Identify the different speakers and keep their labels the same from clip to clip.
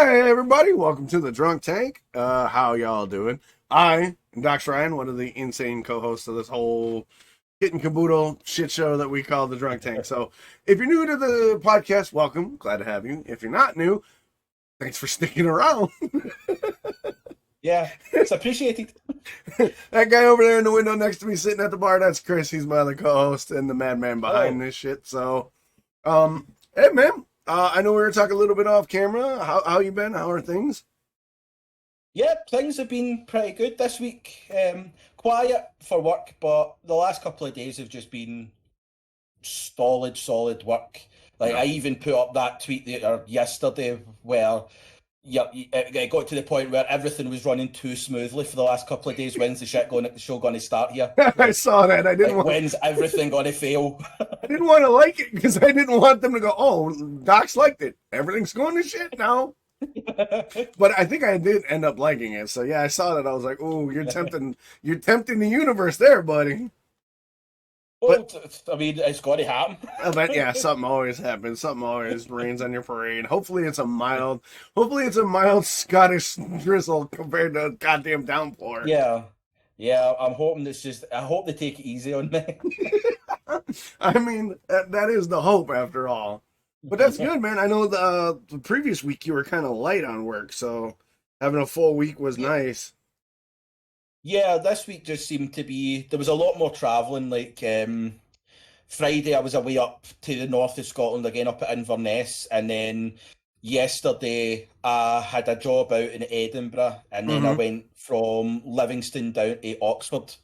Speaker 1: Hey everybody, welcome to the Drunk Tank. How y'all doing? I am Dr. Ryan, one of the insane co-hosts of this whole kit and caboodle shit show that we call the Drunk Tank. So if you're new to the podcast, welcome. Glad to have you. If you're not new, thanks for sticking around.
Speaker 2: Yeah, it's appreciated.
Speaker 1: That guy over there in the window next to me sitting at the bar, that's Chris. He's my other co-host and the madman behind
Speaker 2: Hello.
Speaker 1: this shit. So, hey man, I know we were talking a little bit off camera. How you been? How are things?
Speaker 2: Yeah, things have been pretty good this week. Quiet for work, but the last couple of days have just been solid work. Like
Speaker 1: Yeah.
Speaker 2: I even put up that tweet there yesterday where it got to the point where everything was running too smoothly for the last couple of days. When's the show going to start here?
Speaker 1: I saw that.
Speaker 2: Like when's everything going to fail?
Speaker 1: I didn't want to like it because I didn't want them to go, oh, Doc's liked it. Everything's going to shit now. But I think I did end up liking it. So yeah, I saw that. I was like, oh, you're tempting the universe there, buddy.
Speaker 2: Well,
Speaker 1: But
Speaker 2: I mean, it's got to happen.
Speaker 1: but yeah, something always happens. Something always rains on your parade. Hopefully it's a mild Scottish drizzle compared to a goddamn downpour.
Speaker 2: Yeah. Yeah, I'm hoping I hope they take it easy on me.
Speaker 1: I mean, that is the hope after all. But that's good, man. I know the previous week you were kind of light on work, so having a full week was
Speaker 2: Yeah,
Speaker 1: nice.
Speaker 2: yeah, this week just seemed to be there was a lot more travelling. Like Friday, I was away up to the north of Scotland again, up at Inverness, and then yesterday I had a job out in Edinburgh, and then I
Speaker 1: Mm-hmm.
Speaker 2: went from Livingston down to Oxford,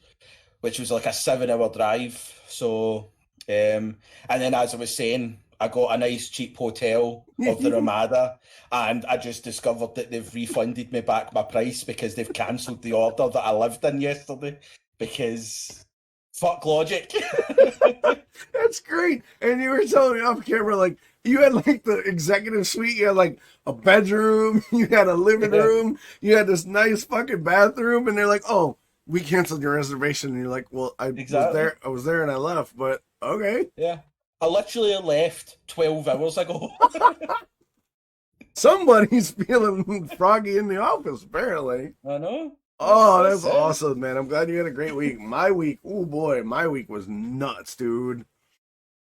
Speaker 2: which was like a 7 hour drive. So, and then as I was saying, I got a nice cheap hotel of the Ramada, and I just discovered that they've refunded me back my price because they've cancelled the order that I lived in yesterday because fuck logic.
Speaker 1: That's great. And you were telling me off camera, like, you had like the executive suite, you had like a bedroom, you had a living
Speaker 2: Yeah,
Speaker 1: room, you had this nice fucking bathroom, and they're like, oh, we canceled your reservation. And you're like, well,
Speaker 2: exactly.
Speaker 1: I was there and I left, but okay.
Speaker 2: Yeah. I literally left 12 hours ago.
Speaker 1: Somebody's feeling froggy in the office, apparently.
Speaker 2: I know.
Speaker 1: Oh, that's
Speaker 2: That's it.
Speaker 1: awesome, man. I'm glad you had a great week. My week, oh boy, my week was nuts, dude.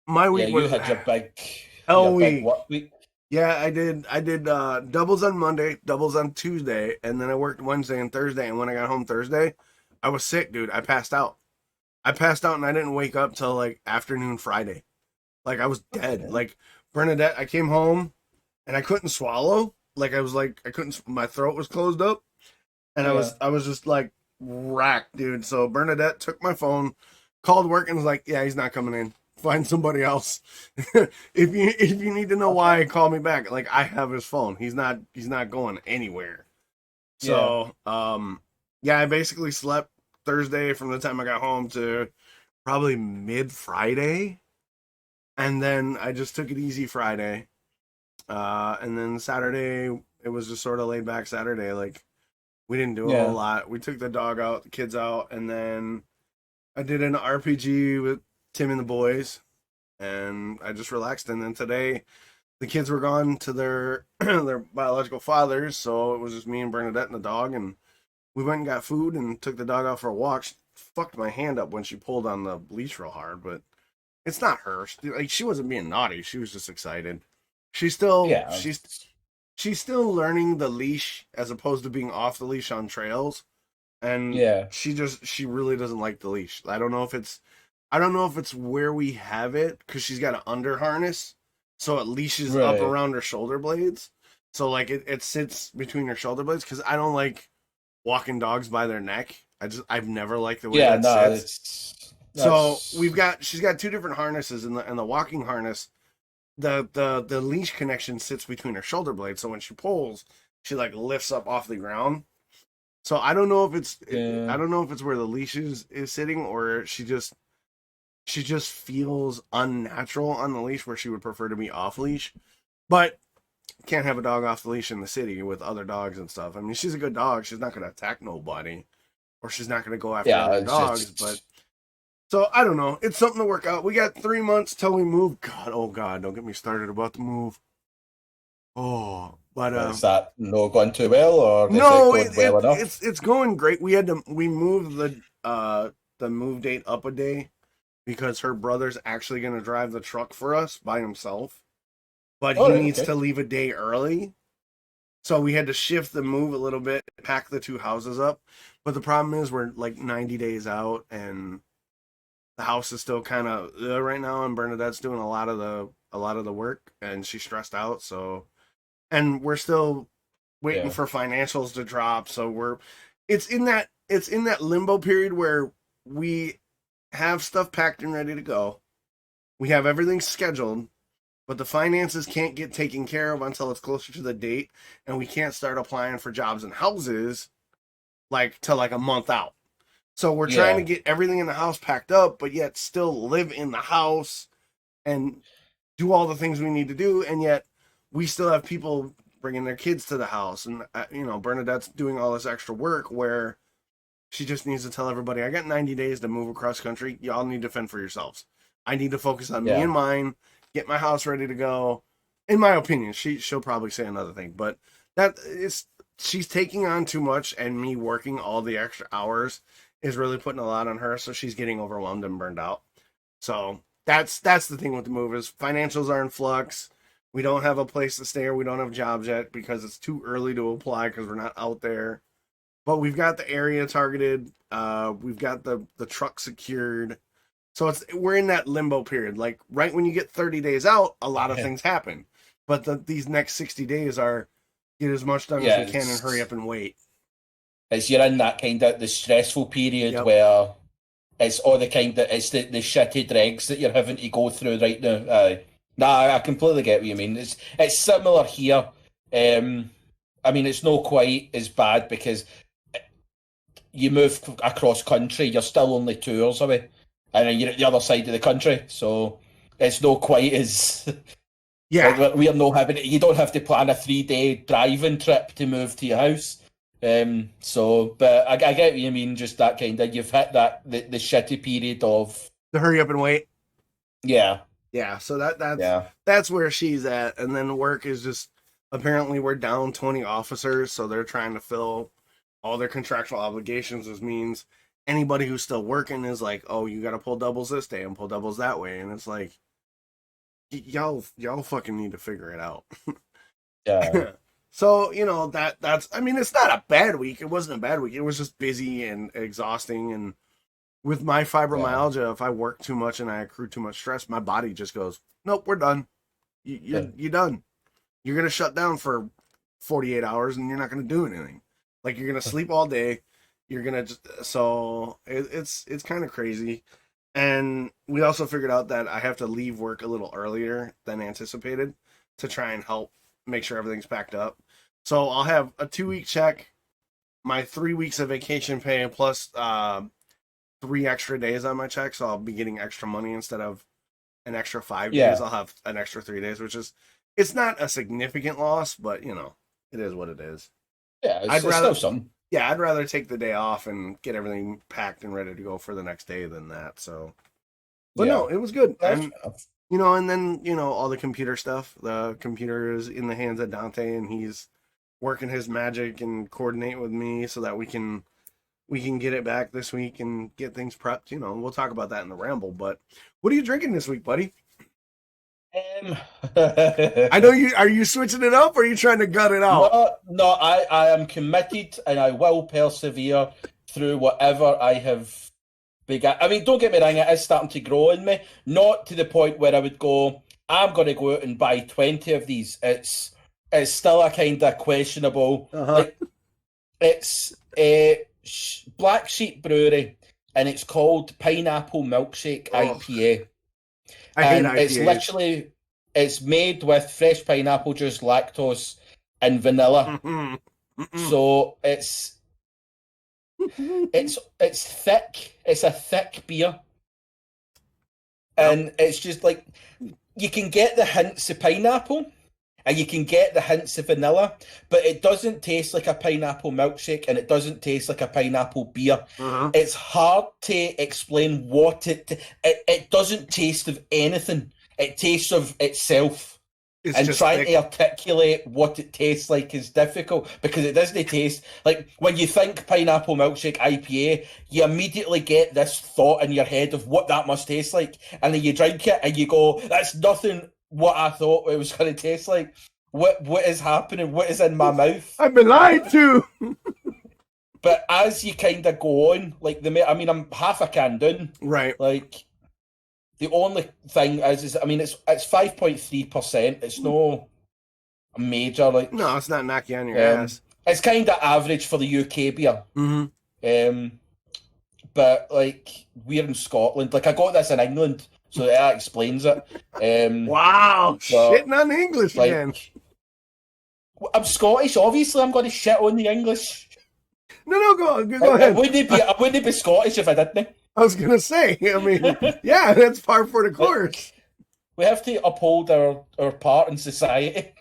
Speaker 1: My
Speaker 2: Yeah,
Speaker 1: week
Speaker 2: you
Speaker 1: was
Speaker 2: had
Speaker 1: hell
Speaker 2: your big
Speaker 1: week.
Speaker 2: work week.
Speaker 1: Yeah, I did doubles on Monday, doubles on Tuesday, and then I worked Wednesday and Thursday. And when I got home Thursday, I was sick, dude. I passed out. I passed out and I didn't wake up till like afternoon Friday. Like I was dead.
Speaker 2: Okay.
Speaker 1: Like Bernadette, I came home and I couldn't swallow. Like I couldn't. My throat was closed up, and
Speaker 2: Yeah.
Speaker 1: I was just like racked, dude. So Bernadette took my phone, called work, and was like, "Yeah, he's not coming in. Find somebody else. If you need to know
Speaker 2: Okay.
Speaker 1: why, call me back. Like I have his phone. He's not going anywhere."
Speaker 2: Yeah.
Speaker 1: So yeah, I basically slept Thursday from the time I got home to probably mid Friday, and then I just took it easy Friday. And then Saturday, it was just sort of laid back Saturday. Like, we didn't do a whole
Speaker 2: Yeah.
Speaker 1: lot. We took the dog out, the kids out, and then I did an RPG with Tim and the boys, and I just relaxed. And then today, the kids were gone to their their biological fathers, so it was just me and Bernadette and the dog, and we went and got food and took the dog out for a walk. She fucked my hand up when she pulled on the leash real hard, but it's not her. She wasn't being naughty. She was just excited. She's still
Speaker 2: Yeah.
Speaker 1: she's she's still learning the leash as opposed to being off the leash on trails, and
Speaker 2: Yeah.
Speaker 1: she really doesn't like the leash. I don't know if it's where we have it because she's got an under harness, so it leashes up
Speaker 2: Right.
Speaker 1: around her shoulder blades. So like it sits between her shoulder blades because I don't like walking dogs by their neck. I've never liked the way
Speaker 2: Yeah,
Speaker 1: that
Speaker 2: no,
Speaker 1: sits.
Speaker 2: it's
Speaker 1: So
Speaker 2: that's
Speaker 1: she's got two different harnesses in the walking harness. The leash connection sits between her shoulder blades, so when she pulls, she like lifts up off the ground. So I don't know if I
Speaker 2: yeah.
Speaker 1: don't know if it's where the leash is sitting or she just feels unnatural on the leash where she would prefer to be off leash. But can't have a dog off the leash in the city with other dogs and stuff. I mean, she's a good dog. She's not going to attack nobody, or she's not going to go after
Speaker 2: Yeah,
Speaker 1: other
Speaker 2: it's
Speaker 1: dogs. But
Speaker 2: just
Speaker 1: so I don't know. It's something to work out. We got 3 months till we move. God, oh God, don't get me started about the move. Oh, But
Speaker 2: Is that not going too well, or is it
Speaker 1: no,
Speaker 2: going well enough?
Speaker 1: it's going great. We moved the move date up a day because her brother's actually going to drive the truck for us by himself, but
Speaker 2: All
Speaker 1: he
Speaker 2: right,
Speaker 1: needs
Speaker 2: okay.
Speaker 1: to leave a day early. So we had to shift the move a little bit, pack the two houses up. But the problem is we're like 90 days out and the house is still kind of right now, and Bernadette's doing a lot of the work and she's stressed out, so and we're still waiting
Speaker 2: Yeah,
Speaker 1: for financials to drop, so it's in that limbo period where we have stuff packed and ready to go. We have everything scheduled, but the finances can't get taken care of until it's closer to the date, and we can't start applying for jobs and houses like till like a month out. So we're trying to
Speaker 2: yeah,
Speaker 1: get everything in the house packed up, but yet still live in the house and do all the things we need to do, and yet we still have people bringing their kids to the house, and Bernadette's doing all this extra work where she just needs to tell everybody, I got 90 days to move across country. Y'all need to fend for yourselves. I need to focus on me
Speaker 2: yeah.
Speaker 1: and mine, get my house ready to go. In my opinion, she'll probably say another thing, but that is she's taking on too much, and me working all the extra hours is really putting a lot on her, so she's getting overwhelmed and burned out. So that's the thing with the move is financials are in flux. We don't have a place to stay, or we don't have jobs yet because it's too early to apply because we're not out there. But we've got the area targeted. We've got the truck secured. So we're in that limbo period. Like right when you get 30 days out, a lot of things happen. But these next 60 days are get as much done as
Speaker 2: Yeah,
Speaker 1: we can and hurry up and wait.
Speaker 2: it's you're in that kind of the stressful period
Speaker 1: Yep.
Speaker 2: where it's all the kind of it's the shitty dregs that you're having to go through right now. Nah, I completely get what you mean. It's similar here. I mean, it's not quite as bad because you move across country, you're still only 2 hours away, and then you're at the other side of the country, so it's not quite as like
Speaker 1: Yeah.
Speaker 2: we're not having. You don't have to plan a 3-day driving trip to move to your house. But I get what you mean. Just that kind of you've hit the shitty period of
Speaker 1: To hurry up and wait.
Speaker 2: yeah,
Speaker 1: Yeah. So
Speaker 2: yeah,
Speaker 1: that's where she's at. And then work is just apparently we're down 20 officers, so they're trying to fill all their contractual obligations, which means anybody who's still working is like, oh, you got to pull doubles this day and pull doubles that way, and it's like, y'all fucking need to figure it out.
Speaker 2: yeah,
Speaker 1: So that's I mean it's not a bad week. It wasn't a bad week. It was just busy and exhausting. And with my
Speaker 2: yeah.
Speaker 1: fibromyalgia, if I work too much and I accrue too much stress, my body just goes, nope, we're done. You're done. You're gonna shut down for 48 hours and you're not gonna do anything. Like you're gonna sleep all day. You're gonna just so it's kind of crazy. And we also figured out that I have to leave work a little earlier than anticipated to try and help make sure everything's packed up. So I'll have a 2 week check, my 3 weeks of vacation pay plus 3 extra days on my check. So I'll be getting extra money instead of an extra 5 days.
Speaker 2: Yeah,
Speaker 1: I'll have an extra 3 days, which is it's not a significant loss, but it is what it is.
Speaker 2: yeah.
Speaker 1: I'd
Speaker 2: It's still
Speaker 1: rather
Speaker 2: some.
Speaker 1: I'd rather take the day off and get everything packed and ready to go for the next day than that. So, but
Speaker 2: Yeah,
Speaker 1: no, it was good.
Speaker 2: that's
Speaker 1: And
Speaker 2: fair enough.
Speaker 1: and then all the computer stuff. The computer is in the hands of Dante, and he's working his magic and coordinate with me so that we can get it back this week and get things prepped. We'll talk about that in the ramble. But what are you drinking this week, buddy?
Speaker 2: Um,
Speaker 1: I know you are you switching it up or are you trying to gut it out?
Speaker 2: no, I am committed and I will persevere through whatever I have begun. I mean, don't get me wrong, it is starting to grow in me. Not to the point where I would go, I'm going to go out and buy 20 of these. It's still a kind of questionable.
Speaker 1: Uh-huh.
Speaker 2: Like, it's a Black Sheep Brewery and it's called Pineapple Milkshake
Speaker 1: Oh,
Speaker 2: IPA.
Speaker 1: I hate
Speaker 2: And it's
Speaker 1: IPAs.
Speaker 2: literally it's made with fresh pineapple juice, lactose, and vanilla.
Speaker 1: Mm-mm. Mm-mm.
Speaker 2: So it's thick. It's a thick beer,
Speaker 1: Yep.
Speaker 2: and it's just like you can get the hints of pineapple and you can get the hints of vanilla, but it doesn't taste like a pineapple milkshake and it doesn't taste like a pineapple beer.
Speaker 1: Uh-huh.
Speaker 2: It's hard to explain what it doesn't taste of anything. It tastes of itself.
Speaker 1: It's
Speaker 2: and
Speaker 1: just
Speaker 2: trying
Speaker 1: thick.
Speaker 2: to articulate what it tastes like is difficult because it doesn't taste like when you think pineapple milkshake IPA, you immediately get this thought in your head of what that must taste like, and then you drink it and you go, "That's nothing what I thought it was going to taste like." What is happening? What is in my mouth?
Speaker 1: I've been lied to.
Speaker 2: But as you kind of go on, like I'm half a can done.
Speaker 1: Right.
Speaker 2: Like the only thing is I mean, it's 5.3%. It's no major like.
Speaker 1: No, it's not knock you on your ass.
Speaker 2: It's kind of average for the UK beer.
Speaker 1: Mm-hmm.
Speaker 2: But like we're in Scotland. Like I got this in England, so that explains it.
Speaker 1: Wow, shitting on the English
Speaker 2: like,
Speaker 1: again.
Speaker 2: I'm Scottish. Obviously, I'm going to shit on the English.
Speaker 1: No, go ahead.
Speaker 2: I wouldn't be Scottish if I didn't.
Speaker 1: I was gonna say. I mean, yeah, that's par for the course.
Speaker 2: We have to uphold our part in society.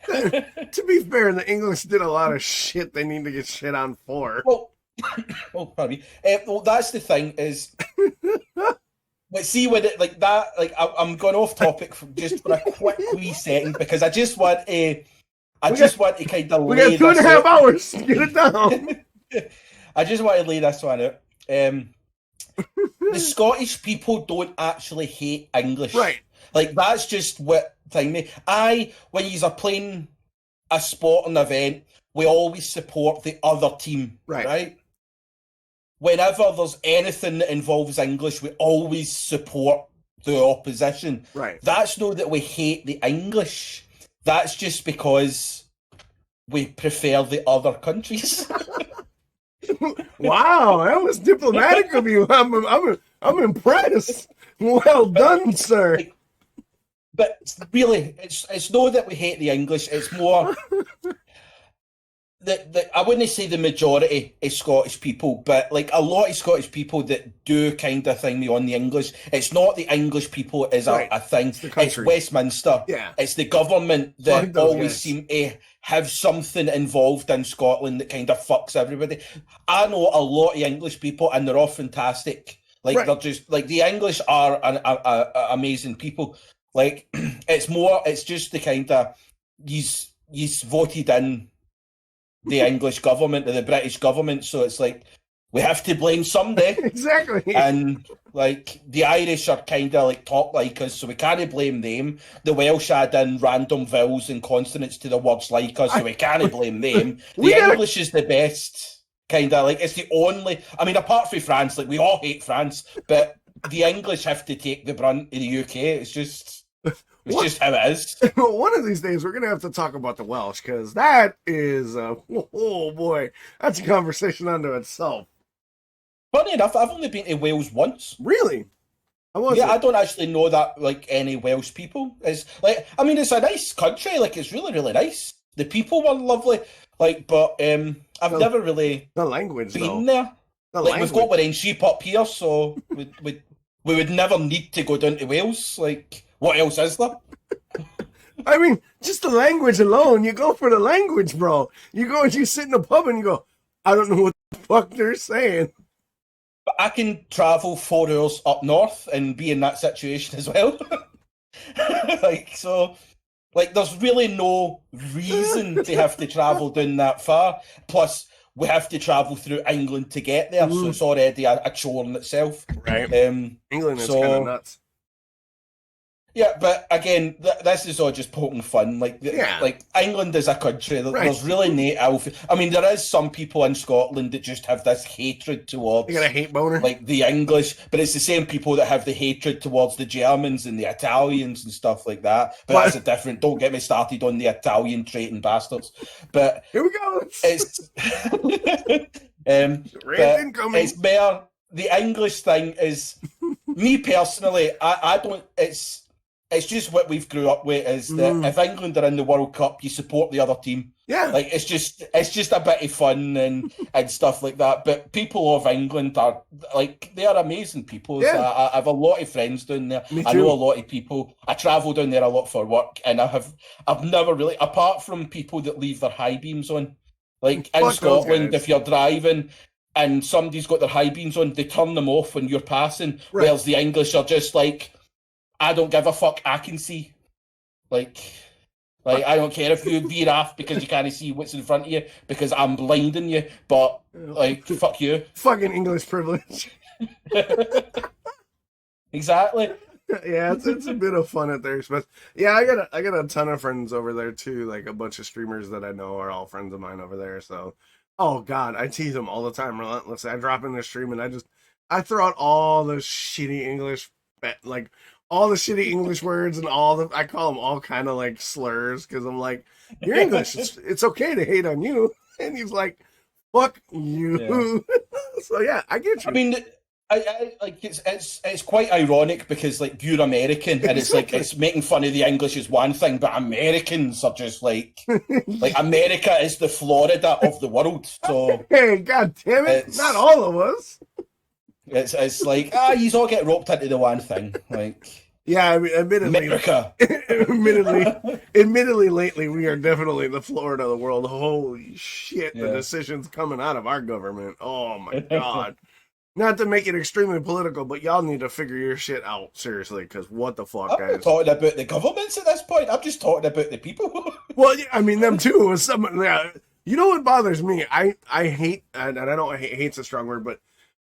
Speaker 1: To be fair, the English did a lot of shit they need to get shit on for.
Speaker 2: Well, pardon me. Well, that's the thing is. But see when it like that, like I'm going off topic just for a quick wee second because I just want to kind of
Speaker 1: we got 2.5 hours to get it down.
Speaker 2: I just want to lay this one out. The Scottish people don't actually hate English,
Speaker 1: right?
Speaker 2: Like that's just what thing me. When you're playing a sporting event, we always support the other team, right? Whenever there's anything that involves English, we always support the opposition.
Speaker 1: Right.
Speaker 2: That's not that we hate the English. That's just because we prefer the other countries.
Speaker 1: Wow, that was diplomatic of you. I'm impressed. Well done, sir.
Speaker 2: But really, it's not that we hate the English. It's more that I wouldn't say the majority is Scottish people, but like a lot of Scottish people that do kind of thing me on the English. It's not the English people is a thing. It's Westminster.
Speaker 1: Yeah.
Speaker 2: It's the government that always seem to have something involved in Scotland that kind of fucks everybody. I know a lot of English people and they're all fantastic. Like they're just like the English are an amazing people. Like it's just the kind of he's voted in the English government or the British government, so it's like we have to blame somebody.
Speaker 1: Exactly.
Speaker 2: And like the Irish are kind of like talk like us, so we can't blame them. The Welsh add in random vowels and consonants to the words like us, so we can't blame them. The English is the best. Kind of like it's the only. I mean, apart from France, like we all hate France, but the English have to take the brunt of the UK. It's just just how it is.
Speaker 1: One of these days, we're gonna have to talk about the Welsh because that is oh boy, that's a conversation unto itself.
Speaker 2: Funny enough, I've only been to Wales once.
Speaker 1: Really?
Speaker 2: I don't actually know that like any Welsh people. It's like I mean, it's a nice country. Like it's really really nice. The people were lovely. Like, but I've never really
Speaker 1: the language
Speaker 2: been there. We've got our own sheep up here, so we would never need to go down to Wales. Like, what else is there?
Speaker 1: I mean, just the language alone. You go for the language, bro. You go and you sit in a pub and you go, I don't know what the fuck they're saying.
Speaker 2: But I can travel 4 hours up north and be in that situation as well. Like, there's really no reason to have to travel down that far. Plus, we have to travel through England to get there, so it's already a chore in itself.
Speaker 1: Right. England is kind of nuts.
Speaker 2: Yeah, but again, this is all just poking fun. Like England is a country. There's really no. I mean, there is some people in Scotland that just have this hatred towards.
Speaker 1: You got a hate boner,
Speaker 2: like the English, but it's the same people that have the hatred towards the Germans and the Italians and stuff like that. But that's a different. Don't get me started on the Italian traiting bastards. But
Speaker 1: here we go.
Speaker 2: It's it's more the English thing is me personally. I don't. It's just what we've grew up with is that if England are in the World Cup, you support the other team.
Speaker 1: Yeah.
Speaker 2: Like it's just a bit of fun and stuff like that. But people of England are like they are amazing people.
Speaker 1: Yeah.
Speaker 2: So I have a lot of friends down there. I know a lot of people. I travel down there a lot for work, and I've never really, apart from people that leave their high beams on. Like in Scotland, if you're driving and somebody's got their high beams on, they turn them off when you're passing. Right. Whereas the English are just like, I don't give a fuck, I can see. Like, Like, I don't care if you veer off because you can't see what's in front of you because I'm blinding you, but, like, fuck you.
Speaker 1: Fucking English privilege.
Speaker 2: Exactly.
Speaker 1: Yeah, it's a bit of fun at their expense. Yeah, I got a ton of friends over there too. Like a bunch of streamers that I know are all friends of mine over there. So, oh god, I tease them all the time relentlessly. I drop in the stream and I throw out all the shitty English, like all the shitty English words and I call them all kind of like slurs because I'm like, you're English. It's okay to hate on you. And he's like, fuck you. Yeah. So yeah, I get you.
Speaker 2: I mean, I like it's quite ironic because like you're American and it's like it's making fun of the English is one thing, but Americans are just like America is the Florida of the world. So
Speaker 1: hey, god damn it, not all of us.
Speaker 2: It's like you all get roped into the one thing. Like
Speaker 1: yeah, I mean, admittedly,
Speaker 2: America.
Speaker 1: admittedly, lately we are definitely the Florida of the world. Holy shit, the decisions coming out of our government. Oh my god. Not to make it extremely political, but y'all need to figure your shit out, seriously, because what the fuck, guys?
Speaker 2: I'm not talking about the governments at this point. I'm just talking about the people.
Speaker 1: Well, yeah, I mean, them too. Yeah, you know what bothers me? I hate, and I don't hate's a strong word, but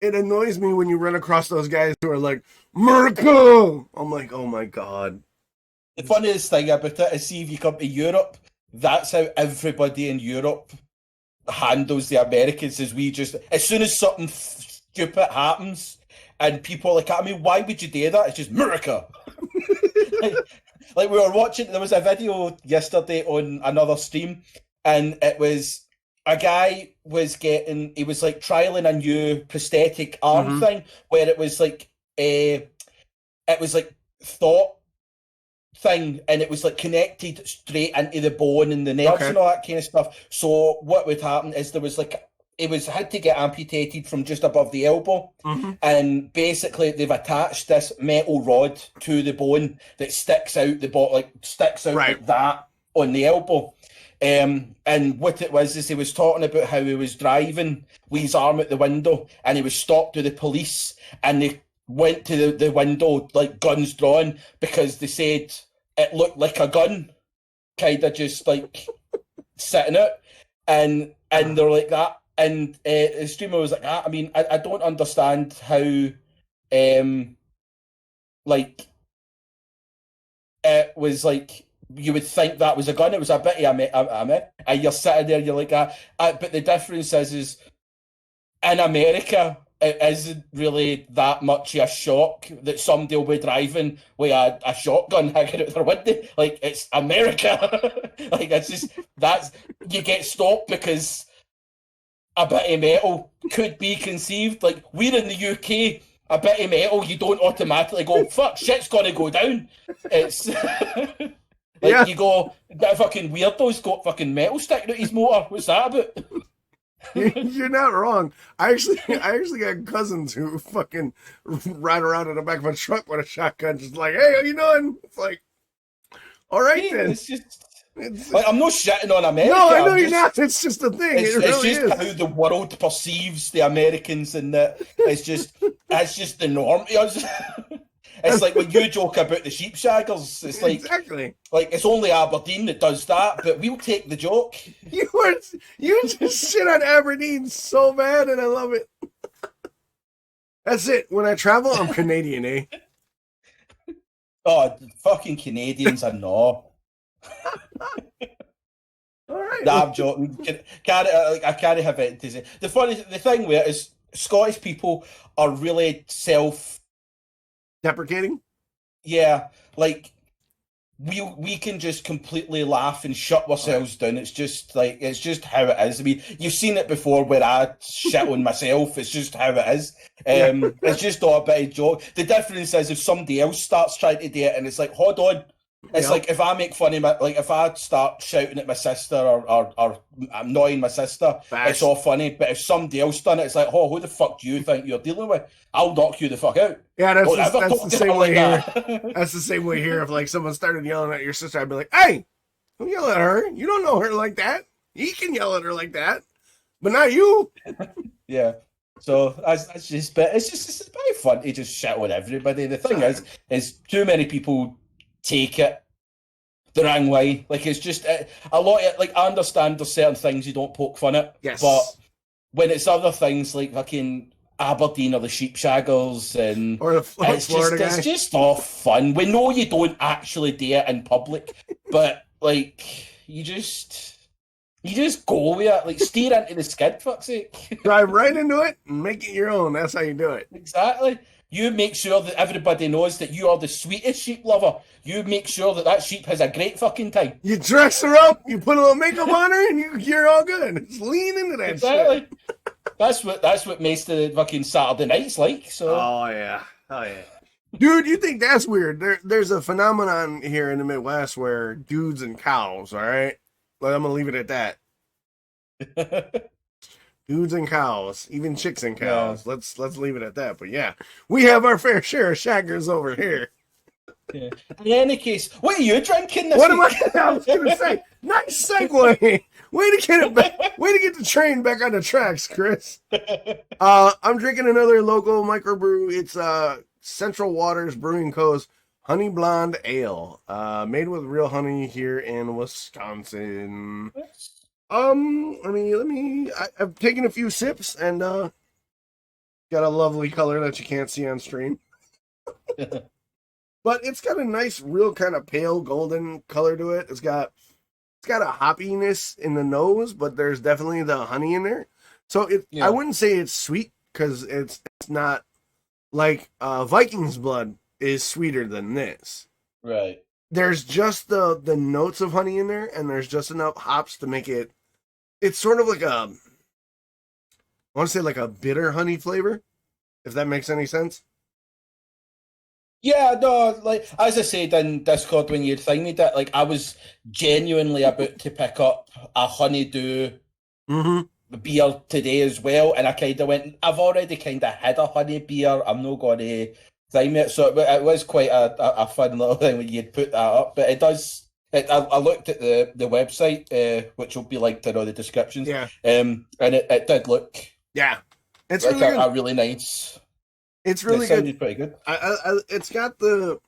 Speaker 1: it annoys me when you run across those guys who are like, America! I'm like, oh my god.
Speaker 2: The funniest thing about it is, see, if you come to Europe, that's how everybody in Europe handles the Americans, is we just, as soon as something stupid happens and people are like, I mean, why would you do that? It's just America. like we were watching, there was a video yesterday on another stream and it was a guy he was like trialing a new prosthetic arm thing where it was like thought thing and it was like connected straight into the bone and the nerves and all that kind of stuff. So what would happen is there was like had to get amputated from just above the elbow, and basically they've attached this metal rod to the bone that sticks out like that on the elbow. And what it was is he was talking about how he was driving with his arm out the window, and he was stopped with the police, and they went to the window like guns drawn because they said it looked like a gun, kind of just like sitting out, and they're like that. And the streamer was like, I mean, I don't understand how, like, it was like, you would think that was a gun. It was a bit of and you're sitting there, you're like, but the difference is in America, it isn't really that much of a shock that somebody will be driving with a shotgun hanging out their window. Like, it's America. Like, it's just, you get stopped because a bit of metal could be conceived. Like, we're in the UK, a bit of metal, you don't automatically go, fuck, shit's gonna go down. It's like you go, that fucking weirdo's got fucking metal sticking out his motor. What's that about?
Speaker 1: You're not wrong. I actually got cousins who fucking ride around in the back of a truck with a shotgun, just like, hey, how you doing? It's like, all right then.
Speaker 2: It's just. Like, I'm not shitting on America.
Speaker 1: No, I know you're not. It's just a thing.
Speaker 2: It's just how the world perceives the Americans, and that it's just the norm. It's like when you joke about the sheepshaggers. It's like
Speaker 1: exactly
Speaker 2: like it's only Aberdeen that does that, but we'll take the joke.
Speaker 1: You just shit on Aberdeen so bad, and I love it. That's it. When I travel, I'm Canadian, eh?
Speaker 2: Oh, fucking Canadians are no.
Speaker 1: All right.
Speaker 2: Nah, I'm joking. I can't have it to say. The thing with it is Scottish people are really
Speaker 1: deprecating.
Speaker 2: Yeah, like we can just completely laugh and shut ourselves down. It's just how it is. I mean, you've seen it before where I shit on myself. It's just how it is. It's just all a bit of joke. The difference is if somebody else starts trying to do it, and it's like, hold on. It's like if I make fun of if I start shouting at my sister or annoying my sister, it's all funny. But if somebody else done it, it's like, oh, who the fuck do you think you're dealing with? I'll knock you the fuck out.
Speaker 1: Yeah, that's the same way here. That's the same way here. If like someone started yelling at your sister, I'd be like, hey, don't yell at her. You don't know her like that. He can yell at her like that, but not you.
Speaker 2: Yeah. So it's just very fun to just shit on everybody. The thing is too many people take it the wrong way. Like, it's just a lot of, like, I understand there's certain things you don't poke fun at,
Speaker 1: Yes.
Speaker 2: but when it's other things like fucking Aberdeen or the Sheepshaggers and
Speaker 1: or the Florida guy.
Speaker 2: it's just all fun. We know you don't actually do it in public, but like you just go with it, like steer into the skid, fuck's sake.
Speaker 1: Drive right into it and make it your own. That's how you do it.
Speaker 2: Exactly. You make sure that everybody knows that you are the sweetest sheep lover. You make sure that sheep has a great fucking time.
Speaker 1: You dress her up, you put a little makeup on her, and you're all good. Just lean into that shit.
Speaker 2: That's what makes the fucking Saturday nights like. So.
Speaker 1: Oh yeah. Dude, you think that's weird? There's a phenomenon here in the Midwest where dudes and cows. All right, well, I'm gonna leave it at that. Dudes and cows, even chicks and cows. Yeah. Let's leave it at that. But yeah, we have our fair share of shaggers over here.
Speaker 2: Yeah. In any case, what are you drinking this
Speaker 1: week? I was gonna say, nice segue. Way to get it back. Way to get the train back on the tracks, Chris. I'm drinking another local microbrew. It's Central Waters Brewing Co.'s Honey Blonde Ale, made with real honey here in Wisconsin. I've taken a few sips and got a lovely color that you can't see on stream. But it's got a nice, real kind of pale golden color to it. It's got a hoppiness in the nose, but there's definitely the honey in there. So I wouldn't say it's sweet because it's not like Viking's Blood is sweeter than this.
Speaker 2: Right.
Speaker 1: There's just the notes of honey in there, and there's just enough hops to make it. It's sort of like I want to say like a bitter honey flavor, if that makes any sense.
Speaker 2: Yeah, no, like, as I said in Discord when you'd thingied it, like, I was genuinely about to pick up a honeydew beer today as well, and I kind of went, I've already kind of had a honey beer, I'm not going to thing it, so it was quite a fun little thing when you'd put that up, but it does, I looked at the website, which will be linked in all the descriptions, and it did look
Speaker 1: it's
Speaker 2: like
Speaker 1: really
Speaker 2: a really nice...
Speaker 1: It's really good.
Speaker 2: Sounded pretty good.
Speaker 1: It's got the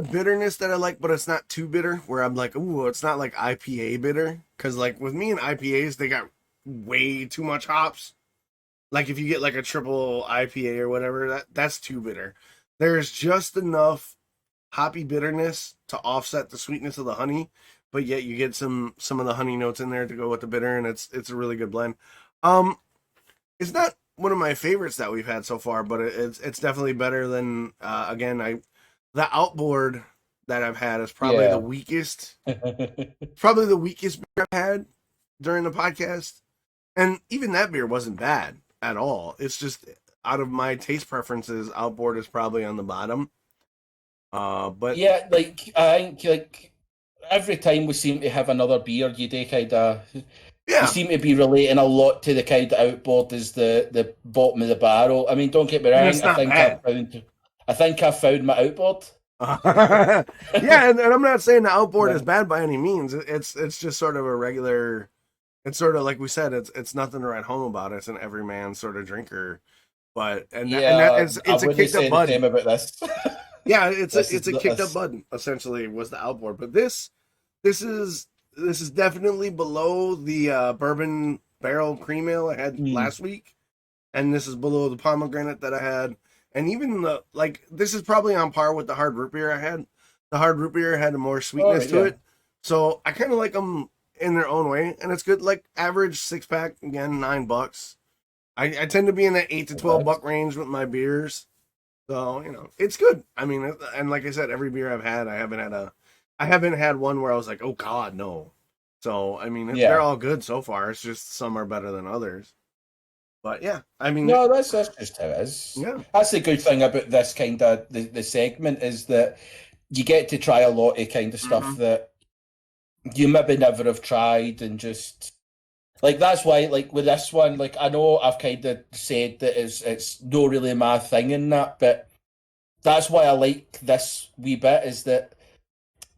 Speaker 1: bitterness that I like, but it's not too bitter. Where I'm like, ooh, it's not like IPA bitter. Because like with me and IPAs, they got way too much hops. Like if you get like a triple IPA or whatever, that's too bitter. There's just enough hoppy bitterness to offset the sweetness of the honey, but yet you get some of the honey notes in there to go with the bitter, and it's a really good blend. It's not one of my favorites that we've had so far, but it's definitely better than the outboard that I've had is probably the weakest beer I've had during the podcast, and even that beer wasn't bad at all. It's just out of my taste preferences, outboard is probably on the bottom. But
Speaker 2: yeah, like I think like every time we seem to have another beer, you do kind of. You seem to be relating a lot to the kind of outboard is the bottom of the barrel. I mean, don't get me wrong. I think I've found my outboard.
Speaker 1: And I'm not saying the outboard is bad by any means. It's just sort of a regular. It's sort of like we said. It's nothing to write home about. It's an everyman sort of drinker. But it's a kicked up bud.
Speaker 2: About this.
Speaker 1: It's a kicked up bud. Essentially, was the outboard. But this is definitely below the bourbon barrel cream ale I had last week, and this is below the pomegranate that I had, and even this is probably on par with the hard root beer I had. The hard root beer had more sweetness to it, so I kind of like them in their own way, and it's good. Like average 6-pack, again, $9. I tend to be in that $8 to $12 range with my beers, so it's good. I mean, and like I said, every beer I've had, I haven't had one where I was like, oh God, no. So, I mean, they're all good so far. It's just some are better than others. But yeah, I mean...
Speaker 2: No, that's just how it is.
Speaker 1: Yeah.
Speaker 2: That's the good thing about this kind of, the segment is that you get to try a lot of kind of stuff that you maybe never have tried and just... Like, that's why, like, with this one, like, I know I've kind of said that it's not really my thing in that, but that's why I like this wee bit, is that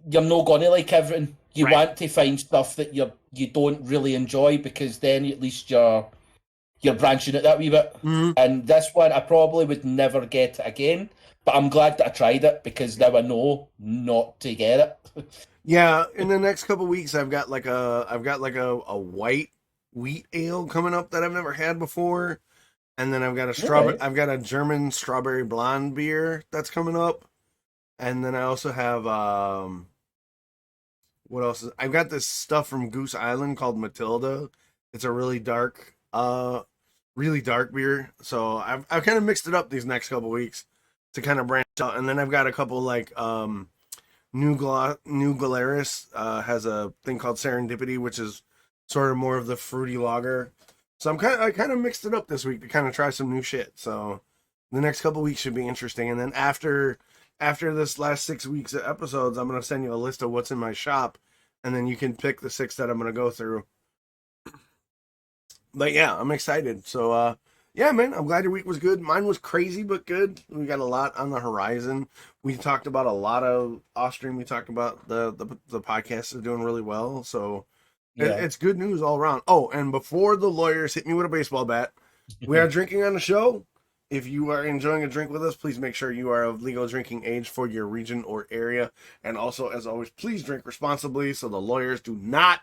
Speaker 2: you're not going to like everything. You want to find stuff that you don't really enjoy, because then at least you're you're branching it that wee bit.
Speaker 1: Mhm.
Speaker 2: And this one, I probably would never get it again. But I'm glad that I tried it because now I know not to get it.
Speaker 1: Yeah, in the next couple weeks, I've got like a white wheat ale coming up that I've never had before, and then
Speaker 2: Right.
Speaker 1: I've got a German strawberry blonde beer that's coming up, and then I also have what else? I've got this stuff from Goose Island called Matilda. It's a really dark beer. So I've kind of mixed it up these next couple weeks to kind of branch out, and then I've got a couple like New Glarus has a thing called Serendipity, which is sort of more of the fruity lager. So I kind of mixed it up this week to kind of try some new shit. So the next couple weeks should be interesting, and then after this last 6 weeks of episodes, I'm gonna send you a list of what's in my shop, and then you can pick the 6 that I'm gonna go through. But yeah, I'm excited. So yeah, man, I'm glad your week was good. Mine was crazy but good. We got a lot on the horizon. We talked about a lot of Austrian. We talked about the podcast is doing really well. So
Speaker 2: Yeah.
Speaker 1: it's good news all around. Oh, and before the lawyers hit me with a baseball bat, we are drinking on the show. If you are enjoying a drink with us, please make sure you are of legal drinking age for your region or area. And also, as always, please drink responsibly so the lawyers do not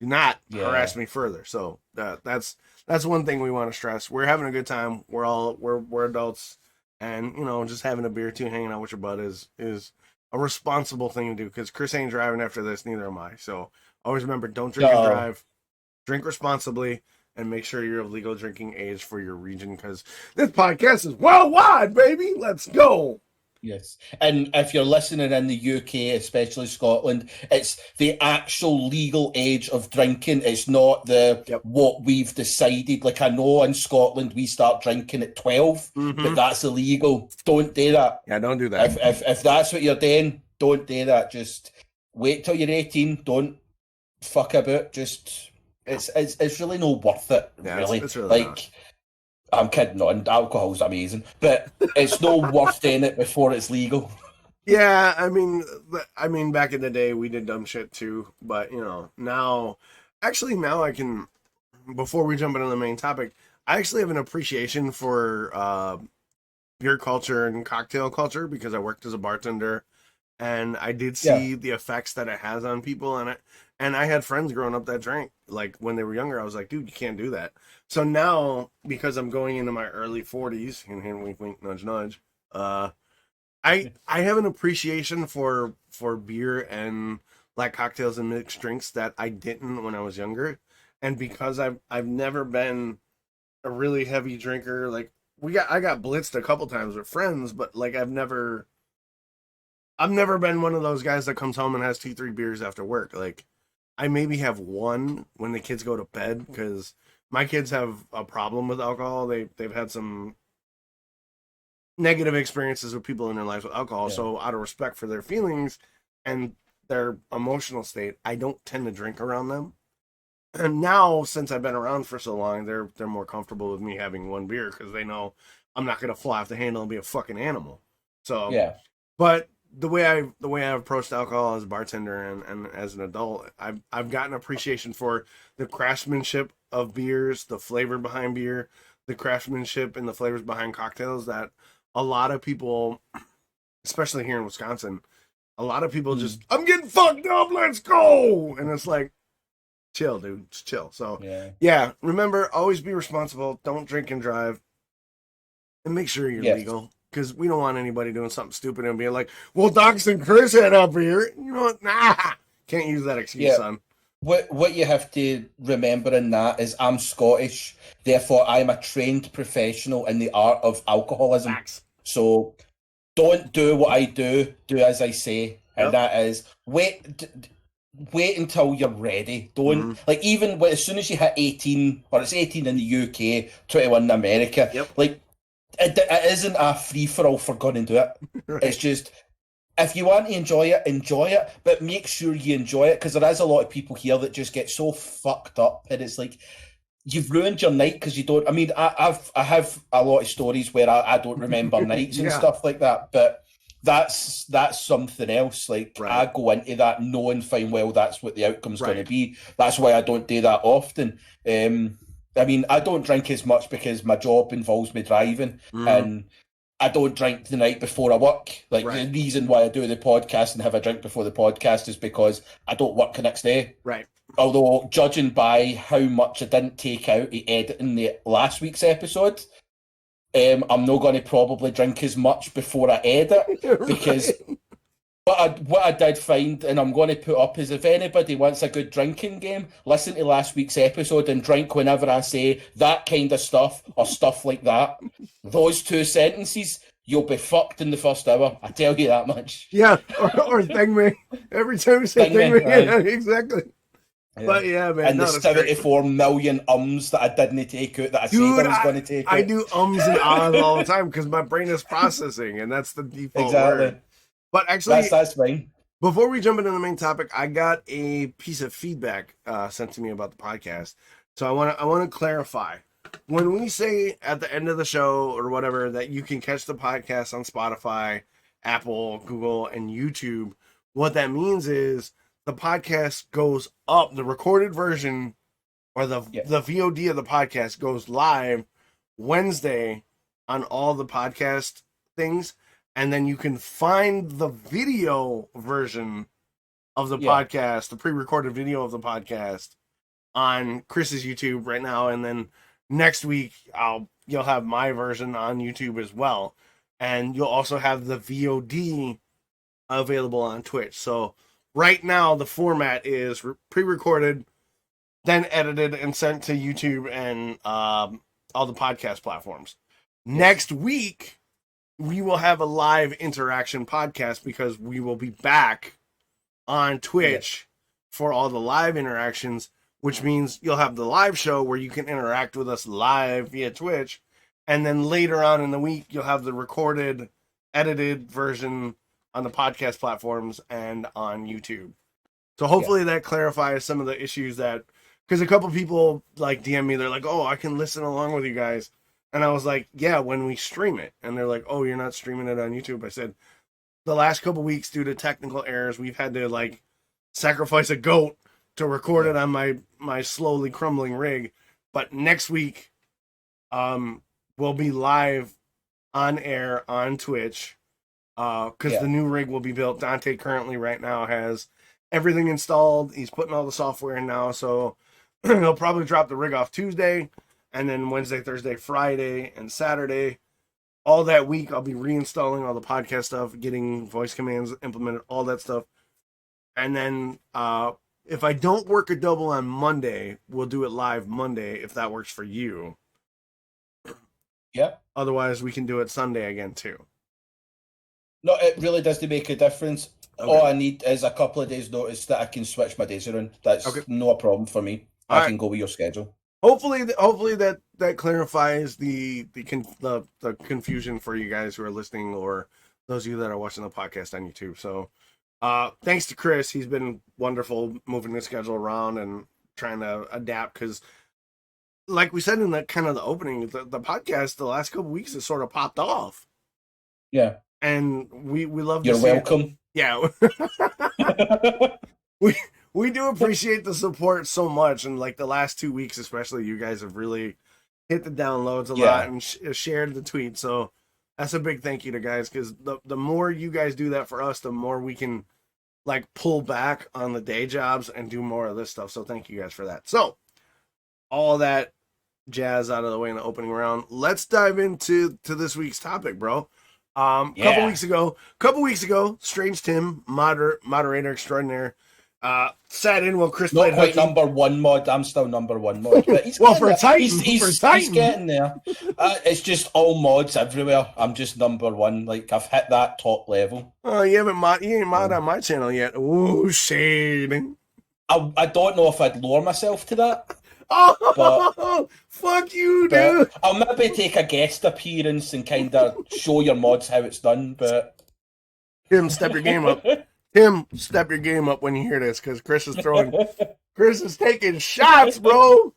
Speaker 2: Yeah.
Speaker 1: harass me further. So that's one thing we want to stress. We're having a good time. We're adults, and just having a beer too, hanging out with your bud is a responsible thing to do. Because Chris ain't driving after this, neither am I. So always remember, don't drink and
Speaker 2: No.
Speaker 1: drive. Drink responsibly, and make sure you're of legal drinking age for your region. Because this podcast is worldwide, baby. Let's go.
Speaker 2: Yes. And if you're listening in the UK, especially Scotland, it's the actual legal age of drinking. It's not
Speaker 1: Yep.
Speaker 2: what we've decided. Like I know in Scotland we start drinking at 12, but that's illegal. Don't do that.
Speaker 1: Yeah, don't do that.
Speaker 2: If that's what you're doing, don't do that. Just wait till you're 18. Don't fuck about. Just it's really no worth it,
Speaker 1: Yeah,
Speaker 2: really.
Speaker 1: it's really
Speaker 2: Like
Speaker 1: not.
Speaker 2: I'm kidding on, alcohol's amazing, but it's no worth doing it before it's legal.
Speaker 1: Yeah, I mean, back in the day we did dumb shit too, but now I can. Before we jump into the main topic, I actually have an appreciation for beer culture and cocktail culture because I worked as a bartender, and I did
Speaker 2: Yeah.
Speaker 1: see the effects that it has on people, and I had friends growing up that drank like when they were younger. I was like, dude, you can't do that. So now, because I'm going into my early 40s, and wink, wink, nudge, nudge. I have an appreciation for beer and like cocktails and mixed drinks that I didn't when I was younger, and because I've never been a really heavy drinker. Like I got blitzed a couple times with friends, but like I've never been one of those guys that comes home and has 2 3 beers after work. Like I maybe have one when the kids go to bed because my kids have a problem with alcohol. They've had some negative experiences with people in their lives with alcohol.
Speaker 2: Yeah.
Speaker 1: So out of respect for their feelings and their emotional state, I don't tend to drink around them. And now, since I've been around for so long, they're more comfortable with me having one beer because they know I'm not gonna fly off the handle and be a fucking animal. So,
Speaker 2: Yeah.
Speaker 1: but the way I've approached alcohol as a bartender and as an adult, I've gotten appreciation for the craftsmanship of beers, the flavor behind beer, the craftsmanship and the flavors behind cocktails that a lot of people, especially here in Wisconsin, a lot of people just,
Speaker 2: Mm.
Speaker 1: I'm getting fucked up, let's go. And it's like, chill, dude, just chill. So,
Speaker 2: Yeah.
Speaker 1: yeah, remember, always be responsible. Don't drink and drive. And make sure you're
Speaker 2: Yes.
Speaker 1: legal. Because we don't want anybody doing something stupid and being like, well, Docs and Chris had up here. You know what? Nah. Can't use that excuse,
Speaker 2: Yeah.
Speaker 1: son.
Speaker 2: What you have to remember in that is I'm Scottish, therefore I'm a trained professional in the art of alcoholism.
Speaker 1: Facts.
Speaker 2: So don't do what I do. Do as I say, and
Speaker 1: Yep.
Speaker 2: that is wait until you're ready. Don't like even as soon as you hit 18, or it's 18 in the UK, 21 in America.
Speaker 1: Yep.
Speaker 2: Like it isn't a free for all for going to do it.
Speaker 1: Right.
Speaker 2: It's just if you want to enjoy it, but make sure you enjoy it because there is a lot of people here that just get so fucked up, and it's like you've ruined your night because you don't. I mean, I have a lot of stories where I don't remember nights and
Speaker 1: Yeah.
Speaker 2: stuff like that, but that's something else. Like
Speaker 1: Right.
Speaker 2: I go into that knowing fine well that's what the outcome's going
Speaker 1: Right.
Speaker 2: to be. That's why I don't do that often. I mean, I don't drink as much because my job involves me driving, and I don't drink the night before I work. Like,
Speaker 1: Right.
Speaker 2: the reason why I do the podcast and have a drink before the podcast is because I don't work the next day.
Speaker 1: Right.
Speaker 2: Although, judging by how much I didn't take out of editing the last week's episode, I'm not going to probably drink as much before I edit, because what I did find, and I'm going to put up, is if anybody wants a good drinking game, listen to last week's episode and drink whenever I say that kind of stuff or stuff like that. Those two sentences, you'll be fucked in the first hour. I tell you that much.
Speaker 1: Yeah, or thing me. Every time you say thing me, yeah, exactly.
Speaker 2: Yeah.
Speaker 1: But yeah, man.
Speaker 2: And the 74 million ums that I didn't take out that I said I was going to take out.
Speaker 1: I do ums and ahs all the time because my brain is processing, and that's the default word. But actually,
Speaker 2: that's fine.
Speaker 1: Before we jump into the main topic, I got a piece of feedback sent to me about the podcast. So I want to clarify. When we say at the end of the show or whatever that you can catch the podcast on Spotify, Apple, Google, and YouTube, what that means is the podcast goes up. The recorded version or the VOD of the podcast goes live Wednesday on all the podcast things. And then you can find the video version of the podcast, the pre-recorded video of the podcast, on Chris's YouTube right now. And then next week, you'll have my version on YouTube as well. And you'll also have the VOD available on Twitch. So right now, the format is pre-recorded, then edited and sent to YouTube and all the podcast platforms. Next week, we will have a live interaction podcast because we will be back on Twitch for all the live interactions, which means you'll have the live show where you can interact with us live via Twitch. And then later on in the week, you'll have the recorded, edited version on the podcast platforms and on YouTube. So hopefully that clarifies some of the issues because a couple people like DM me, they're like, oh, I can listen along with you guys. And I was like, yeah, when we stream it. And they're like, oh, you're not streaming it on YouTube. I said, the last couple weeks, due to technical errors, we've had to sacrifice a goat to record it on my slowly crumbling rig. But next week, we'll be live on air on Twitch because the new rig will be built. Dante currently right now has everything installed. He's putting all the software in now. So he'll probably drop the rig off Tuesday. And then Wednesday, Thursday, Friday, and Saturday, all that week, I'll be reinstalling all the podcast stuff, getting voice commands implemented, all that stuff. And then if I don't work a double on Monday, we'll do it live Monday if that works for you.
Speaker 2: Yeah.
Speaker 1: Otherwise, we can do it Sunday again, too.
Speaker 2: No, it really doesn't make a difference. Okay. All I need is a couple of days' notice that I can switch my days around. That's no problem for me. I can go with your schedule.
Speaker 1: Hopefully that clarifies the confusion for you guys who are listening or those of you that are watching the podcast on YouTube. So thanks to Chris. He's been wonderful moving the schedule around and trying to adapt because like we said in the kind of the opening, the podcast the last couple of weeks has sort of popped off.
Speaker 2: Yeah.
Speaker 1: And we love
Speaker 2: You're welcome.
Speaker 1: Yeah. We do appreciate the support so much, and the last 2 weeks especially, you guys have really hit the downloads a lot and shared the tweet. So that's a big thank you to guys, because the more you guys do that for us, the more we can pull back on the day jobs and do more of this stuff. So thank you guys for that. So all that jazz out of the way in the opening round, let's dive into this week's topic, bro. Couple weeks ago, Strange Tim, moderator extraordinaire, sat in while Chris played
Speaker 2: quite
Speaker 1: hooky.
Speaker 2: number one mod. I'm still number one mod. But he's
Speaker 1: well, for Titan,
Speaker 2: he's getting there. It's just all mods everywhere. I'm just number one. I've hit that top level.
Speaker 1: Oh, you ain't mod on my channel yet. Ooh, shade.
Speaker 2: I don't know if I'd lower myself to that.
Speaker 1: Oh, fuck you, dude.
Speaker 2: I'll maybe take a guest appearance and kind of show your mods how it's done. But
Speaker 1: Tim, step your game up. Tim, step your game up when you hear this, because Chris is taking shots, bro.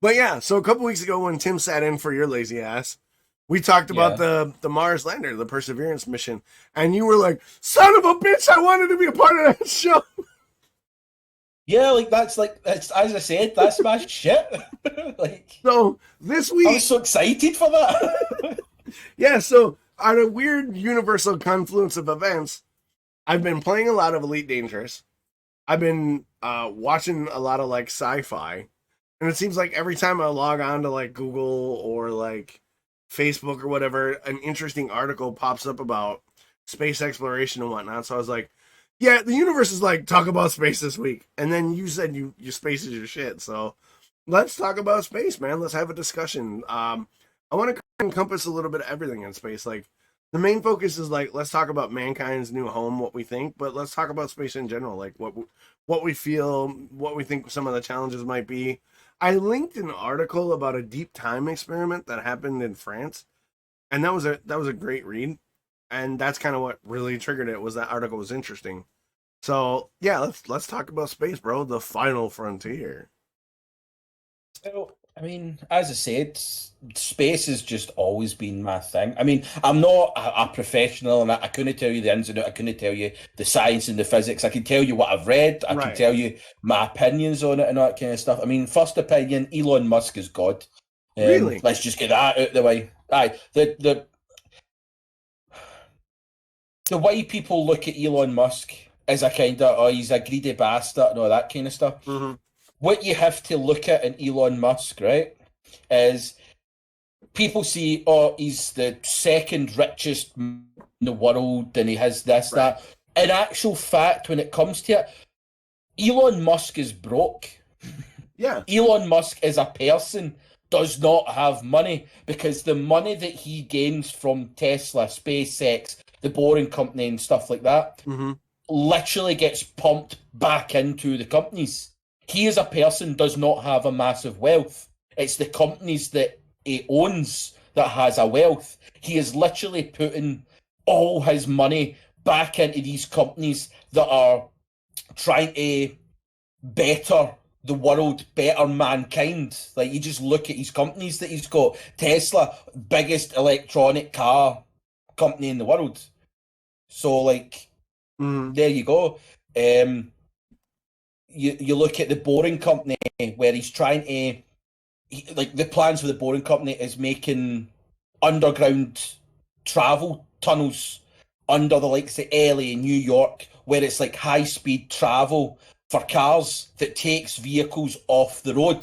Speaker 1: But yeah, so a couple weeks ago when Tim sat in for your lazy ass, we talked about the Mars lander, the Perseverance mission, and you were like, son of a bitch, I wanted to be a part of that show.
Speaker 2: Yeah, like that's as I said, that's my shit. Like
Speaker 1: So this
Speaker 2: I was
Speaker 1: week,
Speaker 2: so excited for that.
Speaker 1: yeah, so on a weird universal confluence of events, I've been playing a lot of Elite Dangerous. I've been watching a lot of like sci-fi, and it seems like every time I log on to like Google or like Facebook or whatever, an interesting article pops up about space exploration and whatnot. So I was like, yeah, the universe is like, talk about space this week. And then you said your space is your shit. So let's talk about space, man. Let's have a discussion. I want to encompass a little bit of everything in space. Like the main focus is like, let's talk about mankind's new home, what we think, but let's talk about space in general, like what we feel, what we think some of the challenges might be. I linked an article about a deep time experiment that happened in France, and that was a great read, and that's kind of what really triggered it. Was that article was interesting. So yeah, let's talk about space, bro. The final frontier.
Speaker 2: So, I mean, as I said, space has just always been my thing. I mean, I'm not a professional, and I couldn't tell you the ins and outs. I couldn't tell you the science and the physics. I can tell you what I've read. I can
Speaker 1: Right.
Speaker 2: tell you my opinions on it and all that kind of stuff. I mean, first opinion, Elon Musk is God.
Speaker 1: Really?
Speaker 2: Let's just get that out of the way. Aye, the way people look at Elon Musk is a kind of, oh, he's a greedy bastard and all that kind of stuff.
Speaker 1: Mm-hmm.
Speaker 2: What you have to look at in Elon Musk, right, is people see, oh, he's the second richest in the world and he has this,
Speaker 1: Right.
Speaker 2: that. In actual fact, when it comes to it, Elon Musk is broke.
Speaker 1: Yeah.
Speaker 2: Elon Musk as a person does not have money because the money that he gains from Tesla, SpaceX, the Boring Company, and stuff like that
Speaker 1: Mm-hmm.
Speaker 2: literally gets pumped back into the companies. He as a person does not have a massive wealth. It's the companies that he owns that has a wealth. He is literally putting all his money back into these companies that are trying to better the world, better mankind. Like you just look at his companies that he's got. Tesla, biggest electronic car company in the world. So like
Speaker 1: Mm-hmm.
Speaker 2: there you go. Um, you look at the Boring Company where he's trying to like the plans for the Boring Company is making underground travel tunnels under the likes of LA and New York, where it's like high speed travel for cars that takes vehicles off the road.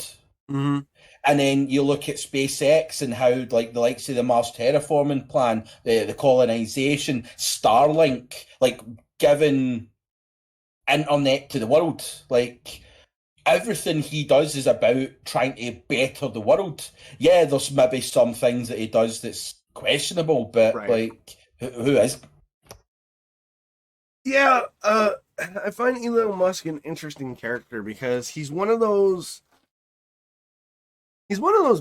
Speaker 1: Mm-hmm.
Speaker 2: And then you look at SpaceX and how like the likes of the Mars terraforming plan, the colonization, Starlink, like giving internet to the world. Like everything he does is about trying to better the world. Yeah, there's maybe some things that he does that's questionable, but
Speaker 1: Right.
Speaker 2: like who is?
Speaker 1: Yeah. I find Elon Musk an interesting character because he's one of those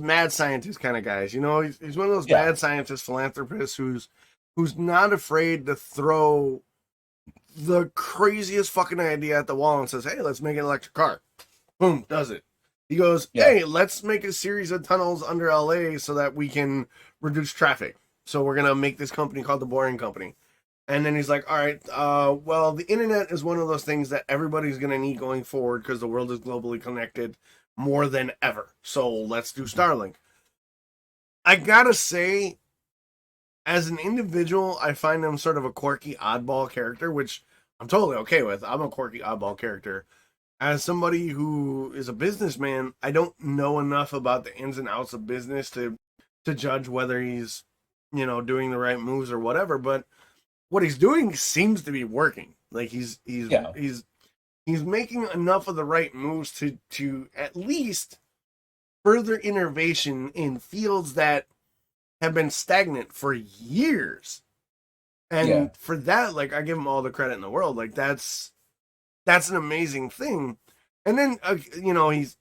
Speaker 1: mad scientist kind of guys. You know, he's one of those
Speaker 2: Yeah,
Speaker 1: mad scientist philanthropists who's not afraid to throw the craziest fucking idea at the wall and says, "Hey, let's make an electric car." Boom, does it. He goes,
Speaker 2: yeah,
Speaker 1: "Hey, let's make a series of tunnels under LA so that we can reduce traffic. So we're gonna make this company called the Boring Company." And then he's like, "All right, well, the internet is one of those things that everybody's gonna need going forward because the world is globally connected more than ever. So let's do Starlink." I gotta say, as an individual, I find him sort of a quirky oddball character, which I'm totally okay with. I'm a quirky oddball character. As somebody who is a businessman, I don't know enough about the ins and outs of business to judge whether he's, doing the right moves or whatever, but what he's doing seems to be working. Like
Speaker 2: yeah,
Speaker 1: he's making enough of the right moves to at least further innovation in fields that have been stagnant for years.
Speaker 2: yeah,
Speaker 1: And for that, like I give him all the credit in the world. Like that's an amazing thing. And then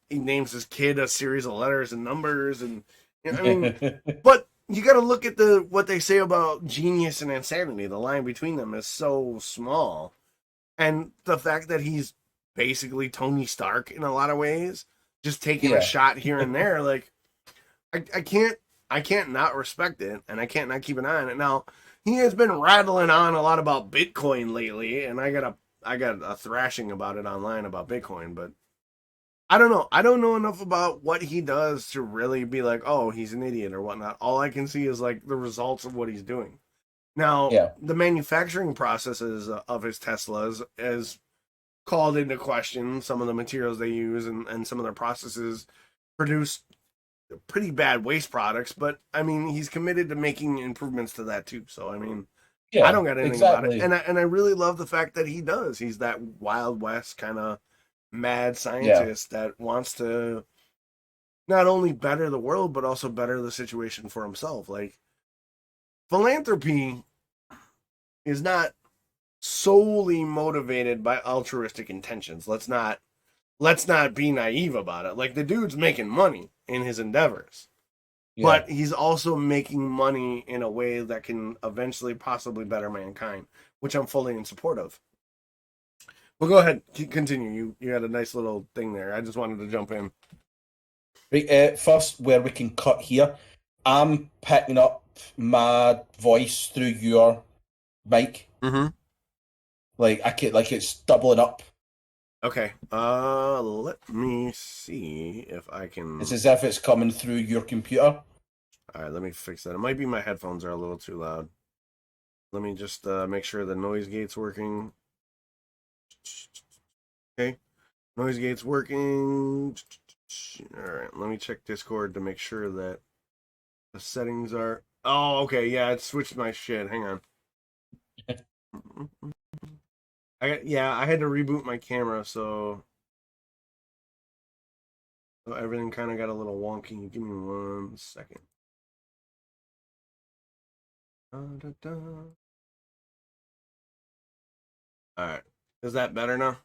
Speaker 1: he names his kid a series of letters and numbers, and I mean, but you got to look at what they say about genius and insanity. The line between them is so small, and the fact that he's basically Tony Stark in a lot of ways, just taking a
Speaker 2: yeah.
Speaker 1: shot here and there. Like I can't not respect it, and I can't not keep an eye on it. Now he has been rattling on a lot about Bitcoin lately, and I gotta I got a thrashing about it online about Bitcoin, but I don't know. I don't know enough about what he does to really be like, oh, he's an idiot or whatnot. All I can see is like the results of what he's doing. Now,
Speaker 2: Yeah.
Speaker 1: the manufacturing processes of his Teslas is called into question. Some of the materials they use and some of their processes produce pretty bad waste products, but I mean, he's committed to making improvements to that too. So, I mean, I
Speaker 2: Yeah,
Speaker 1: don't got anything about it.
Speaker 2: exactly.
Speaker 1: And I really love the fact that he does. He's that Wild West kind of mad
Speaker 2: Yeah.
Speaker 1: scientist that wants to not only better the world, but also better the situation for himself. Like, philanthropy is not solely motivated by altruistic intentions. Let's not be naive about it. Like, the dude's making money in his endeavors,
Speaker 2: Yeah.
Speaker 1: but he's also making money in a way that can eventually possibly better mankind, which I'm fully in support of. Well, go ahead, continue. You had a nice little thing there. I just wanted to jump in.
Speaker 2: Right, first, where we can cut here, I'm picking up my voice through your mic.
Speaker 1: Mm-hmm.
Speaker 2: Like I can, like it's doubling up.
Speaker 1: Okay. Let me see if I
Speaker 2: It's
Speaker 1: can.
Speaker 2: as if it's coming through your computer.
Speaker 1: All right, let me fix that. It might be my headphones are a little too loud. Let me just make sure the noise gate's working. Okay, noise gate's working. All right, let me check Discord to make sure that the settings are. Oh, okay, yeah, it switched my shit. Hang on. I had to reboot my camera, so everything kind of got a little wonky. Give me 1 second. Da, da, da. All right, is that better now?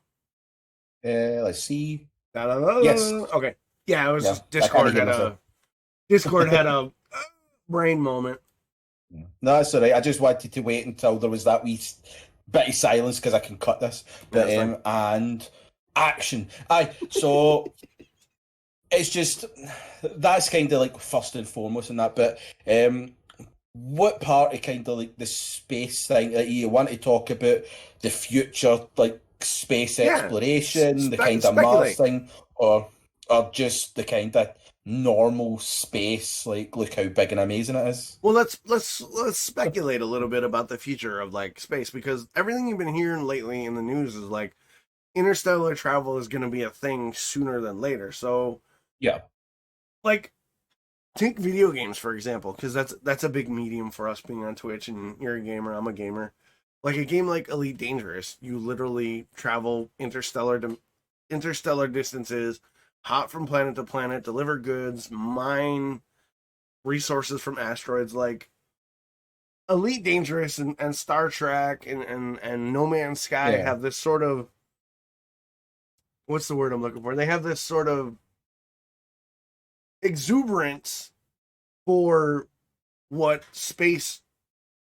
Speaker 2: Let's see.
Speaker 1: Da, da, da,
Speaker 2: Yes.
Speaker 1: da. Okay, yeah, it was
Speaker 2: Yeah,
Speaker 1: just
Speaker 2: I can't hear myself.
Speaker 1: Discord had a brain moment.
Speaker 2: No, that's all right. I just wanted to wait until there was that wee bit of silence because I can cut this.
Speaker 1: Yeah,
Speaker 2: But
Speaker 1: that's fine.
Speaker 2: and action. Aye. So it's just that's kind of like first and foremost in that. But what part of kind of like the space thing that you want to talk about the future, like space
Speaker 1: Yeah,
Speaker 2: exploration, the kind of Mars
Speaker 1: speculate.
Speaker 2: thing, or just the kind of normal space, like look how big and amazing it is.
Speaker 1: Well, let's speculate a little bit about the future of like space because everything you've been hearing lately in the news is like interstellar travel is going to be a thing sooner than later. So,
Speaker 2: Yeah,
Speaker 1: like, take video games for example, because that's a big medium for us being on Twitch, and you're a gamer, I'm a gamer. Like a game like Elite Dangerous, you literally travel interstellar distances, hop from planet to planet, deliver goods, mine resources from asteroids. Like Elite Dangerous and Star Trek and No Man's Sky
Speaker 2: yeah,
Speaker 1: have this sort of, what's the word I'm looking for? They have this sort of exuberance for what space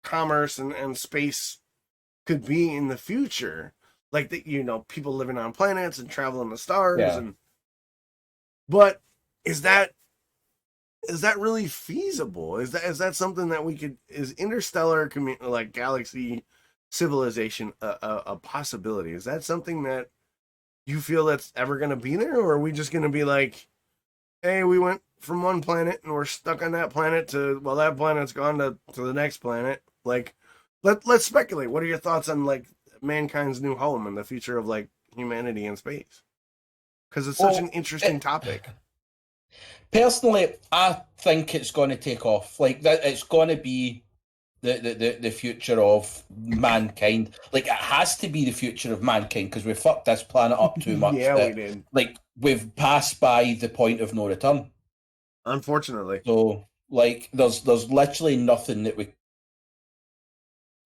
Speaker 1: commerce and space could be in the future. Like that, people living on planets and traveling the stars,
Speaker 2: yeah.
Speaker 1: and but is that really feasible? Is that something that we could, is interstellar like galaxy civilization a possibility? Is that something that you feel that's ever going to be there, or are we just going to be like, hey, we went from one planet and we're stuck on that planet to, well, that planet's gone to the next planet? Like, let's speculate. What are your thoughts on like mankind's new home and the future of like humanity in space? Because it's such an
Speaker 2: Well,
Speaker 1: interesting topic.
Speaker 2: personally, I think it's going to take off. Like that, it's going to be the future of mankind. Like it has to be the future of mankind because we fucked this planet up too much.
Speaker 1: Yeah, we
Speaker 2: That
Speaker 1: did.
Speaker 2: like we've passed by the point of no return.
Speaker 1: Unfortunately.
Speaker 2: So like there's literally nothing that we.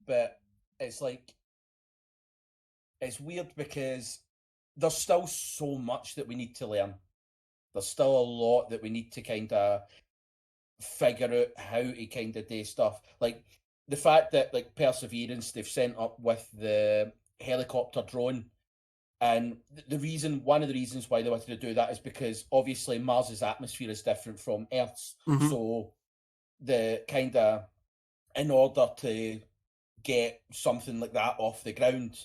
Speaker 2: But it's like it's weird because there's still so much that we need to learn. There's still a lot that we need to kind of figure out how to kind of do stuff. Like the fact that like Perseverance they've sent up with the helicopter drone, and one of the reasons why they wanted to do that is because obviously Mars's atmosphere is different from Earth's,
Speaker 1: Mm-hmm.
Speaker 2: so the kind of in order to get something like that off the ground,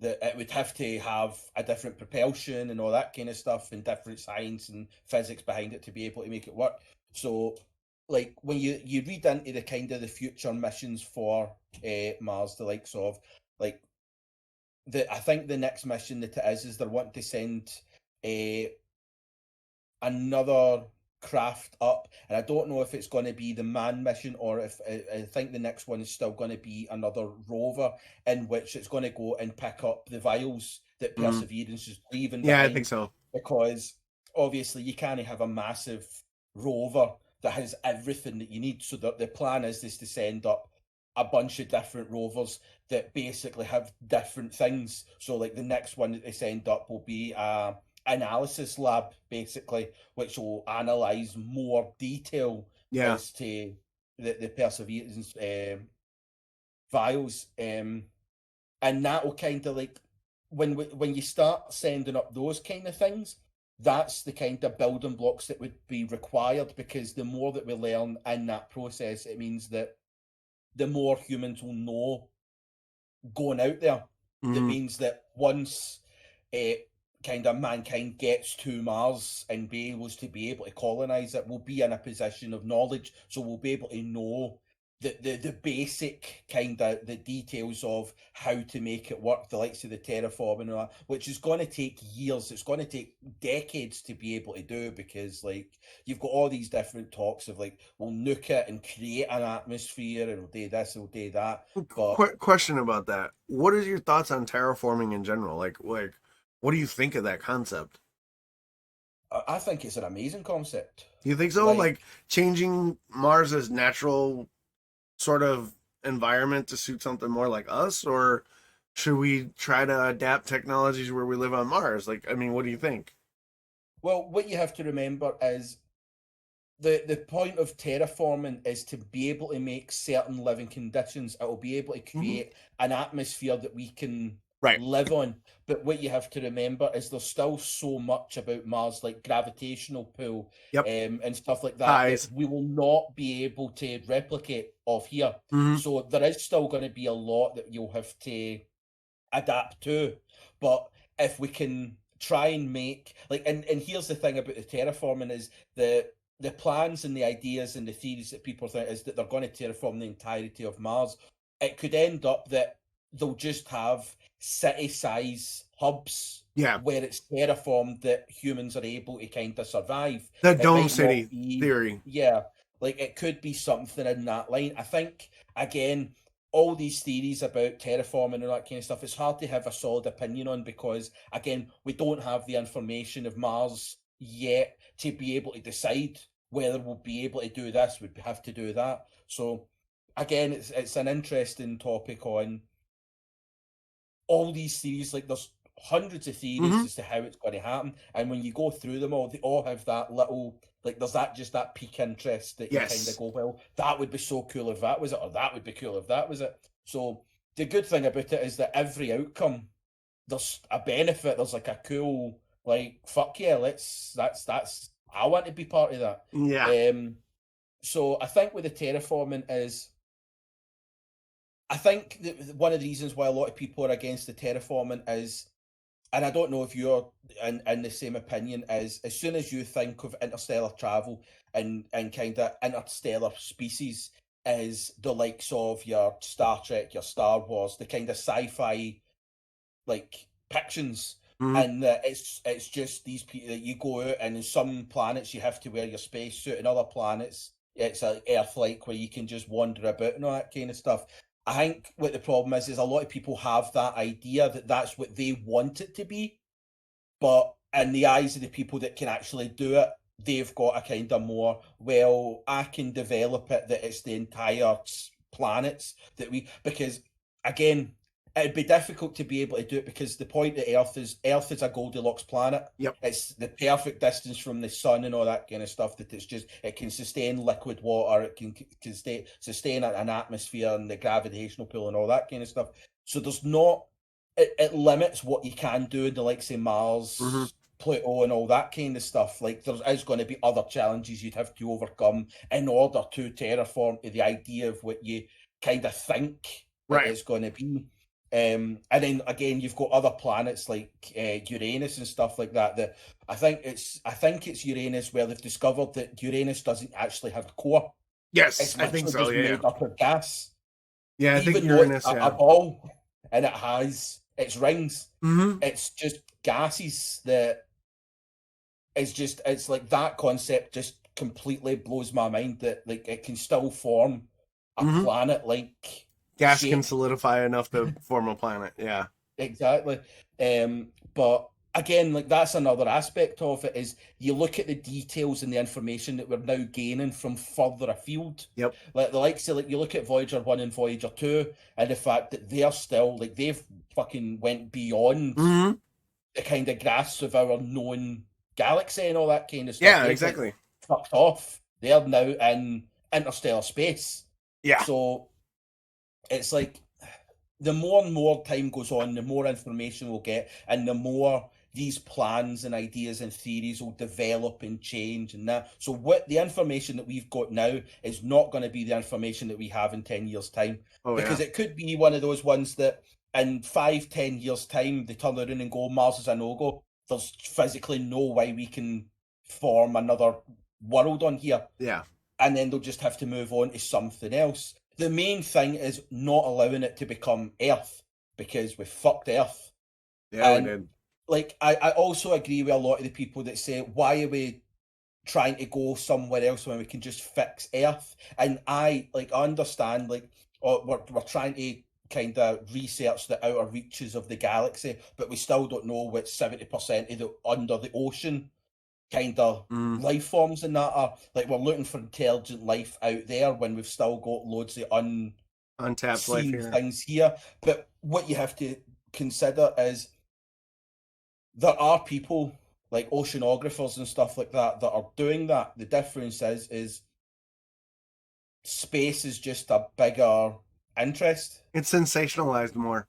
Speaker 2: that it would have to have a different propulsion and all that kind of stuff, and different science and physics behind it to be able to make it work. So, like when you read into the kind of the future missions for Mars, the likes of like I think the next mission that it is they're wanting to send another craft up, and I don't know if it's going to be the manned mission or if I think the next one is still going to be another rover in which it's going to go and pick up the vials that Perseverance is leaving
Speaker 1: Yeah,
Speaker 2: behind.
Speaker 1: I think so.
Speaker 2: Because obviously you can't have a massive rover that has everything that you need. So the plan is to send up a bunch of different rovers that basically have different things. So like the next one that they send up will be analysis lab, basically, which will analyze more detail as to the Perseverance vials, and that will kind of like when you start sending up those kind of things, that's the kind of building blocks that would be required, because the more that we learn in that process, it means that the more humans will know going out there. That means that once kind of mankind gets to Mars and be able to colonize it, we'll be in a position of knowledge, so we'll be able to know the basic kind of the details of how to make it work, the likes of the terraforming and all that, which is going to take years. It's going to take decades to be able to do, because like you've got all these different talks of like we'll nuke it and create an atmosphere and we'll do this, we'll do that. But
Speaker 1: Question about that. What are your thoughts on terraforming in general? Like what do you think of that concept?
Speaker 2: I think it's an amazing concept.
Speaker 1: Do you think so? Like changing Mars's natural sort of environment to suit something more like us, or should we try to adapt technologies where we live on Mars? Like, I mean, what do you think?
Speaker 2: Well, what you have to remember is the point of terraforming is to be able to make certain living conditions. It will be able to create an atmosphere that we can live on. But what you have to remember is there's still so much about Mars, like gravitational pull and stuff like that, that we will not be able to replicate off here. So there is still going to be a lot that you'll have to adapt to. But if we can try and make like, and here's the thing about the terraforming is the plans and the ideas and the theories that people think is that they're going to terraform the entirety of Mars. It could end up that they'll just have city-size hubs where it's terraformed that humans are able to kind of survive.
Speaker 1: The dome city theory.
Speaker 2: Yeah, like it could be something in that line. I think, again, all these theories about terraforming and that kind of stuff, it's hard to have a solid opinion on, because, again, we don't have the information of Mars yet to be able to decide whether we'll be able to do this, we'd have to do that. So again, it's an interesting topic on all these theories. Like there's hundreds of theories as to how it's going to happen, and when you go through them all, they all have that little, like there's that peak interest that you kind of go, well, that would be so cool if that was it, or that would be cool if that was it. So the good thing about it is that every outcome, there's a benefit, there's like a cool, like, fuck yeah, that's I want to be part of that.
Speaker 1: Yeah.
Speaker 2: So I think with the terraforming is, I think that one of the reasons why a lot of people are against the terraforming is, and I don't know if you're in the same opinion, is as soon as you think of interstellar travel and kind of interstellar species, is the likes of your Star Trek, your Star Wars, the kind of sci-fi like fictions. And it's just these people that you go out, and in some planets you have to wear your spacesuit, and other planets it's like Earth-like where you can just wander about and all that kind of stuff. I think what the problem is a lot of people have that idea that that's what they want it to be, but in the eyes of the people that can actually do it, they've got a kind of more, well, I can develop it that it's the entire planets that we, because again, it'd be difficult to be able to do it, because the point that Earth is a Goldilocks planet. It's the perfect distance from the sun and all that kind of stuff, that it's just, it can sustain liquid water, it can sustain an atmosphere and the gravitational pull and all that kind of stuff. So there's not, it limits what you can do in the likes of Mars, Pluto and all that kind of stuff. Like there is going to be other challenges you'd have to overcome in order to terraform to the idea of what you kind of think it's going to be. And then again, you've got other planets like Uranus and stuff like that. That I think it's Uranus where they've discovered that Uranus doesn't actually have a core.
Speaker 1: Yes,
Speaker 2: It's
Speaker 1: I think
Speaker 2: literally
Speaker 1: so.
Speaker 2: just
Speaker 1: Yeah,
Speaker 2: made up of gas.
Speaker 1: yeah. I think
Speaker 2: Even though it's
Speaker 1: Uranus.
Speaker 2: a
Speaker 1: Yeah.
Speaker 2: ball and it has its rings,
Speaker 1: Mm-hmm.
Speaker 2: it's just gases that it's like that concept just completely blows my mind that like it can still form a
Speaker 1: Mm-hmm.
Speaker 2: planet like
Speaker 1: Gas can
Speaker 2: shape.
Speaker 1: solidify enough to form a planet. Yeah.
Speaker 2: Exactly. But again, like that's another aspect of it is you look at the details and the information that we're now gaining from further afield.
Speaker 1: Yep.
Speaker 2: Like the likes of like you look at Voyager 1 and Voyager 2 and the fact that they're still like they've fucking went beyond
Speaker 1: Mm-hmm.
Speaker 2: the kind of grasp of our known galaxy and all that kind of stuff.
Speaker 1: Yeah,
Speaker 2: They've
Speaker 1: exactly.
Speaker 2: like fucked off. They're now in interstellar space.
Speaker 1: Yeah.
Speaker 2: So it's like the more and more time goes on, the more information we'll get, and the more these plans and ideas and theories will develop and change and that. So what the information that we've got now is not going to be the information that we have in 10 years' time.
Speaker 1: Oh,
Speaker 2: because
Speaker 1: yeah.
Speaker 2: it could be one of those ones that in 5-10 years' time they turn around and go, Mars is a no-go. There's physically no way we can form another world on here.
Speaker 1: Yeah.
Speaker 2: And then they'll just have to move on to something else. The main thing is not allowing it to become Earth, because we fucked Earth.
Speaker 1: Yeah,
Speaker 2: And
Speaker 1: we did.
Speaker 2: like I also agree with a lot of the people that say, why are we trying to go somewhere else when we can just fix Earth? And I understand we're trying to kind of research the outer reaches of the galaxy, but we still don't know what 70% of the under the ocean kind of life forms and that are. Like, we're looking for intelligent life out there when we've still got loads of
Speaker 1: Untapped life
Speaker 2: unseen
Speaker 1: here.
Speaker 2: things here. But what you have to consider is there are people like oceanographers and stuff like that that are doing that. The difference is space is just a bigger interest.
Speaker 1: It's sensationalized more.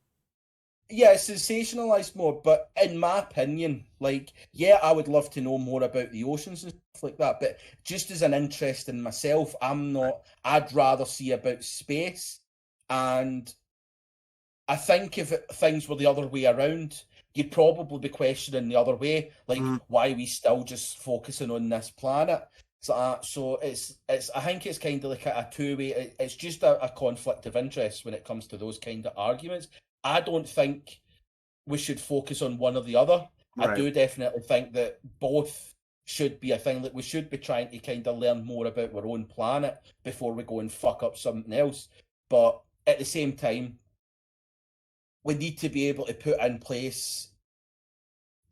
Speaker 2: Yeah, it's sensationalized more, but in my opinion, like, yeah, I would love to know more about the oceans and stuff like that, but just as an interest in myself, I'd rather see about space. And I think if things were the other way around, you'd probably be questioning the other way, like, why are we still just focusing on this planet? So it's I think it's kind of like a two-way. It's just a conflict of interest when it comes to those kind of arguments. I don't think we should focus on one or the other.
Speaker 1: Right.
Speaker 2: I do definitely think that both should be a thing. Like, we should be trying to kind of learn more about our own planet before we go and fuck up something else. But at the same time, we need to be able to put in place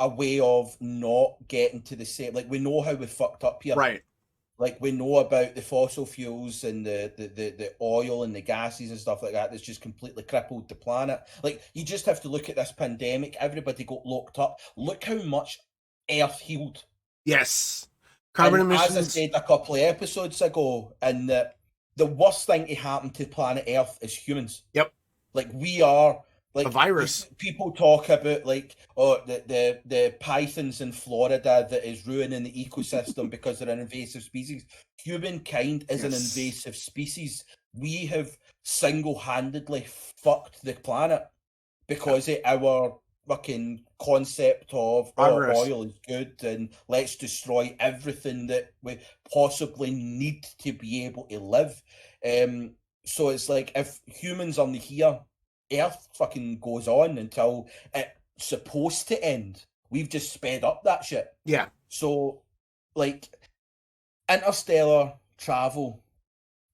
Speaker 2: a way of not getting to the same. Like, we know how we fucked up here.
Speaker 1: Right.
Speaker 2: Like, we know about the fossil fuels and the oil and the gases and stuff like that that's just completely crippled the planet. Like, you just have to look at this pandemic. Everybody got locked up. Look how much Earth healed.
Speaker 1: Yes. Carbon emissions.
Speaker 2: As I said a couple of episodes ago, and the worst thing to happen to planet Earth is humans.
Speaker 1: Yep.
Speaker 2: Like, we are... Like,
Speaker 1: a virus.
Speaker 2: People talk about like, oh, the pythons in Florida that is ruining the ecosystem because they're an invasive species. Humankind is an invasive species. We have single-handedly fucked the planet because of our fucking concept of oil is good and let's destroy everything that we possibly need to be able to live. So it's like, if humans are here, Earth fucking goes on until it's supposed to end. We've just sped up that shit.
Speaker 1: Yeah.
Speaker 2: So, like, interstellar travel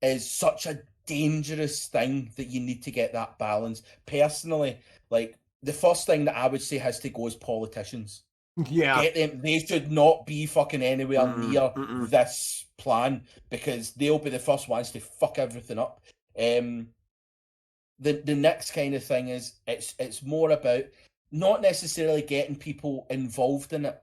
Speaker 2: is such a dangerous thing that you need to get that balance. Personally, like, the first thing that I would say has to go is politicians.
Speaker 1: Yeah.
Speaker 2: Get them. They should not be fucking anywhere near this plan, because they'll be the first ones to fuck everything up. The next kind of thing is it's more about not necessarily getting people involved in it,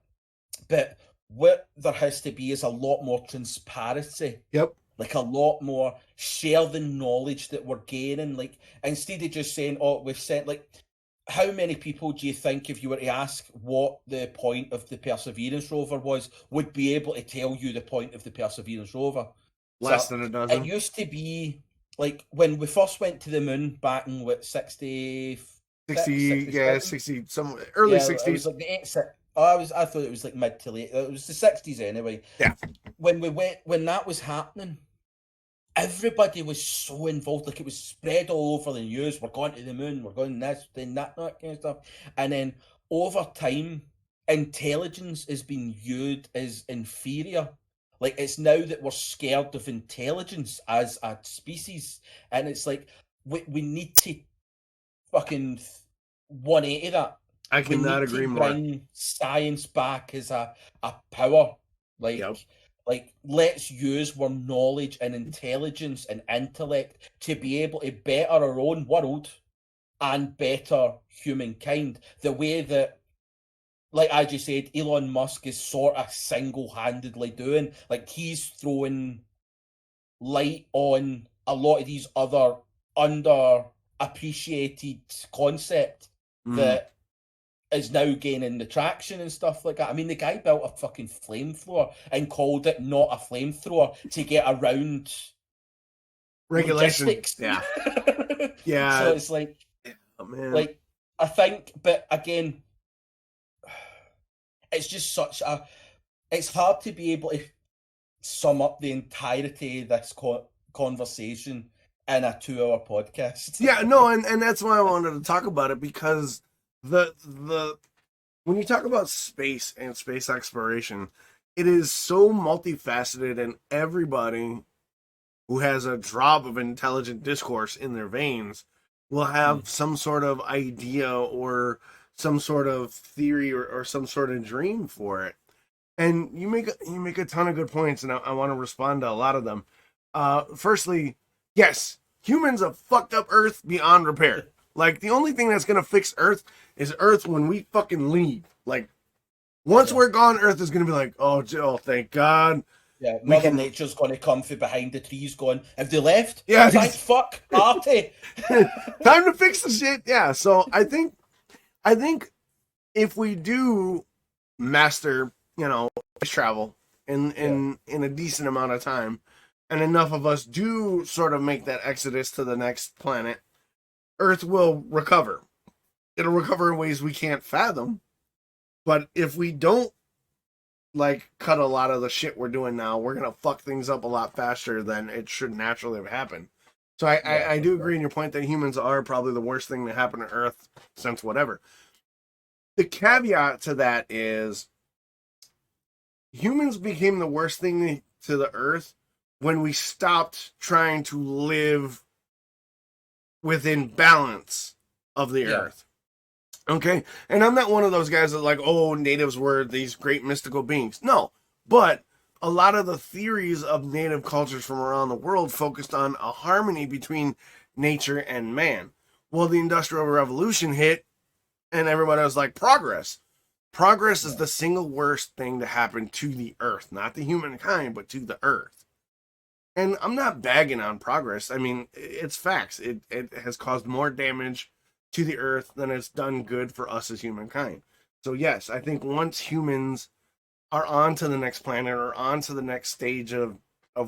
Speaker 2: but what there has to be is a lot more transparency.
Speaker 1: Yep.
Speaker 2: Like, a lot more share the knowledge that we're gaining. Like, instead of just saying, oh, we've sent, like, how many people do you think, if you were to ask what the point of the Perseverance rover was, would be able to tell you the point of the Perseverance rover?
Speaker 1: Less than a dozen.
Speaker 2: It used to be, like, when we first went to the moon back in, what, 60...
Speaker 1: 60, yeah,
Speaker 2: 67.
Speaker 1: 60, some early
Speaker 2: Yeah, it was
Speaker 1: 60s.
Speaker 2: like the eight. I thought it was like mid to late. It was the 60s anyway.
Speaker 1: Yeah.
Speaker 2: When that was happening, everybody was so involved. Like, it was spread all over the news. We're going to the moon. We're going this, then that kind of stuff. And then over time, intelligence is being viewed as inferior. Like, it's now that we're scared of intelligence as a species, and it's like we need to fucking 180 that.
Speaker 1: I
Speaker 2: We
Speaker 1: cannot
Speaker 2: need
Speaker 1: agree
Speaker 2: to
Speaker 1: more.
Speaker 2: bring science back as a power. Like,
Speaker 1: Yep.
Speaker 2: like, let's use our knowledge and intelligence and intellect to be able to better our own world and better humankind. The way that, like I just said, Elon Musk is sort of single-handedly doing. Like, he's throwing light on a lot of these other underappreciated concept that is now gaining the traction and stuff like that. I mean, the guy built a fucking flamethrower and called it not a flamethrower to get around
Speaker 1: Regulation.
Speaker 2: logistics.
Speaker 1: Yeah. Yeah.
Speaker 2: So it's like,
Speaker 1: oh, man.
Speaker 2: like, I think, but again, it's just such a, it's hard to be able to sum up the entirety of this conversation in a 2-hour podcast.
Speaker 1: Yeah, no, and that's why I wanted to talk about it, because the when you talk about space and space exploration, it is so multifaceted, and everybody who has a drop of intelligent discourse in their veins will have some sort of idea or some sort of theory or some sort of dream for it. And you make a ton of good points, and I want to respond to a lot of them. Firstly, yes, humans have fucked up Earth beyond repair. Like, the only thing that's gonna fix Earth is Earth when we fucking leave. Like, once we're gone, Earth is gonna be like, oh, thank God.
Speaker 2: Yeah, Mother Nature's going to come from behind the trees going, have they left?
Speaker 1: Yeah.
Speaker 2: Thank fuck, Artie.
Speaker 1: Time to fix the shit. Yeah, so I think if we do master, travel in a decent amount of time, and enough of us do sort of make that exodus to the next planet, Earth will recover. It'll recover in ways we can't fathom. But if we don't, like, cut a lot of the shit we're doing now, we're gonna fuck things up a lot faster than it should naturally have happened. So I do agree in your point that humans are probably the worst thing to happen to Earth since whatever. The caveat to that is humans became the worst thing to the Earth when we stopped trying to live within balance of the Earth. Okay? And I'm not one of those guys that like, oh, natives were these great mystical beings. No. But a lot of the theories of native cultures from around the world focused on a harmony between nature and man. Well, the Industrial Revolution hit, and everybody was like, progress. Progress is the single worst thing to happen to the Earth. Not to humankind, but to the Earth. And I'm not bagging on progress. I mean, it's facts. It has caused more damage to the Earth than it's done good for us as humankind. So yes, I think once humans are on to the next planet or on to the next stage of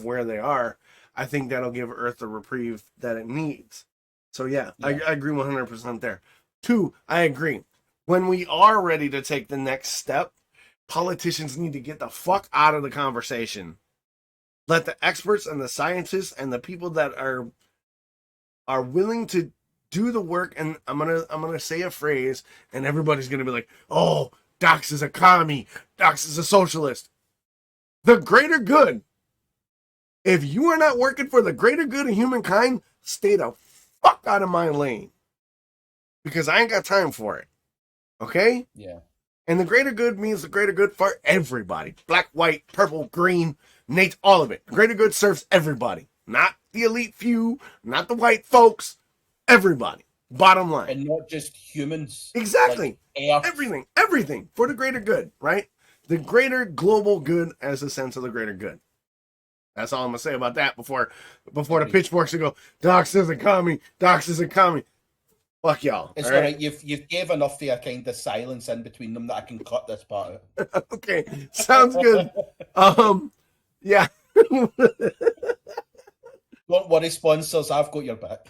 Speaker 1: where they are, I think that'll give Earth the reprieve that it needs. So yeah. I agree 100% there. 2, I agree. When we are ready to take the next step, politicians need to get the fuck out of the conversation. Let the experts and the scientists and the people that are willing to do the work, and I'm gonna say a phrase, and everybody's gonna be like, "Oh, Docs is a commie. Docs is a socialist." The greater good. If you are not working for the greater good of humankind, stay the fuck out of my lane, because I ain't got time for it. Okay?
Speaker 2: Yeah.
Speaker 1: And the greater good means the greater good for everybody. Black, white, purple, green, Nate, all of it. The greater good serves everybody, not the elite few, not the white folks. Everybody. Bottom line.
Speaker 2: And not just humans.
Speaker 1: Exactly.
Speaker 2: Like
Speaker 1: everything for the greater good, right? The greater global good as a sense of the greater good. That's all I'm going to say about that before the pitchforks go, Docs isn't commie, Docs isn't commie. Fuck y'all.
Speaker 2: It's all right. You've gave enough of a kind of silence in between them that I can cut this part out.
Speaker 1: Okay. Sounds good. Yeah.
Speaker 2: Don't worry, sponsors, I've got your back.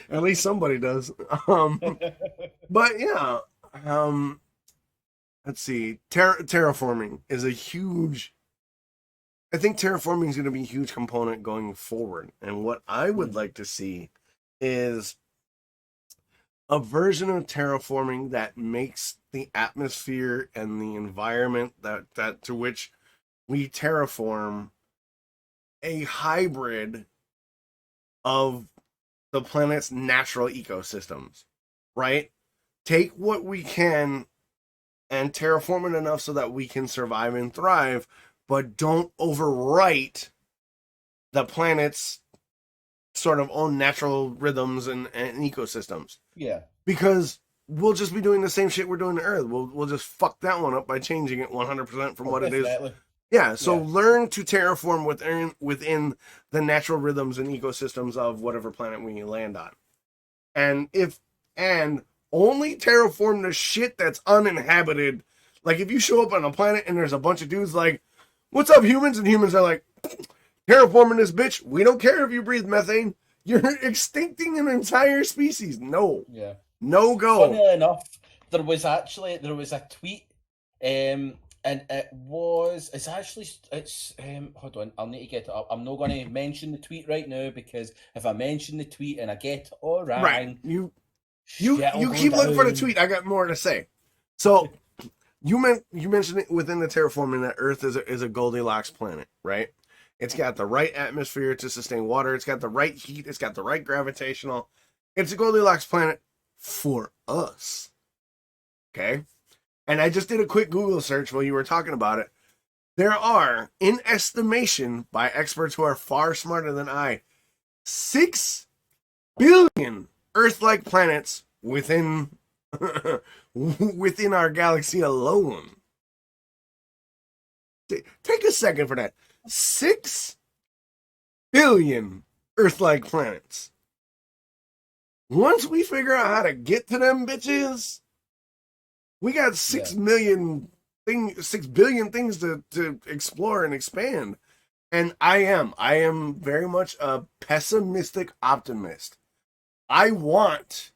Speaker 1: At least somebody does. But yeah, um, let's see. Terraforming is a huge. I think terraforming is going to be a huge component going forward. And what I would like to see is a version of terraforming that makes the atmosphere and the environment that to which we terraform a hybrid of the planet's natural ecosystems, right? Take what we can and terraform it enough so that we can survive and thrive, but don't overwrite the planet's sort of own natural rhythms and ecosystems.
Speaker 2: Yeah.
Speaker 1: Because we'll just be doing the same shit we're doing to Earth. We'll just fuck that one up by changing it 100% from what it is. Yeah, so learn to terraform within the natural rhythms and ecosystems of whatever planet we land on. And only terraform the shit that's uninhabited. Like if you show up on a planet and there's a bunch of dudes like, "What's up, humans?" and humans are like, "Terraforming this bitch. We don't care if you breathe methane. You're extincting an entire species." No.
Speaker 2: Yeah.
Speaker 1: No go.
Speaker 2: Funnily enough, there was a tweet, and it's hold on, I'll need to get it up. I'm not going to mention the tweet right now because if I mention the tweet and I get it all wrong,
Speaker 1: right, you keep looking for the tweet. I got more to say. So you mentioned it within the terraforming that Earth is a Goldilocks planet, right? It's got the right atmosphere to sustain water. It's got the right heat. It's got the right gravitational. It's a Goldilocks planet for us. Okay? And I just did a quick Google search while you were talking about it. There are, in estimation by experts who are far smarter than I, 6 billion Earth-like planets within our galaxy alone. Take a second for that. 6 billion Earth-like planets. Once we figure out how to get to them bitches, we got 6 billion things to explore and expand. And I am very much a pessimistic optimist. I want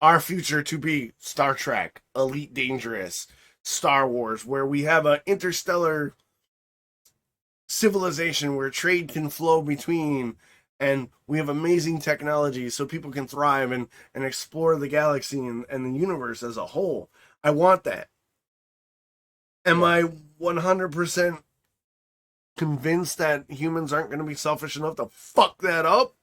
Speaker 1: our future to be Star Trek, Elite Dangerous, Star Wars, where we have an interstellar civilization where trade can flow between, and we have amazing technology so people can thrive and explore the galaxy and the universe as a whole. I want that. Am I 100% convinced that humans aren't going to be selfish enough to fuck that up?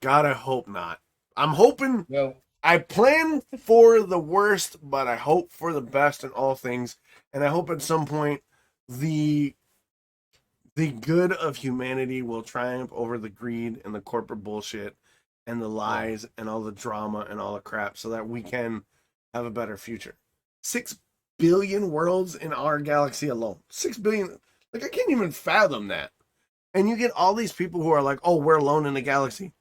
Speaker 1: God, I hope not. I'm hoping.
Speaker 2: Well,
Speaker 1: I plan for the worst, but I hope for the best in all things. And I hope at some point the good of humanity will triumph over the greed and the corporate bullshit and the lies and all the drama and all the crap so that we can have a better future. 6 billion worlds in our galaxy alone. 6 billion. Like, I can't even fathom that. And you get all these people who are like, "Oh, we're alone in the galaxy."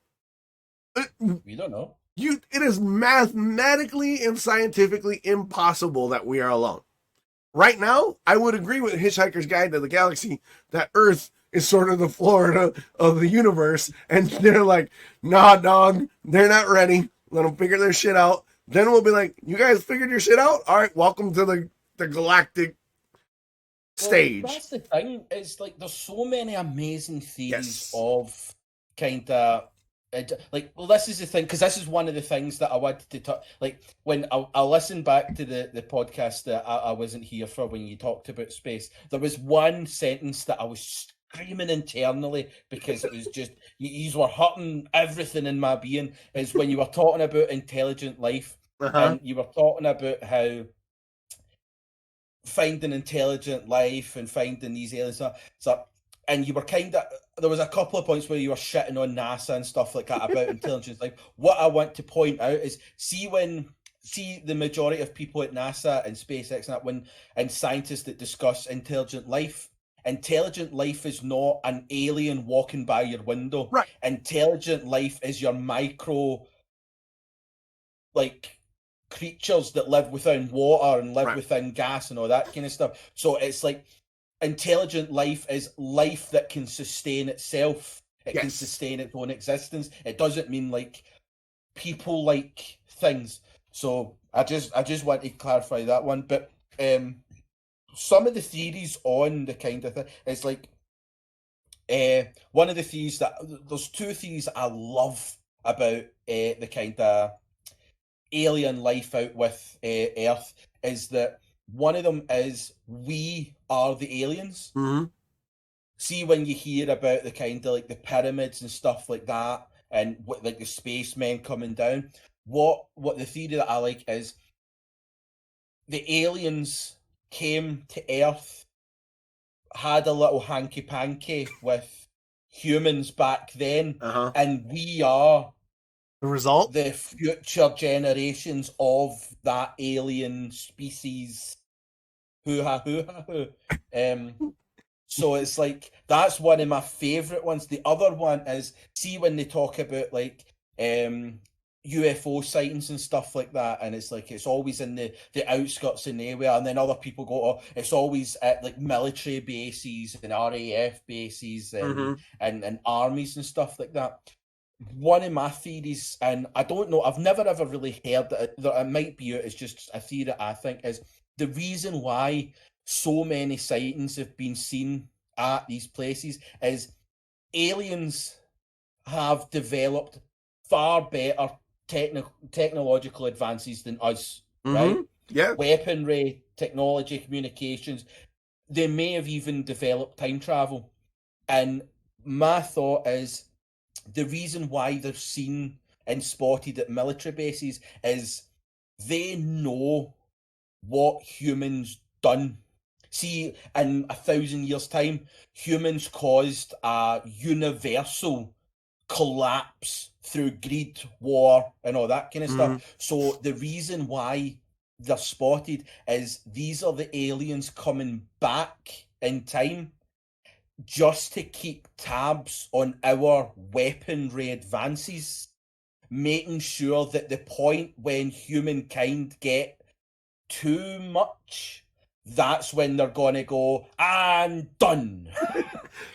Speaker 2: We don't know.
Speaker 1: It is mathematically and scientifically impossible that we are alone. Right now, I would agree with Hitchhiker's Guide to the Galaxy that Earth is sort of the Florida of the universe, and they're like, "Nah, dog, they're not ready. Let them figure their shit out." Then we'll be like, "You guys figured your shit out? All right, welcome to the galactic stage."
Speaker 2: Well, that's the thing. It's like there's so many amazing theories of kind of this is the thing, because this is one of the things that I wanted to talk. Like when I listened back to the podcast that I wasn't here for when you talked about space, there was one sentence that I was screaming internally because it was just you were hurting everything in my being. Is when you were talking about intelligent life and you were talking about how finding intelligent life and finding these aliens. So, and you were there was a couple of points where you were shitting on NASA and stuff like that about intelligence life. What I want to point out is see the majority of people at NASA and SpaceX and scientists that discuss intelligent life is not an alien walking by your window.
Speaker 1: Right.
Speaker 2: Intelligent life is your micro creatures that live within water and live within gas and all that kind of stuff. So it's like intelligent life is life that can sustain itself. It can sustain its own existence. It doesn't mean like people like things. So I just want to clarify that one. But some of the theories on the kind of thing, it's like one of the theories that there's two theories I love about the kind of alien life out with Earth is that one of them is we are the aliens.
Speaker 1: Mm-hmm.
Speaker 2: See, when you hear about the kind of like the pyramids and stuff like that, and what like the spacemen coming down, what the theory that I like is the aliens came to Earth, had a little hanky panky with humans back then,
Speaker 1: Uh-huh.
Speaker 2: and we are
Speaker 1: The result?
Speaker 2: the future generations of that alien species. Hoo-ha, hoo-ha, hoo. So it's like, that's one of my favourite ones. The other one is, see when they talk about like UFO sightings and stuff like that, and it's like it's always in the outskirts in area, and then other people go, oh, it's always at like military bases and RAF bases and armies and stuff like that. One of my theories, and I don't know, I've never ever really heard that it might be it's just a theory I think, is the reason why so many sightings have been seen at these places is aliens have developed far better technological advances than us, right?
Speaker 1: Yeah.
Speaker 2: Weaponry, technology, communications. They may have even developed time travel. And my thought is the reason why they're seen and spotted at military bases is they know what humans done. See, in 1,000 years' time, humans caused a universal collapse through greed, war, and all that kind of stuff. So the reason why they're spotted is these are the aliens coming back in time just to keep tabs on our weaponry advances, making sure that the point when humankind get too much, that's when they're going to go, and done.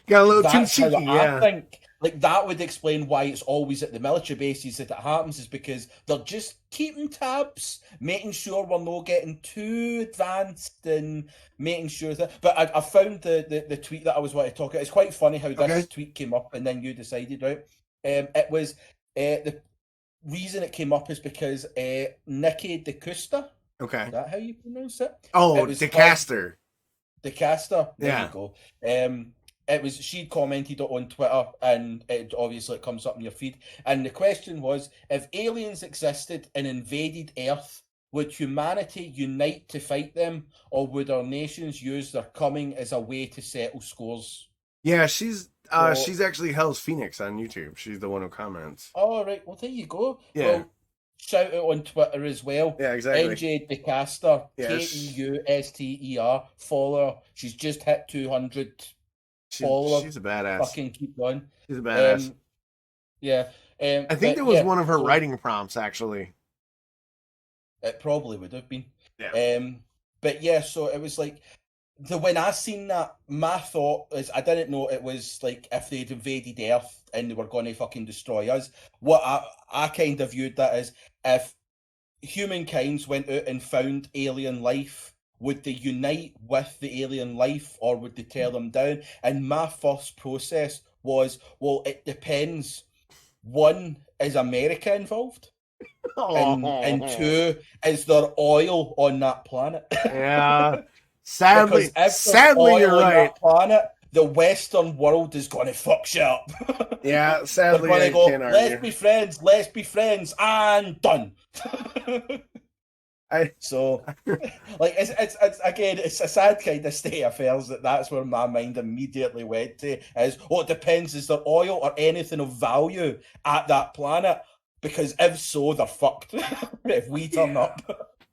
Speaker 1: Got a little
Speaker 2: That's
Speaker 1: too cheeky,
Speaker 2: how I think. Like, that would explain why it's always at the military bases that it happens, is because they're just keeping tabs, making sure we're not getting too advanced and making sure that... But I found the tweet that I was wanting to talk about. It's quite funny how this tweet came up and then you decided, right? It was... the reason it came up is because Nikki DeCusta...
Speaker 1: Okay.
Speaker 2: Is that how you pronounce it?
Speaker 1: Oh,
Speaker 2: it was
Speaker 1: DeCaster.
Speaker 2: DeCaster. There
Speaker 1: Yeah.
Speaker 2: you go. It was, she'd commented on Twitter, and it obviously comes up in your feed. And the question was, if aliens existed and invaded Earth, would humanity unite to fight them, or would our nations use their coming as a way to settle scores?
Speaker 1: Yeah, she's actually Hell's Phoenix on YouTube. She's the one who comments.
Speaker 2: Oh, right. Well, there you go.
Speaker 1: Yeah.
Speaker 2: Well, shout out on Twitter as well.
Speaker 1: Yeah, exactly.
Speaker 2: NJ DeCaster,
Speaker 1: Yes.
Speaker 2: Keuster, follow her. She's just hit 200 followers.
Speaker 1: She's a badass.
Speaker 2: Fucking keep going.
Speaker 1: She's a badass.
Speaker 2: Yeah.
Speaker 1: I think that was one of her writing prompts, actually.
Speaker 2: It probably would have been.
Speaker 1: Yeah.
Speaker 2: But yeah, so it was like, when I seen that, my thought is, I didn't know it was like if they'd invaded Earth and they were going to fucking destroy us. What I kind of viewed that as, if humankind went out and found alien life, would they unite with the alien life, or would they tear them down? And my first process was, well, it depends. One, is America involved? And two, is there oil on that planet?
Speaker 1: Yeah. Sadly, you're right.
Speaker 2: That planet, the Western world is going to fuck shit up.
Speaker 1: Yeah, sadly,
Speaker 2: I
Speaker 1: can't argue.
Speaker 2: Let's be friends, and done. So, like, it's again, it's a sad kind of state of affairs that's where my mind immediately went to, is, oh, it depends, is there oil or anything of value at that planet? Because if so, they're fucked if we turn up.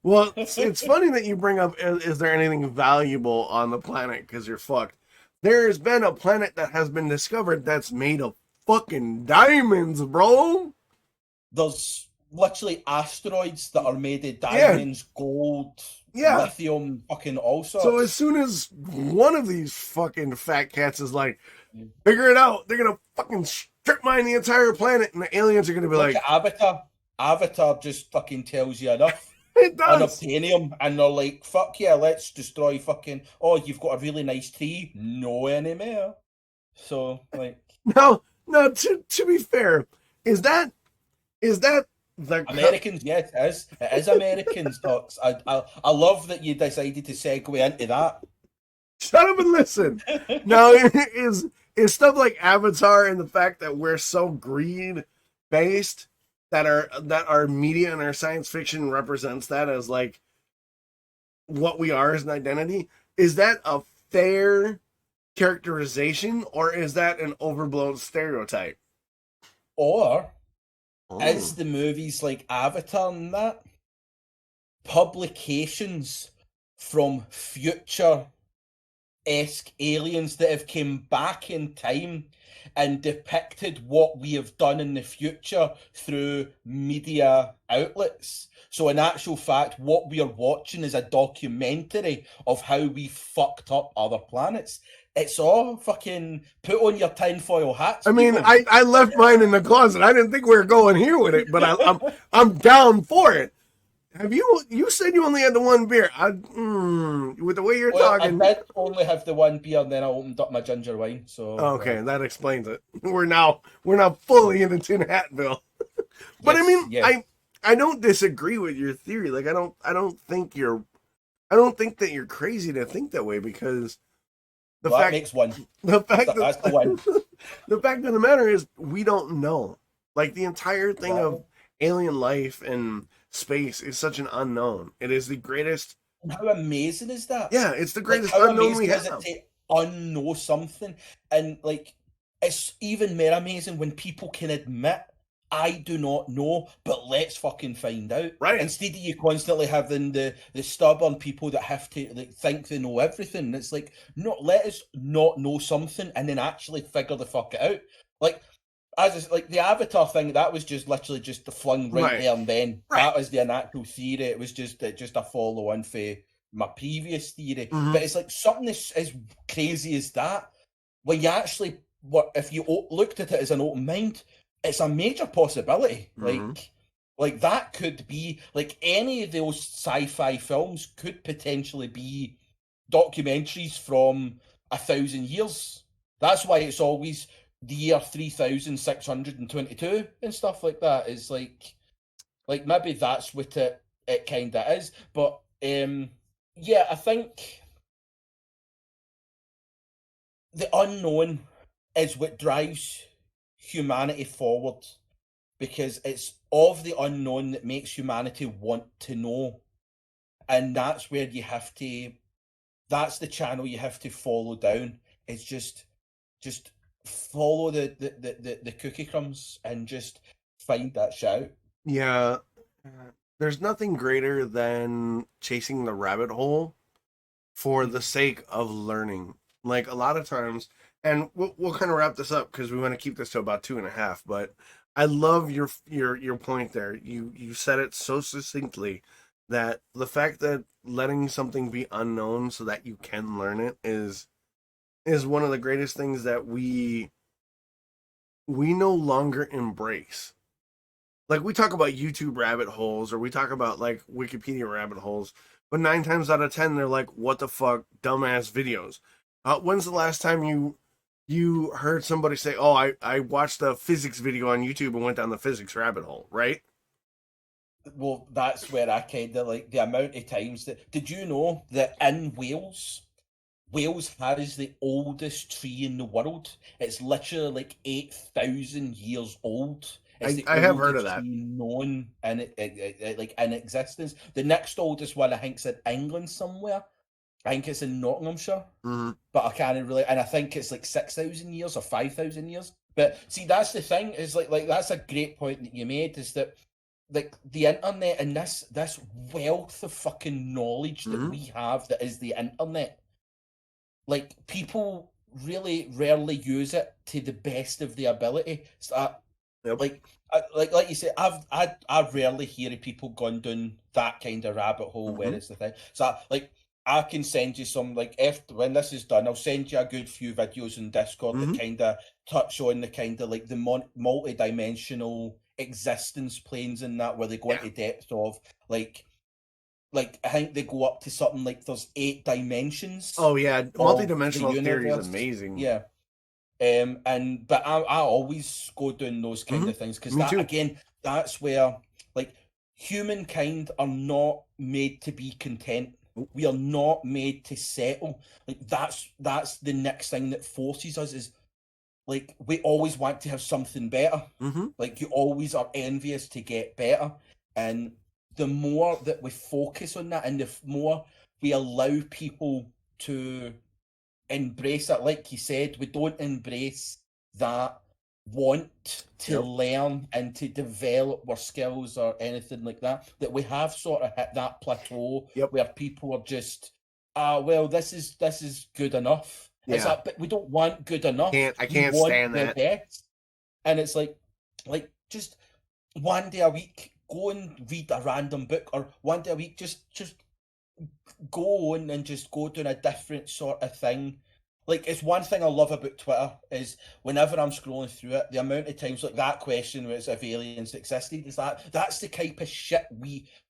Speaker 1: Well, it's funny that you bring up, is there anything valuable on the planet? Because you're fucked. There's been a planet that has been discovered that's made of fucking diamonds, bro.
Speaker 2: There's literally asteroids that are made of diamonds, gold, lithium, fucking all sorts.
Speaker 1: So as soon as one of these fucking fat cats is like, figure it out, they're going to fucking strip mine the entire planet, and the aliens are going to be like...
Speaker 2: Avatar. Avatar just fucking tells you enough.
Speaker 1: It does.
Speaker 2: Unobtainium, and they're like, fuck yeah, let's destroy fucking. Oh, you've got a really nice tree, no anymore. So like,
Speaker 1: No. To be fair, is that the
Speaker 2: Americans, yes, it is. It is Americans talks. I love that you decided to segue into that.
Speaker 1: Shut up and listen. No, is stuff like Avatar and the fact that we're so greed based that our media and our science fiction represents that as like what we are as an identity. Is that a fair characterization, or is that an overblown stereotype?
Speaker 2: Or
Speaker 1: Oh.
Speaker 2: is the movies like Avatar and that publications from future esque aliens that have came back in time and depicted what we have done in the future through media outlets. So in actual fact, what we are watching is a documentary of how we fucked up other planets. It's all fucking put on your tinfoil hats.
Speaker 1: I mean, I left mine in the closet. I didn't think we were going here with it, but I'm down for it. Have you said you only had the one beer? With the way you're talking.
Speaker 2: I did only have the one beer, and then I opened up my ginger wine. So
Speaker 1: okay, that explains it. We're now fully into Tin Hatville. But
Speaker 2: yes,
Speaker 1: I mean,
Speaker 2: yes.
Speaker 1: I don't disagree with your theory. Like I don't think that you're crazy to think that way, because
Speaker 2: that makes one.
Speaker 1: The fact
Speaker 2: That's the one.
Speaker 1: The fact of the matter is we don't know. Like the entire thing of alien life and space is such an unknown. It is the greatest.
Speaker 2: How amazing is that?
Speaker 1: Yeah, it's the greatest
Speaker 2: how
Speaker 1: unknown we
Speaker 2: amazing
Speaker 1: have.
Speaker 2: is it to unknow something? And like, it's even more amazing when people can admit, I do not know, but let's fucking find out.
Speaker 1: Right.
Speaker 2: Instead of you constantly having the stubborn people that have to like think they know everything. It's like, no, let us not know something and then actually figure the fuck it out. Like, like the Avatar thing, that was just literally just flung right there and then.
Speaker 1: Right.
Speaker 2: That was the actual theory. It was just a follow on for my previous theory.
Speaker 1: Mm-hmm.
Speaker 2: But it's like something as crazy as that. When you actually, if you looked at it as an open mind, it's a major possibility.
Speaker 1: Mm-hmm.
Speaker 2: Like that could be like any of those sci-fi films could potentially be documentaries from 1,000 years. That's why it's always the year 3622 and stuff like that. Is like maybe that's what it kind of is. But yeah, I think the unknown is what drives humanity forward, because it's of the unknown that makes humanity want to know, and that's where you have to. That's the channel you have to follow down. It's just follow the cookie crumbs and just find that shit out.
Speaker 1: Yeah, there's nothing greater than chasing the rabbit hole for the sake of learning. Like a lot of times, and we'll kind of wrap this up because we want to keep this to about 2.5. But I love your point there. You said it so succinctly that the fact that letting something be unknown so that you can learn it is one of the greatest things that we no longer embrace. Like we talk about YouTube rabbit holes, or we talk about like Wikipedia rabbit holes, but 9 times out of 10 they're like, what the fuck, dumbass videos. When's the last time you heard somebody say, oh, I watched a physics video on YouTube and went down the physics rabbit hole, right?
Speaker 2: Well, that's where I kind of like the amount of times that. Did you know that in Wales has the oldest tree in the world? It's literally like 8,000 years old. It's
Speaker 1: I have heard of that.
Speaker 2: Known and it like in existence. The next oldest one I think's in England somewhere. I think it's in Nottinghamshire, but I can't really. And I think it's like 6,000 years or 5,000 years. But see, that's the thing. Is like that's a great point that you made. Is that like the internet and this wealth of fucking knowledge that we have, that is the internet. Like people really rarely use it to the best of their ability. So like you say, I rarely hear of people going down that kind of rabbit hole where it's the thing. So I can send you some, like, when this is done, I'll send you a good few videos in Discord that kind of touch on the kind of like the multi-dimensional existence planes in that where they go into depth of like I think they go up to something like there's 8 dimensions.
Speaker 1: Oh yeah,
Speaker 2: of
Speaker 1: multidimensional
Speaker 2: the
Speaker 1: theory is
Speaker 2: universe.
Speaker 1: amazing.
Speaker 2: Yeah. But I always go down those kind of things because
Speaker 1: Me
Speaker 2: that
Speaker 1: too.
Speaker 2: again, that's where like humankind are not made to be content. We are not made to settle. Like that's the next thing that forces us is like we always want to have something better. Like you always are envious to get better, and the more that we focus on that, and the more we allow people to embrace it, like you said, we don't embrace that want to learn and to develop our skills or anything like that, that we have sort of hit that plateau where people are just well, this is good enough. It's like, but we don't want good enough.
Speaker 1: I can't
Speaker 2: we want
Speaker 1: stand
Speaker 2: the
Speaker 1: that.
Speaker 2: best. And it's like just one day a week go and read a random book, or one day a week just go on and just go doing a different sort of thing. Like, it's one thing I love about Twitter is whenever I'm scrolling through it, the amount of times like that question was if aliens existed, is that's the type of shit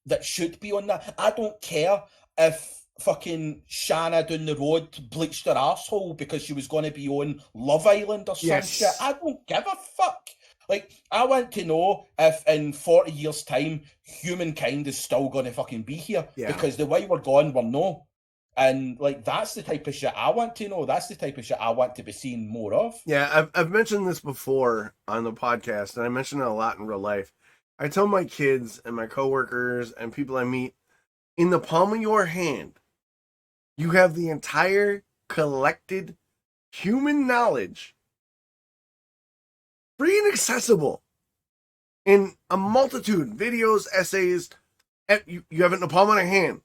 Speaker 2: that should be on that. I don't care if fucking Shanna down the road bleached her asshole because she was going to be on Love Island or some shit. I don't give a fuck. Like, I want to know if in 40 years' time, humankind is still going to fucking be here. Because the way we're going, we're no. And, like, that's the type of shit I want to know. That's the type of shit I want to be seeing more of.
Speaker 1: Yeah, I've mentioned this before on the podcast, and I mention it a lot in real life. I tell my kids and my coworkers and people I meet, in the palm of your hand, you have the entire collected human knowledge, free and accessible, in a multitude videos, essays. You have it in the palm of your hand.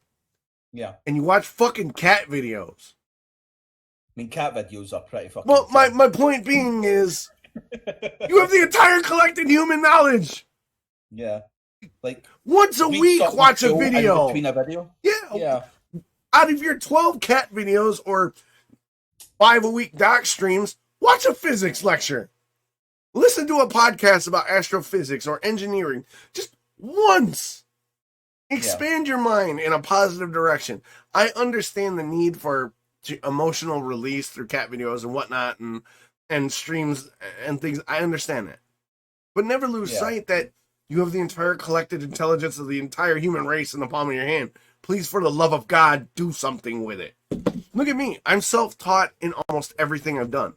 Speaker 2: Yeah.
Speaker 1: And you watch fucking cat videos.
Speaker 2: I mean, cat videos are pretty fucking...
Speaker 1: Well, my point being is, you have the entire collected human knowledge.
Speaker 2: Yeah. Like,
Speaker 1: once a week, watch a video.
Speaker 2: Between a video.
Speaker 1: Yeah. Out of your 12 cat videos or 5 a week doc streams, watch a physics lecture. Listen to a podcast about astrophysics or engineering. Just once. Expand your mind in a positive direction. I understand the need for emotional release through cat videos and whatnot and streams and things. I understand that. But never lose sight that you have the entire collected intelligence of the entire human race in the palm of your hand. Please, for the love of God, do something with it. Look at me. I'm self-taught in almost everything I've done.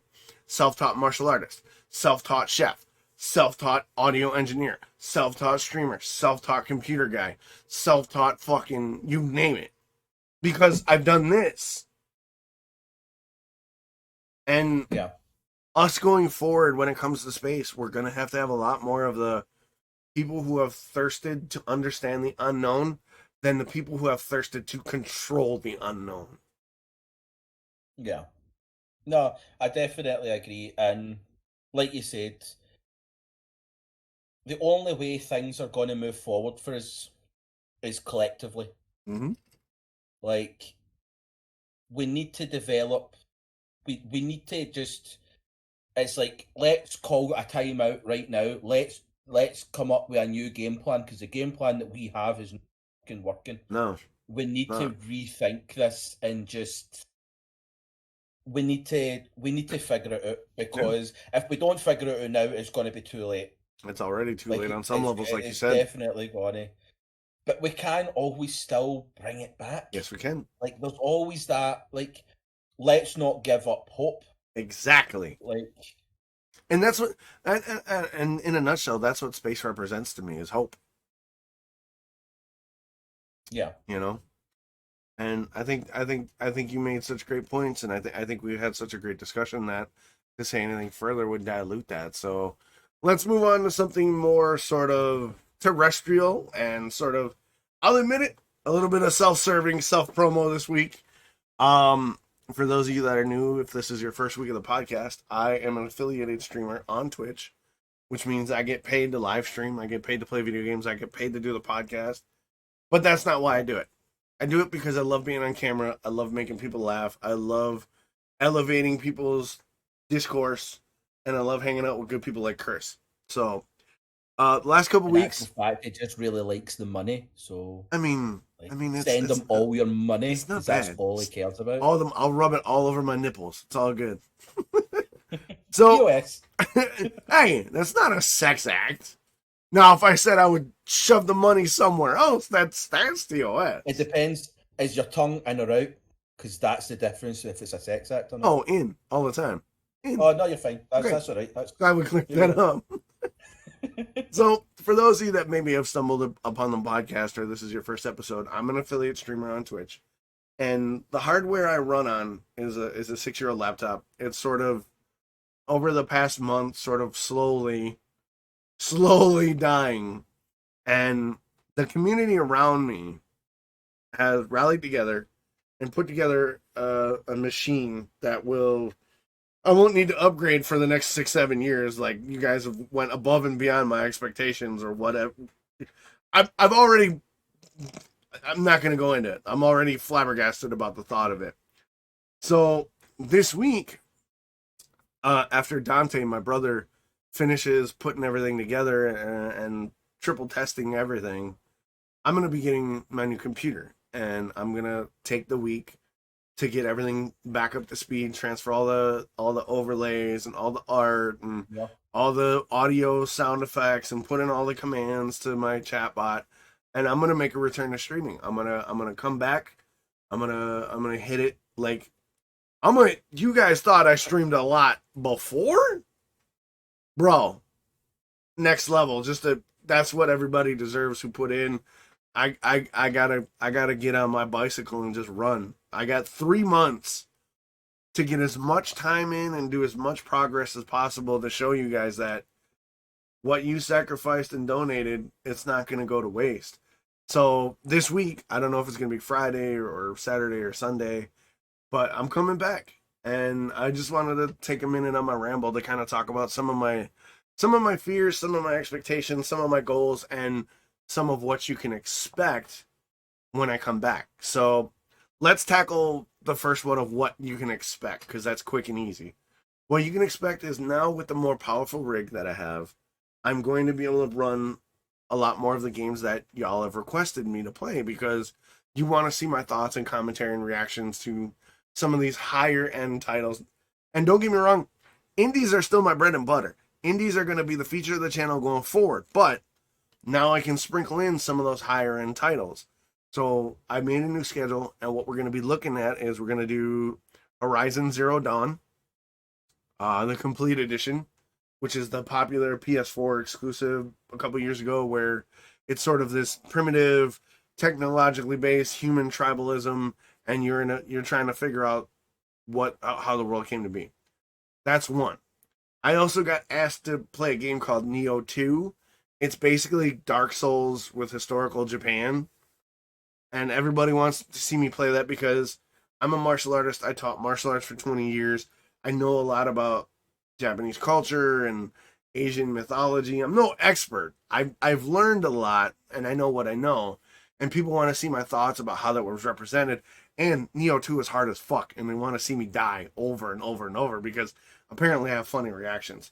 Speaker 1: Self-taught martial artist. Self-taught chef. Self-taught audio engineer. Self-taught streamer. Self-taught computer guy. Self-taught fucking, you name it. Because I've done this. And us going forward when it comes to space, we're going to have a lot more of the people who have thirsted to understand the unknown than the people who have thirsted to control the unknown.
Speaker 2: Yeah. No, I definitely agree. And like you said, the only way things are going to move forward for us is collectively. Like, we need to develop, we need to just, it's like, let's call a timeout right now. Let's come up with a new game plan, because the game plan that we have is not working.
Speaker 1: No.
Speaker 2: We need to rethink this and just, we need to figure it out, because if we don't figure it out now, it's going to be too late.
Speaker 1: It's already too late on some levels, like you said.
Speaker 2: It's definitely going to. But we can always still bring it back.
Speaker 1: Yes, we can.
Speaker 2: Like, there's always that, like, let's not give up hope.
Speaker 1: Exactly.
Speaker 2: Like,
Speaker 1: and that's what, and in a nutshell, that's what space represents to me, is hope.
Speaker 2: Yeah.
Speaker 1: You know? And I think you made such great points, and I think we had such a great discussion that to say anything further would dilute that. So let's move on to something more sort of terrestrial and sort of, I'll admit it, a little bit of self-serving, self-promo this week. For those of you that are new, if this is your first week of the podcast, I am an affiliated streamer on Twitch, which means I get paid to live stream, I get paid to play video games, I get paid to do the podcast. But that's not why I do it. I do it because I love being on camera. I love making people laugh. I love elevating people's discourse. And I love hanging out with good people like Chris. So, Last couple
Speaker 2: In actual
Speaker 1: weeks,
Speaker 2: fact, he just really likes the money. So,
Speaker 1: I mean,
Speaker 2: like,
Speaker 1: it's
Speaker 2: send him all your money
Speaker 1: it's not
Speaker 2: because that's
Speaker 1: bad.
Speaker 2: all he cares about.
Speaker 1: All of them, I'll rub it all over my nipples. It's all good. So,
Speaker 2: POS.
Speaker 1: hey, that's not a sex act. Now, if I said I would shove the money somewhere else, that's TOS.
Speaker 2: It depends. Is your tongue in or out? Because that's the difference if it's a sex act or not.
Speaker 1: Oh, in all the time. In.
Speaker 2: Oh no, you're fine.
Speaker 1: Okay.
Speaker 2: That's all right. That's
Speaker 1: I would clear that up. So, for those of you that maybe have stumbled upon the podcast or this is your first episode, I'm an affiliate streamer on Twitch. And the hardware I run on is a 6-year-old laptop. It's sort of over the past month, sort of slowly dying. And the community around me has rallied together and put together a machine that I won't need to upgrade for the next 6-7 years. Like, you guys have went above and beyond my expectations or whatever. I'm not going to go into it. I'm already flabbergasted about the thought of it. So this week, after Dante, my brother, finishes putting everything together and triple testing everything, I'm going to be getting my new computer. And I'm going to take the week to get everything back up to speed, transfer all the overlays and all the art and all the audio sound effects and put in all the commands to my chatbot. And I'm gonna make a return to streaming. I'm gonna come back. I'm gonna hit it like you guys thought I streamed a lot before? Bro. Next level. That's what everybody deserves who put in. I gotta get on my bicycle and just run. I got 3 months to get as much time in and do as much progress as possible to show you guys that what you sacrificed and donated, it's not going to go to waste. So this week, I don't know if it's going to be Friday or Saturday or Sunday, but I'm coming back. And I just wanted to take a minute on my ramble to kind of talk about some of my fears, some of my expectations, some of my goals, and some of what you can expect when I come back. So let's tackle the first one of what you can expect, because that's quick and easy. What you can expect is now with the more powerful rig that I have, I'm going to be able to run a lot more of the games that y'all have requested me to play, because you want to see my thoughts and commentary and reactions to some of these higher end titles. And don't get me wrong, indies are still my bread and butter. Indies are going to be the feature of the channel going forward, but now I can sprinkle in some of those higher end titles. So I made a new schedule, and what we're going to be looking at is we're going to do Horizon Zero Dawn, the complete edition, which is the popular PS4 exclusive a couple years ago, where it's sort of this primitive, technologically based human tribalism, and you're trying to figure out how the world came to be. That's one. I also got asked to play a game called Neo 2. It's basically Dark Souls with historical Japan. And everybody wants to see me play that because I'm a martial artist. I taught martial arts for 20 years. I know a lot about Japanese culture and Asian mythology. I'm no expert. I've learned a lot, and I know what I know. And people want to see my thoughts about how that was represented. And Neo 2 is hard as fuck, and they want to see me die over and over and over because apparently I have funny reactions.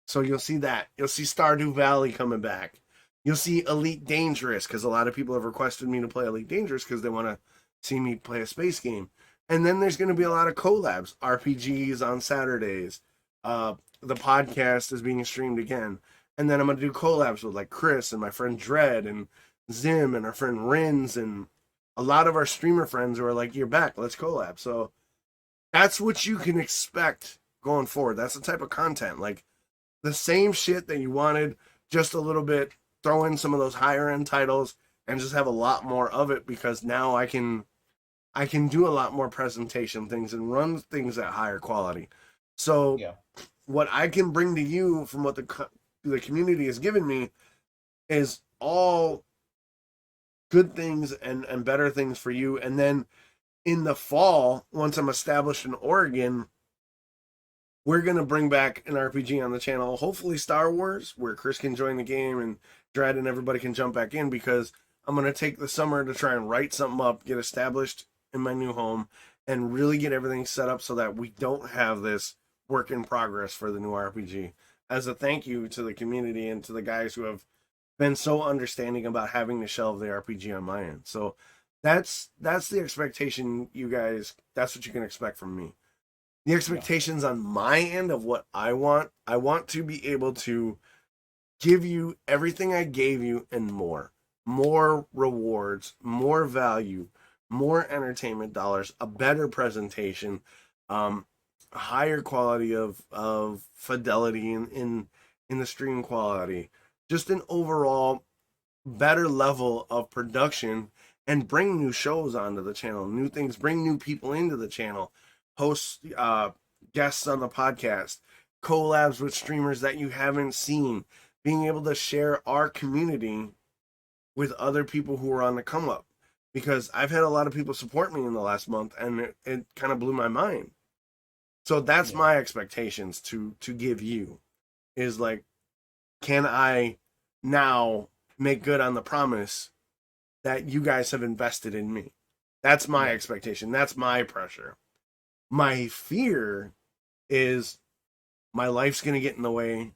Speaker 1: So you'll see that. You'll see Stardew Valley coming back. You'll see Elite Dangerous, because a lot of people have requested me to play Elite Dangerous because they want to see me play a space game. And then there's going to be a lot of collabs, RPGs on Saturdays. The podcast is being streamed again. And then I'm going to do collabs with like Chris and my friend Dredd and Zim and our friend Rins and a lot of our streamer friends who are like, you're back, let's collab. So that's what you can expect going forward. That's the type of content. Like the same shit that you wanted, just a little bit, throw in some of those higher end titles and just have a lot more of it, because now I can do a lot more presentation things and run things at higher quality. So what I can bring to you from what the community has given me is all good things and better things for you. And then in the fall, once I'm established in Oregon, we're going to bring back an RPG on the channel, hopefully Star Wars, where Chris can join the game and Dredd and everybody can jump back in, because I'm going to take the summer to try and write something up, get established in my new home, and really get everything set up so that we don't have this work in progress for the new RPG. as a thank you to the community and to the guys who have been so understanding about having to shelve the RPG on my end. So that's the expectation, you guys. That's what you can expect from me. The expectations on my end of what I want to be able to give you everything I gave you and more. More rewards, more value, more entertainment dollars, a better presentation, higher quality of fidelity in the stream quality, just an overall better level of production, and bring new shows onto the channel, new things, bring new people into the channel, host guests on the podcast, collabs with streamers that you haven't seen, being able to share our community with other people who are on the come up. Because I've had a lot of people support me in the last month, and it kind of blew my mind. So that's my expectations to give you, is like, can I now make good on the promise that you guys have invested in me? That's my expectation. That's my pressure. My fear is my life's going to get in the way.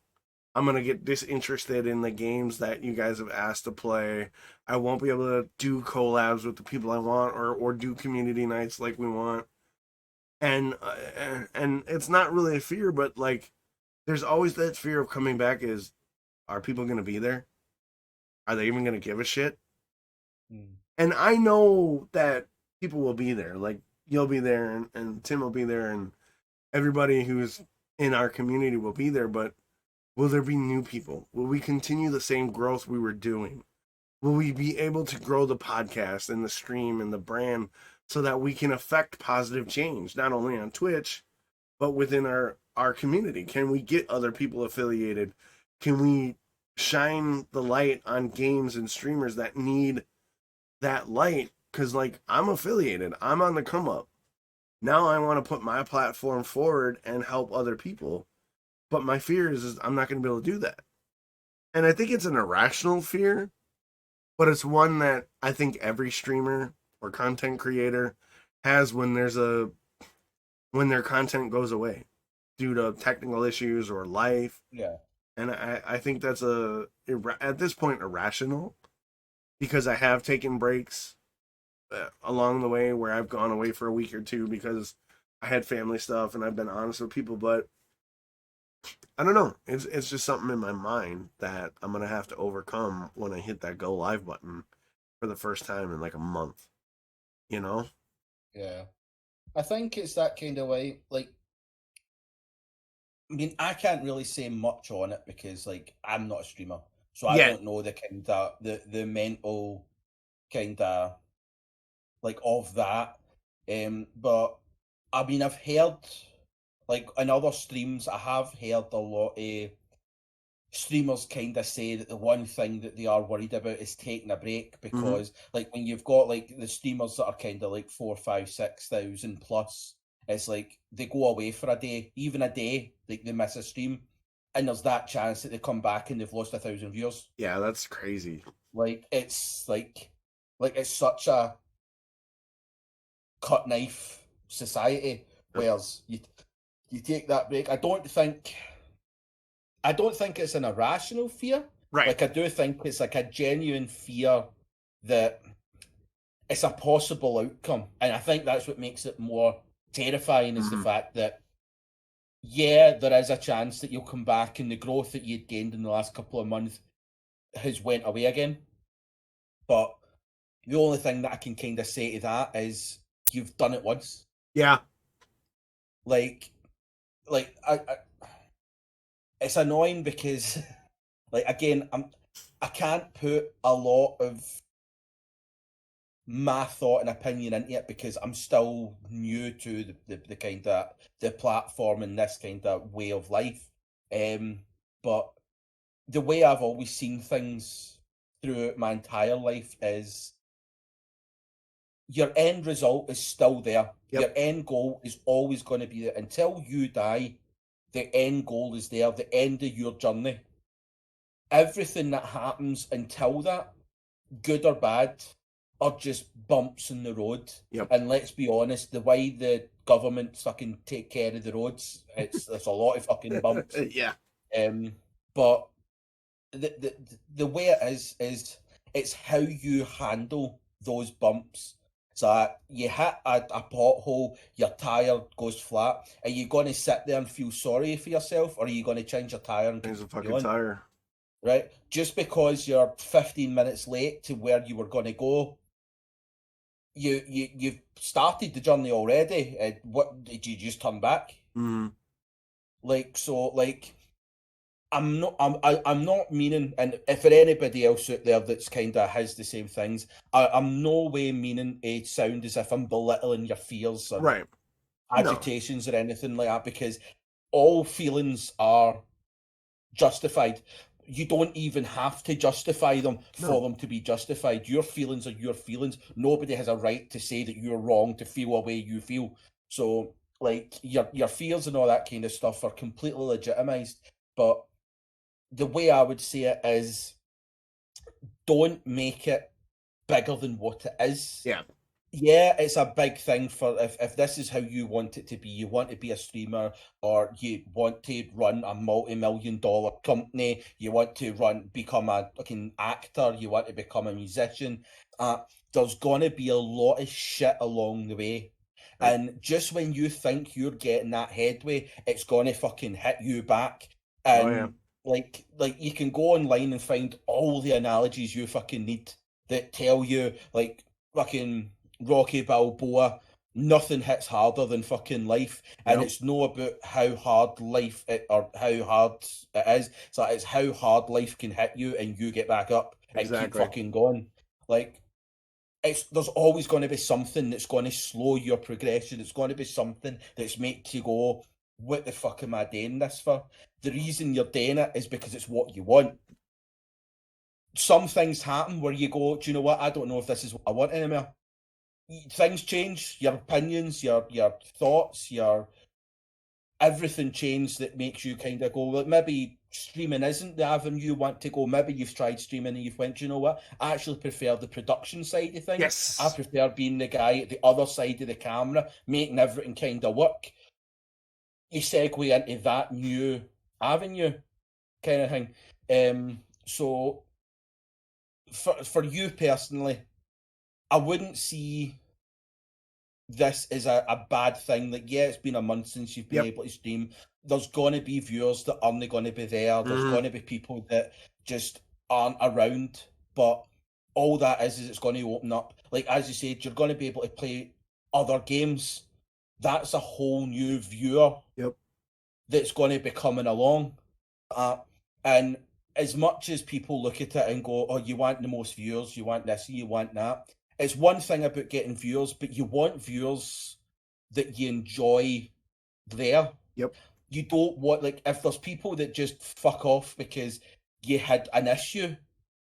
Speaker 1: I'm going to get disinterested in the games that you guys have asked to play. I won't be able to do collabs with the people I want, or do community nights like we want. And it's not really a fear, but like, there's always that fear of coming back is, are people going to be there? Are they even going to give a shit? And I know that people will be there. Like, you'll be there, and Tim will be there, and everybody who's in our community will be there, but will there be new people? Will we continue the same growth we were doing? Will we be able to grow the podcast and the stream and the brand so that we can affect positive change, not only on Twitch, but within our community? Can we get other people affiliated? Can we shine the light on games and streamers that need that light? Because, like, I'm affiliated, I'm on the come up. Now I want to put my platform forward and help other people. But my fear is I'm not going to be able to do that. And I think it's an irrational fear, but it's one that I think every streamer or content creator has when their content goes away due to technical issues or life.
Speaker 2: Yeah.
Speaker 1: And I think that's at this point irrational, because I have taken breaks along the way where I've gone away for a week or two because I had family stuff and I've been honest with people. But I don't know. It's just something in my mind that I'm going to have to overcome when I hit that go live button for the first time in like a month, you know?
Speaker 2: Yeah. I think it's that kind of way. Like, I mean, I can't really say much on it because, like, I'm not a streamer, so I don't know the kind of the mental kind of like of that. But I mean, I've heard, like, in other streams, I have heard a lot of streamers kind of say that the one thing that they are worried about is taking a break, because like when you've got like the streamers that are kind of like 4, 5, 6,000 plus, it's like they go away for a day, even a day, like they miss a stream, and there's that chance that they come back and they've lost 1,000 viewers.
Speaker 1: Yeah, that's crazy.
Speaker 2: Like it's like it's such a cut knife society, whereas you take that break. I don't think it's an irrational fear.
Speaker 1: Right.
Speaker 2: Like, I do think it's like a genuine fear that it's a possible outcome. And I think that's what makes it more terrifying, is the fact that, yeah, there is a chance that you'll come back and the growth that you'd gained in the last couple of months has went away again. But the only thing that I can kind of say to that is you've done it once.
Speaker 1: Yeah.
Speaker 2: Like I it's annoying because, like, again, I can't put a lot of my thought and opinion into it because I'm still new to the kind of the platform and this kind of way of life. But the way I've always seen things throughout my entire life is your end result is still there.
Speaker 1: Yep.
Speaker 2: Your end goal is always going to be there until you die. The end goal is there, the end of your journey. Everything that happens until that, good or bad, are just bumps in the road.
Speaker 1: Yep.
Speaker 2: And let's be honest, the way the government fucking take care of the roads, there's a lot of fucking bumps.
Speaker 1: Yeah.
Speaker 2: But the way it is it's how you handle those bumps. So you hit a pothole, your tire goes flat. Are you going to sit there and feel sorry for yourself, or are you going to change your tire and
Speaker 1: Change the
Speaker 2: continue
Speaker 1: fucking
Speaker 2: on?
Speaker 1: tire.
Speaker 2: Right? Just because you're 15 minutes late to where you were going to go, you've started the journey already. What did you just turn back?
Speaker 1: Mm-hmm.
Speaker 2: I'm not meaning, and if for anybody else out there that's kind of has the same things, I'm no way meaning to sound as if I'm belittling your fears or
Speaker 1: Right. No.
Speaker 2: agitations or anything like that, because all feelings are justified. You don't even have to justify them for them to be justified. Your feelings are your feelings. Nobody has a right to say that you're wrong to feel a way you feel. So, like, your fears and all that kind of stuff are completely legitimized. But the way I would say it is, don't make it bigger than what it is.
Speaker 1: Yeah.
Speaker 2: Yeah, it's a big thing for if this is how you want it to be, you want to be a streamer, or you want to run a multi-million-dollar company, you want to become a fucking actor, you want to become a musician, there's gonna be a lot of shit along the way.
Speaker 1: Right.
Speaker 2: And just when you think you're getting that headway, it's gonna fucking hit you back. And like you can go online and find all the analogies you fucking need that tell you, like, fucking Rocky Balboa, nothing hits harder than fucking life, and it's no about how hard or how hard it is. So it's how hard life can hit you, and you get back up and keep fucking going. Like, there's always going to be something that's going to slow your progression. It's going to be something that's make you go, "What the fuck am I doing this for?" The reason you're doing it is because it's what you want. Some things happen where you go, "Do you know what? I don't know if this is what I want anymore." Things change, your opinions, your thoughts, your everything changes that makes you kind of go, like, maybe streaming isn't the avenue you want to go. Maybe you've tried streaming and you've went, you know what? I actually prefer the production side of things.
Speaker 1: Yes.
Speaker 2: I prefer being the guy at the other side of the camera, making everything kind of work. You segue into that new avenue kind of thing. So for you personally, I wouldn't see this is a bad thing. Like, yeah, it's been a month since you've been able to stream. There's going to be viewers that aren't going to be there. There's going to be people that just aren't around. But all that is it's going to open up. Like, as you said, you're going to be able to play other games. That's a whole new viewer that's going to be coming along. And as much as people look at it and go, oh, you want the most viewers, you want this, you want that. It's one thing about getting viewers, but you want viewers that you enjoy there. You don't want, like, if there's people that just fuck off because you had an issue,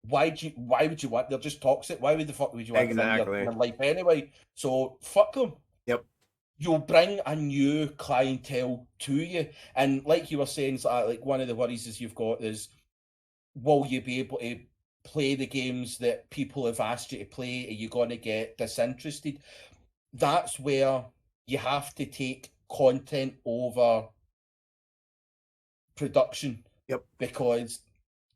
Speaker 2: why would you want? They're just toxic. Why the fuck would you want them in your life anyway? So fuck them. You'll bring a new clientele to you. And like you were saying, like, one of the worries is you've got is, will you be able to play the games that people have asked you to play? Are you going to get disinterested? That's where you have to take content over production. Because,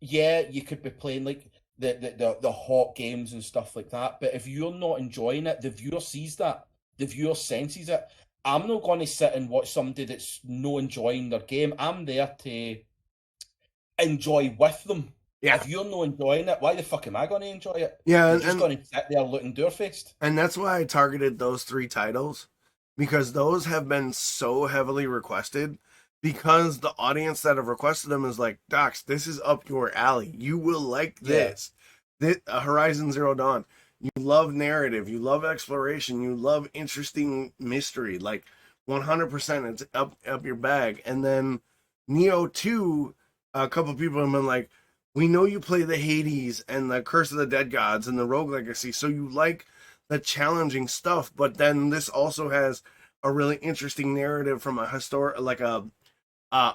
Speaker 2: yeah, you could be playing like the hot games and stuff like that, but if you're not enjoying it, the viewer sees that. The viewer senses it. I'm not going to sit and watch somebody that's not enjoying their game. I'm there to enjoy with them. If you're not enjoying it, why the fuck am I going to enjoy it? You're just going to sit there looking door-faced.
Speaker 1: And that's why I targeted those 3 titles, because those have been so heavily requested, because the audience that have requested them is like, Docs, this is up your alley. You will like this. Horizon Zero Dawn. You love narrative. You love exploration. You love interesting mystery. Like, 100% it's up your bag. And then Neo 2, a couple people have been like, we know you play the Hades and the Curse of the Dead Gods and the Rogue Legacy, so you like the challenging stuff, but then this also has a really interesting narrative from a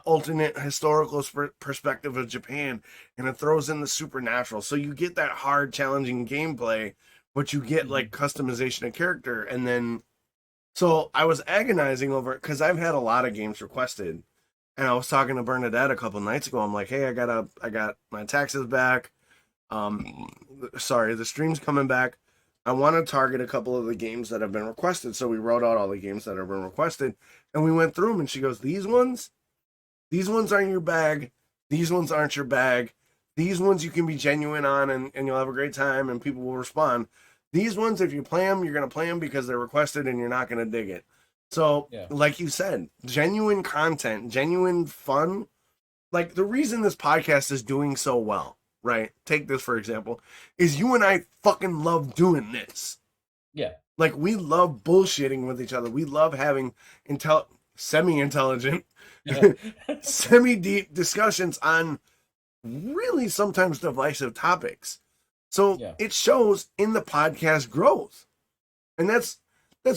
Speaker 1: alternate historical perspective of Japan, and it throws in the supernatural. So you get that hard, challenging gameplay, but you get like customization of character. And then, so I was agonizing over it because I've had a lot of games requested, And I was talking to Bernadette a couple nights ago. I'm like, hey, I got my taxes back. Sorry, the stream's coming back. I want to target a couple of the games that have been requested. So we wrote out all the games that have been requested, and we went through them. And she goes, these ones aren't your bag. These ones aren't your bag. These ones you can be genuine on, and you'll have a great time, and people will respond. These ones, if you play them, you're gonna play them because they're requested, and you're not gonna dig it. So,
Speaker 2: Yeah.
Speaker 1: like you said, genuine content, genuine fun. Like the reason this podcast is doing so well, right? Take this for example, is you and I fucking love doing this.
Speaker 2: Yeah.
Speaker 1: Like we love bullshitting with each other. We love having semi-intelligent,
Speaker 2: Yeah.
Speaker 1: semi-deep discussions on really sometimes divisive topics. So
Speaker 2: Yeah.
Speaker 1: it shows in the podcast growth. And that's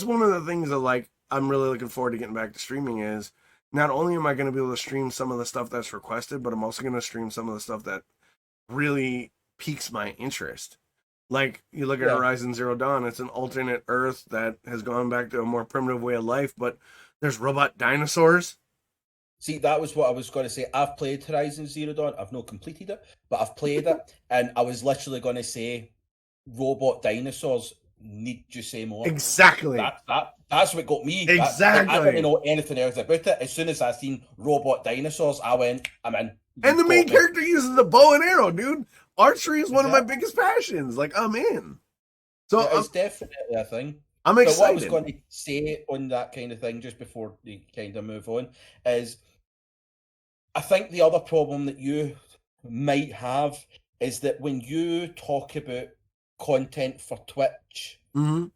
Speaker 1: one of the things that like I'm really looking forward to getting back to streaming is not only am I going to be able to stream some of the stuff that's requested, but I'm also going to stream some of the stuff that really piques my interest. Like you look at Horizon Zero Dawn, it's an alternate Earth that has gone back to a more primitive way of life, but there's robot dinosaurs.
Speaker 2: See, that was what I was going to say. I've played Horizon Zero Dawn. I've not completed it, but I've played it, and I was literally going to say, robot dinosaurs. Need you say more?
Speaker 1: Exactly.
Speaker 2: That's what got me.
Speaker 1: Exactly.
Speaker 2: I didn't know anything else about it. As soon as I seen robot dinosaurs, I went, I'm in.
Speaker 1: And the main character uses the bow and arrow, dude. Archery is one of my biggest passions. Like, I'm in. So
Speaker 2: it's definitely a thing.
Speaker 1: I'm excited.
Speaker 2: But what I was going to say on that kind of thing, just before we kind of move on, is I think the other problem that you might have is that when you talk about content for Twitch, you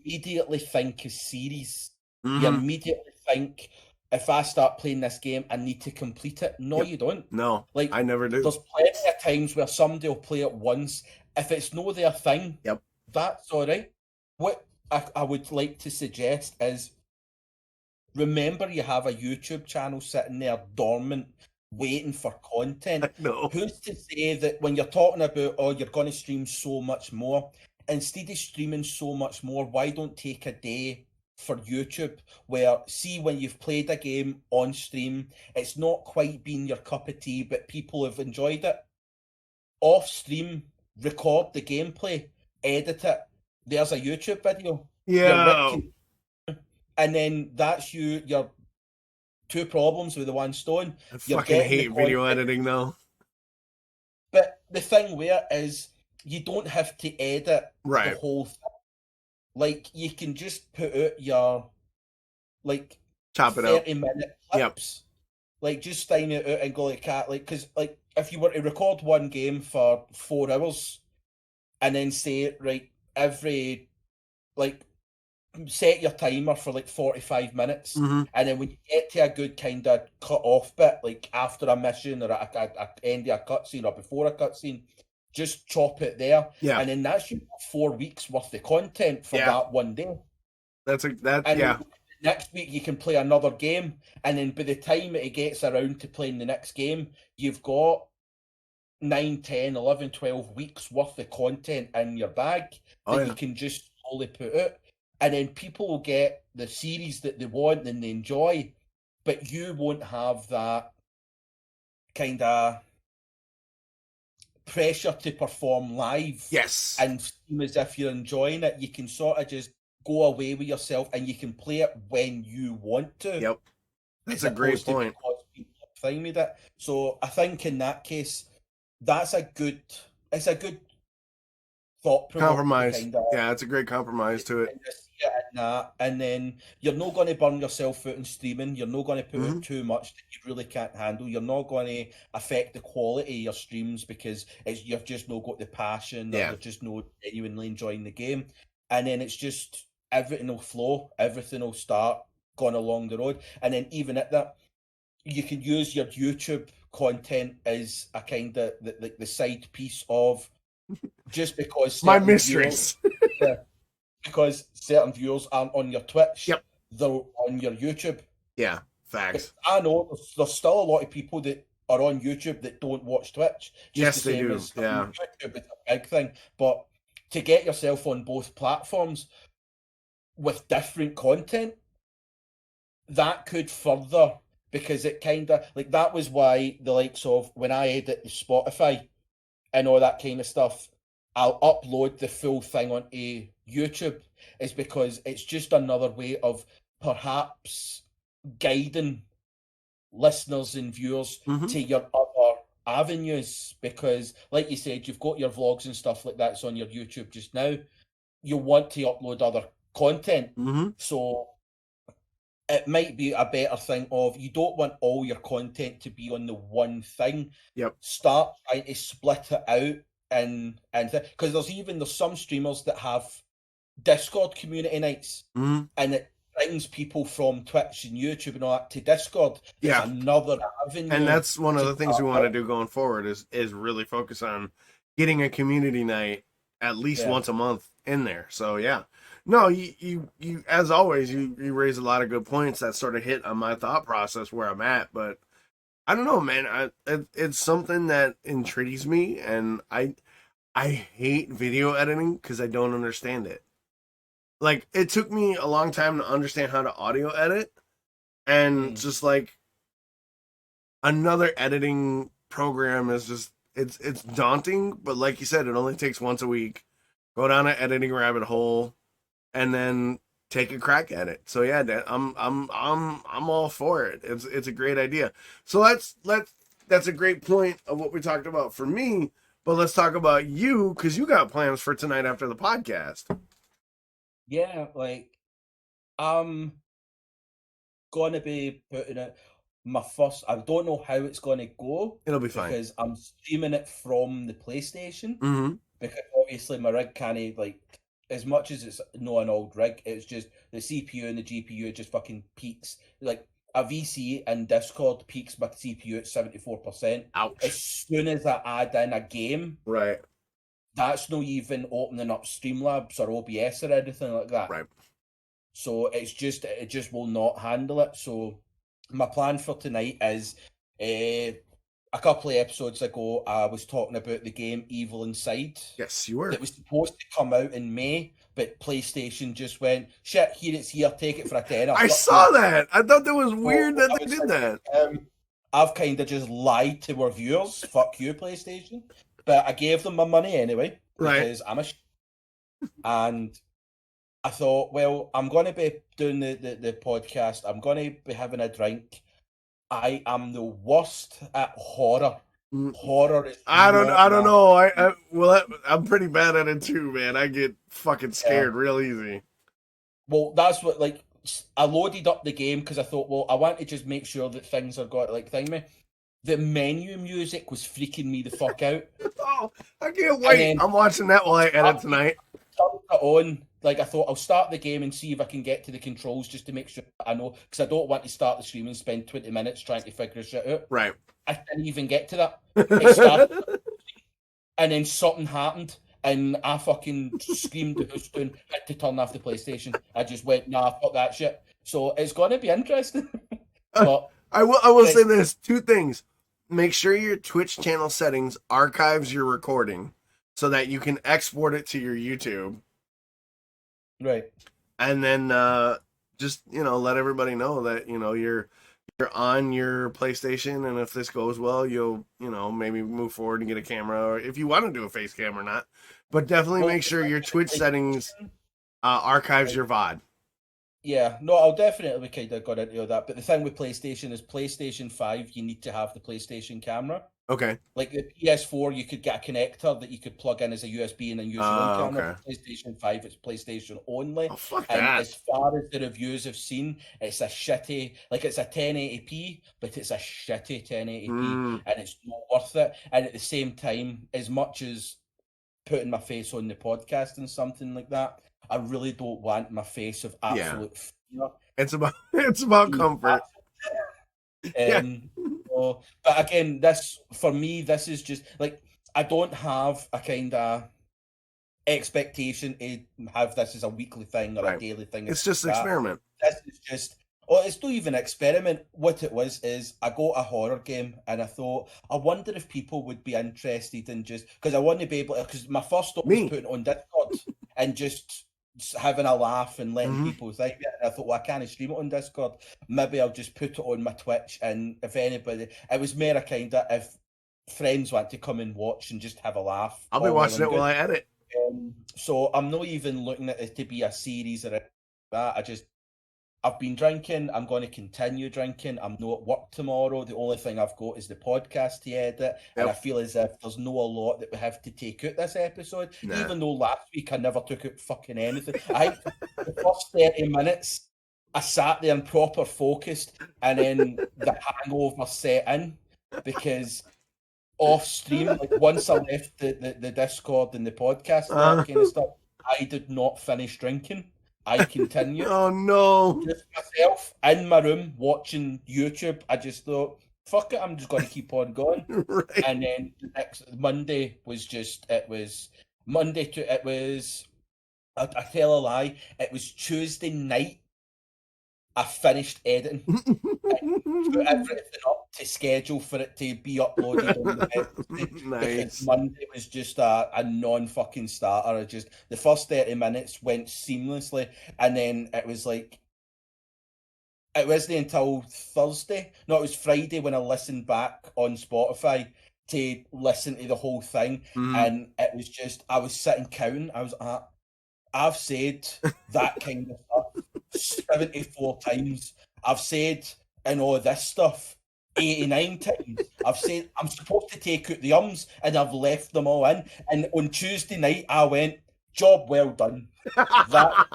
Speaker 2: immediately think of series. You immediately think, if I start playing this game, I need to complete it. No, you don't.
Speaker 1: No,
Speaker 2: like
Speaker 1: I never do.
Speaker 2: There's plenty of times where somebody will play it once. If it's no their thing, that's all right. What I would like to suggest is, remember you have a YouTube channel sitting there dormant, waiting for content.
Speaker 1: No.
Speaker 2: Who's to say that when you're talking about, oh, you're going to stream so much more, instead of streaming so much more, why don't take a day for YouTube where, see, when you've played a game on stream, it's not quite been your cup of tea, but people have enjoyed it. Off stream, record the gameplay, edit it. There's a YouTube video.
Speaker 1: Yeah.
Speaker 2: And then that's your two problems with the one stone.
Speaker 1: I fucking hate video editing though.
Speaker 2: But the thing where is, you don't have to edit the whole thing. Like, you can just put out your, like,
Speaker 1: chop it
Speaker 2: 30-minute clips. Like, just time it out and go like that. Like, because, like, if you were to record one game for 4 hours and then say, right, every, like, set your timer for like 45 minutes, and then when you get to a good kind of cut off bit, like after a mission or a end of a cutscene or before a cutscene, just chop it there, and then that's your 4 weeks worth of content for that one day. Next week you can play another game, and then by the time it gets around to playing the next game, you've got 9, 10, 11, 12 weeks worth of content in your bag that you can just slowly put out. And then people will get the series that they want and they enjoy, but you won't have that kind of pressure to perform live.
Speaker 1: Yes.
Speaker 2: And seem as if you're enjoying it. You can sort of just go away with yourself and you can play it when you want to.
Speaker 1: Yep. That's a great point.
Speaker 2: Fine with it. So I think in that case, it's a good thought
Speaker 1: compromise. Yeah, it's a great compromise to it.
Speaker 2: And then you're not going to burn yourself out in streaming. You're not going to put out too much that you really can't handle. You're not going to affect the quality of your streams because you've just not got the passion. Or you're just not genuinely enjoying the game. And then it's just everything will flow. Everything will start going along the road. And then even at that, you can use your YouTube content as a kind of the side piece of, just because
Speaker 1: my mysteries.
Speaker 2: Because certain viewers aren't on your Twitch, they're on your YouTube.
Speaker 1: Yeah, facts.
Speaker 2: But I know there's still a lot of people that are on YouTube that don't watch Twitch.
Speaker 1: Yes, they do.
Speaker 2: YouTube is a big thing. But to get yourself on both platforms with different content, that could further because it kind of like that was why the likes of when I edit the Spotify and all that kind of stuff, I'll upload the full thing onto YouTube, is because it's just another way of perhaps guiding listeners and viewers to your other avenues. Because, like you said, you've got your vlogs and stuff like that's on your YouTube just now. You want to upload other content, so it might be a better thing of you don't want all your content to be on the one thing.
Speaker 1: Yep.
Speaker 2: Start trying to split it out and because there's some streamers that have Discord community nights, and it brings people from Twitch and YouTube and all that to Discord.
Speaker 1: Yeah,
Speaker 2: it's another avenue,
Speaker 1: and that's one of the things we want to do going forward is really focus on getting a community night at least once a month in there. So yeah, no, you as always you raise a lot of good points that sort of hit on my thought process where I'm at, but I don't know, man. It's something that intrigues me, and I hate video editing because I don't understand it. Like, it took me a long time to understand how to audio edit, and just like another editing program is just it's daunting. But like you said, it only takes once a week. Go down an editing rabbit hole, and then take a crack at it. So yeah, I'm all for it. It's a great idea. So that's a great point of what we talked about for me. But let's talk about you, because you got plans for tonight after the podcast.
Speaker 2: Yeah, like I'm gonna be putting it my first. I don't know how it's gonna go.
Speaker 1: It'll be fine
Speaker 2: because I'm streaming it from the PlayStation. Because obviously my rig can't, like, as much as it's not an old rig, it's just the CPU and the GPU just fucking peaks. Like a VC in Discord peaks my CPU at 74%.
Speaker 1: Ouch.
Speaker 2: As soon as I add in a game,
Speaker 1: right,
Speaker 2: that's not even opening up Streamlabs or OBS or anything like that.
Speaker 1: Right.
Speaker 2: So it just will not handle it. So my plan for tonight is a couple of episodes ago, I was talking about the game Evil Inside.
Speaker 1: Yes, you were.
Speaker 2: It was supposed to come out in May, but PlayStation just went, shit, here it's here, take it for a tenner.
Speaker 1: I saw that. I thought that was weird that they did that.
Speaker 2: I've kind of just lied to our viewers. Fuck you, PlayStation. But I gave them my money anyway, because I'm a and I thought, well, I'm going to be doing the podcast. I'm going to be having a drink. I am the worst at horror. Horror is
Speaker 1: I don't know. I'm pretty bad at it too, man. I get fucking scared real easy.
Speaker 2: Well, that's what, like, I loaded up the game because I thought, well, I want to just make sure that things are got, like, thing me. The menu music was freaking me the fuck out.
Speaker 1: Oh, I can't wait. I'm watching that while I edit tonight.
Speaker 2: Turned it on. Like, I thought I'll start the game and see if I can get to the controls just to make sure I know, because I don't want to start the stream and spend 20 minutes trying to figure shit out.
Speaker 1: Right.
Speaker 2: I didn't even get to that. It started, and then something happened, and I fucking screamed at Houston, had to turn off the PlayStation. I just went, nah, fuck that shit. So it's going to be interesting. But
Speaker 1: I will say this, two things. Make sure your Twitch channel settings archives your recording so that you can export it to your YouTube.
Speaker 2: Right.
Speaker 1: And then just, let everybody know that, you're on your PlayStation, and if this goes well, you'll, maybe move forward and get a camera, or if you want to do a face cam or not. But definitely make sure your Twitch settings archives your VOD.
Speaker 2: Yeah, no, I'll definitely kind of got into that. But the thing with PlayStation is PlayStation 5, you need to have the PlayStation camera.
Speaker 1: Okay.
Speaker 2: Like the PS4, you could get a connector that you could plug in as a USB and then use your own camera.
Speaker 1: Okay.
Speaker 2: PlayStation 5, it's PlayStation only.
Speaker 1: Oh, fuck
Speaker 2: and
Speaker 1: that.
Speaker 2: as far as the reviews have seen, it's a shitty, like it's a 1080p, but it's a shitty 1080p, and it's not worth it. And at the same time, as much as putting my face on the podcast and something like that, I really don't want my face of absolute fear.
Speaker 1: It's about comfort.
Speaker 2: So, but again, this for me, this is just like I don't have a kind of expectation to have this as a weekly thing or a daily thing.
Speaker 1: It's just an experiment.
Speaker 2: This is just, it's not even an experiment. What it was is I got a horror game and I thought, I wonder if people would be interested in just, because I want to be able to, because my first stop was putting it on Discord and just having a laugh and letting
Speaker 1: Mhm.
Speaker 2: people think it. And I thought, well, I can't stream it on Discord. Maybe I'll just put it on my Twitch. And if anybody, it was more a kind of, if friends want to come and watch and just have a laugh,
Speaker 1: I'll be
Speaker 2: all well
Speaker 1: watching
Speaker 2: and
Speaker 1: it while
Speaker 2: good.
Speaker 1: I edit.
Speaker 2: So I'm not even looking at it to be a series or that. I've been drinking. I'm going to continue drinking. I'm not at work tomorrow. The only thing I've got is the podcast to edit. And I feel as if there's no a lot that we have to take out this episode.
Speaker 1: Nah.
Speaker 2: Even though last week I never took out fucking anything. I think the first 30 minutes, I sat there and proper focused. And then the hangover set in. Because off stream, like once I left the Discord and the podcast and that kind of stuff, I did not finish drinking. I continued.
Speaker 1: Oh no!
Speaker 2: Just myself in my room watching YouTube. I just thought, fuck it, I'm just going to keep on going.
Speaker 1: Right.
Speaker 2: And then the next Monday was just, it was Monday to, it was, I tell a lie, it was Tuesday night. I finished editing. Put everything up to schedule for it to be uploaded on the Wednesday.
Speaker 1: Nice.
Speaker 2: Because Monday was just a non-fucking starter. Just the first 30 minutes went seamlessly, and then it was like, it wasn't until Thursday. No, it was Friday when I listened back on Spotify to listen to the whole thing, and it was just, I was sitting counting. I was I've said that kind of stuff 74 times. I've said and all this stuff 89 times. I've said I'm supposed to take out the ums, and I've left them all in. And on Tuesday night, I went, job well done. That's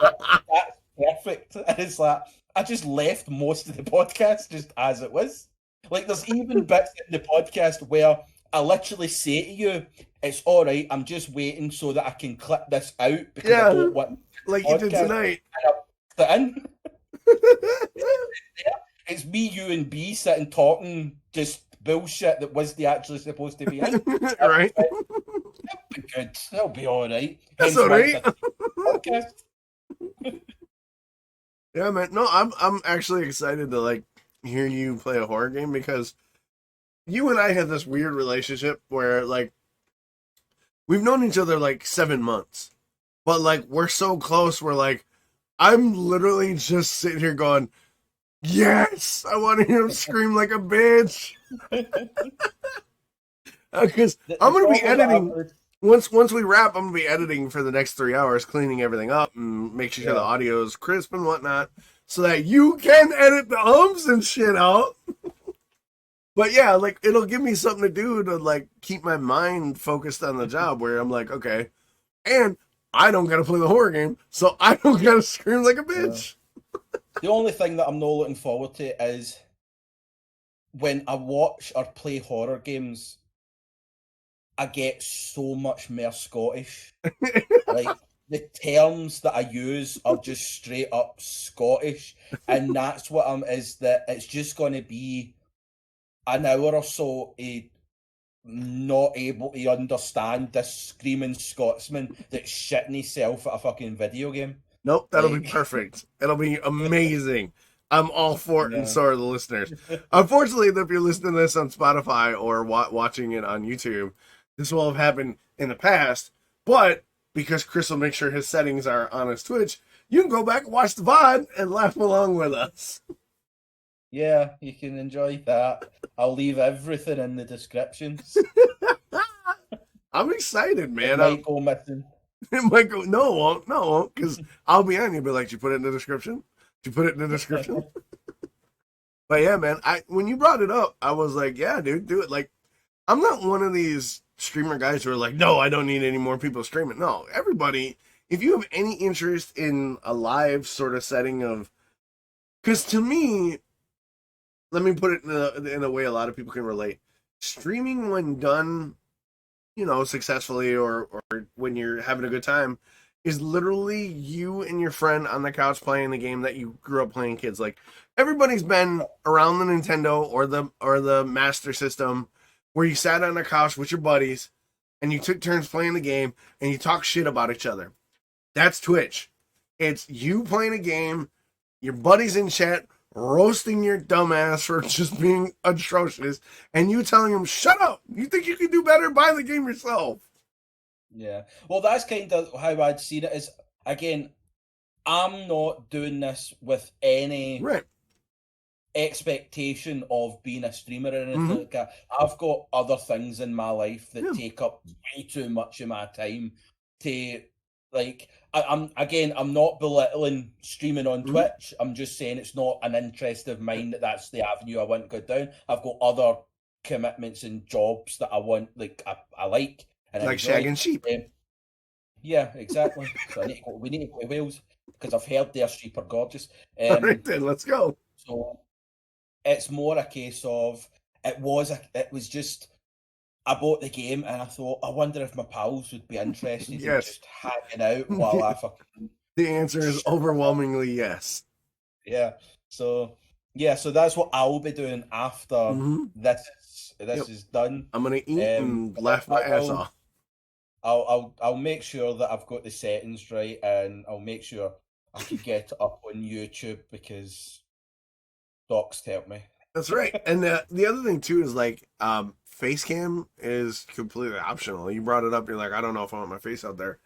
Speaker 2: perfect. And it's like, I just left most of the podcast just as it was. Like, there's even bits in the podcast where I literally say to you, it's all right, I'm just waiting so that I can clip this out because I don't want
Speaker 1: like you did tonight.
Speaker 2: And I put it in. It's me, you, and B sitting talking just bullshit that wasn't actually supposed to be in.
Speaker 1: Right.
Speaker 2: That'll be good. That'll be all right.
Speaker 1: That's all right.
Speaker 2: Podcast.
Speaker 1: Yeah, man. No, I'm actually excited to like hear you play a horror game because you and I have this weird relationship where like we've known each other like 7 months, but like we're so close. We're like, I'm literally just sitting here going, yes, I want to hear him scream like a bitch. Because I'm gonna be editing. Once we wrap, I'm gonna be editing for the next 3 hours, cleaning everything up and making sure the audio is crisp and whatnot, so that you can edit the ums and shit out. But yeah, like it'll give me something to do to like keep my mind focused on the job. Where I'm like, okay, and I don't gotta play the horror game, so I don't gotta scream like a bitch.
Speaker 2: The only thing that I'm not looking forward to is when I watch or play horror games, I get so much more Scottish. Like, the terms that I use are just straight up Scottish. And that's what is that it's just going to be an hour or so of not able to understand this screaming Scotsman that's shitting himself at a fucking video game.
Speaker 1: Nope, that'll be perfect. It'll be amazing. I'm all for it, and so are the listeners. Unfortunately, if you're listening to this on Spotify or watching it on YouTube, this will have happened in the past, but because Chris will make sure his settings are on his Twitch, you can go back and watch the VOD and laugh along with us.
Speaker 2: Yeah, you can enjoy that. I'll leave everything in the descriptions.
Speaker 1: I'm excited, man.
Speaker 2: It might go missing.
Speaker 1: It might go. No, it won't, because I'll be on you. But like, did you put it in the description? Did you put it in the description? But yeah, man. When you brought it up, I was like, yeah, dude, do it. Like, I'm not one of these streamer guys who are like, no, I don't need any more people streaming. No, everybody, if you have any interest in a live sort of setting of, because to me, let me put it in a way a lot of people can relate. Streaming when done, you know, successfully or when you're having a good time is literally you and your friend on the couch playing the game that you grew up playing kids. Like, everybody's been around the Nintendo or the Master System where you sat on a couch with your buddies and you took turns playing the game and you talk shit about each other. That's Twitch. It's you playing a game, your buddies in chat roasting your dumbass for just being atrocious, and you telling them, shut up, you think you can do better? Buy the game yourself.
Speaker 2: Yeah. Well, that's kind of how I'd seen it. Is, again, I'm not doing this with any
Speaker 1: Right.
Speaker 2: expectation of being a streamer or anything
Speaker 1: Mm-hmm.
Speaker 2: like that. I've got other things in my life that
Speaker 1: Yeah.
Speaker 2: take up way too much of my time to like. I'm not belittling streaming on
Speaker 1: Mm-hmm.
Speaker 2: Twitch. I'm just saying it's not an interest of mine that's the avenue I want to go down. I've got other commitments and jobs that I want, like I like and I
Speaker 1: Like
Speaker 2: enjoy.
Speaker 1: shagging sheep.
Speaker 2: Yeah, exactly. So we need to go to Wales because I've heard their sheep are gorgeous.
Speaker 1: All right, then let's go.
Speaker 2: So it's more a case of it was just I bought the game and I thought I wonder if my pals would be interested in
Speaker 1: Yes.
Speaker 2: just hanging out while I fucking
Speaker 1: The answer is
Speaker 2: shit myself.
Speaker 1: overwhelmingly yes.
Speaker 2: Yeah. So yeah, so that's what I'll be doing after
Speaker 1: Mm-hmm.
Speaker 2: this
Speaker 1: Yep.
Speaker 2: is done.
Speaker 1: I'm gonna eat and
Speaker 2: But
Speaker 1: laugh my
Speaker 2: I
Speaker 1: ass
Speaker 2: will
Speaker 1: off.
Speaker 2: I'll make sure that I've got the settings right and I'll make sure I can get it up on YouTube because docs help me.
Speaker 1: That's right. And the other thing too is like face cam is completely optional. You brought it up. You're like, I don't know if I want my face out there.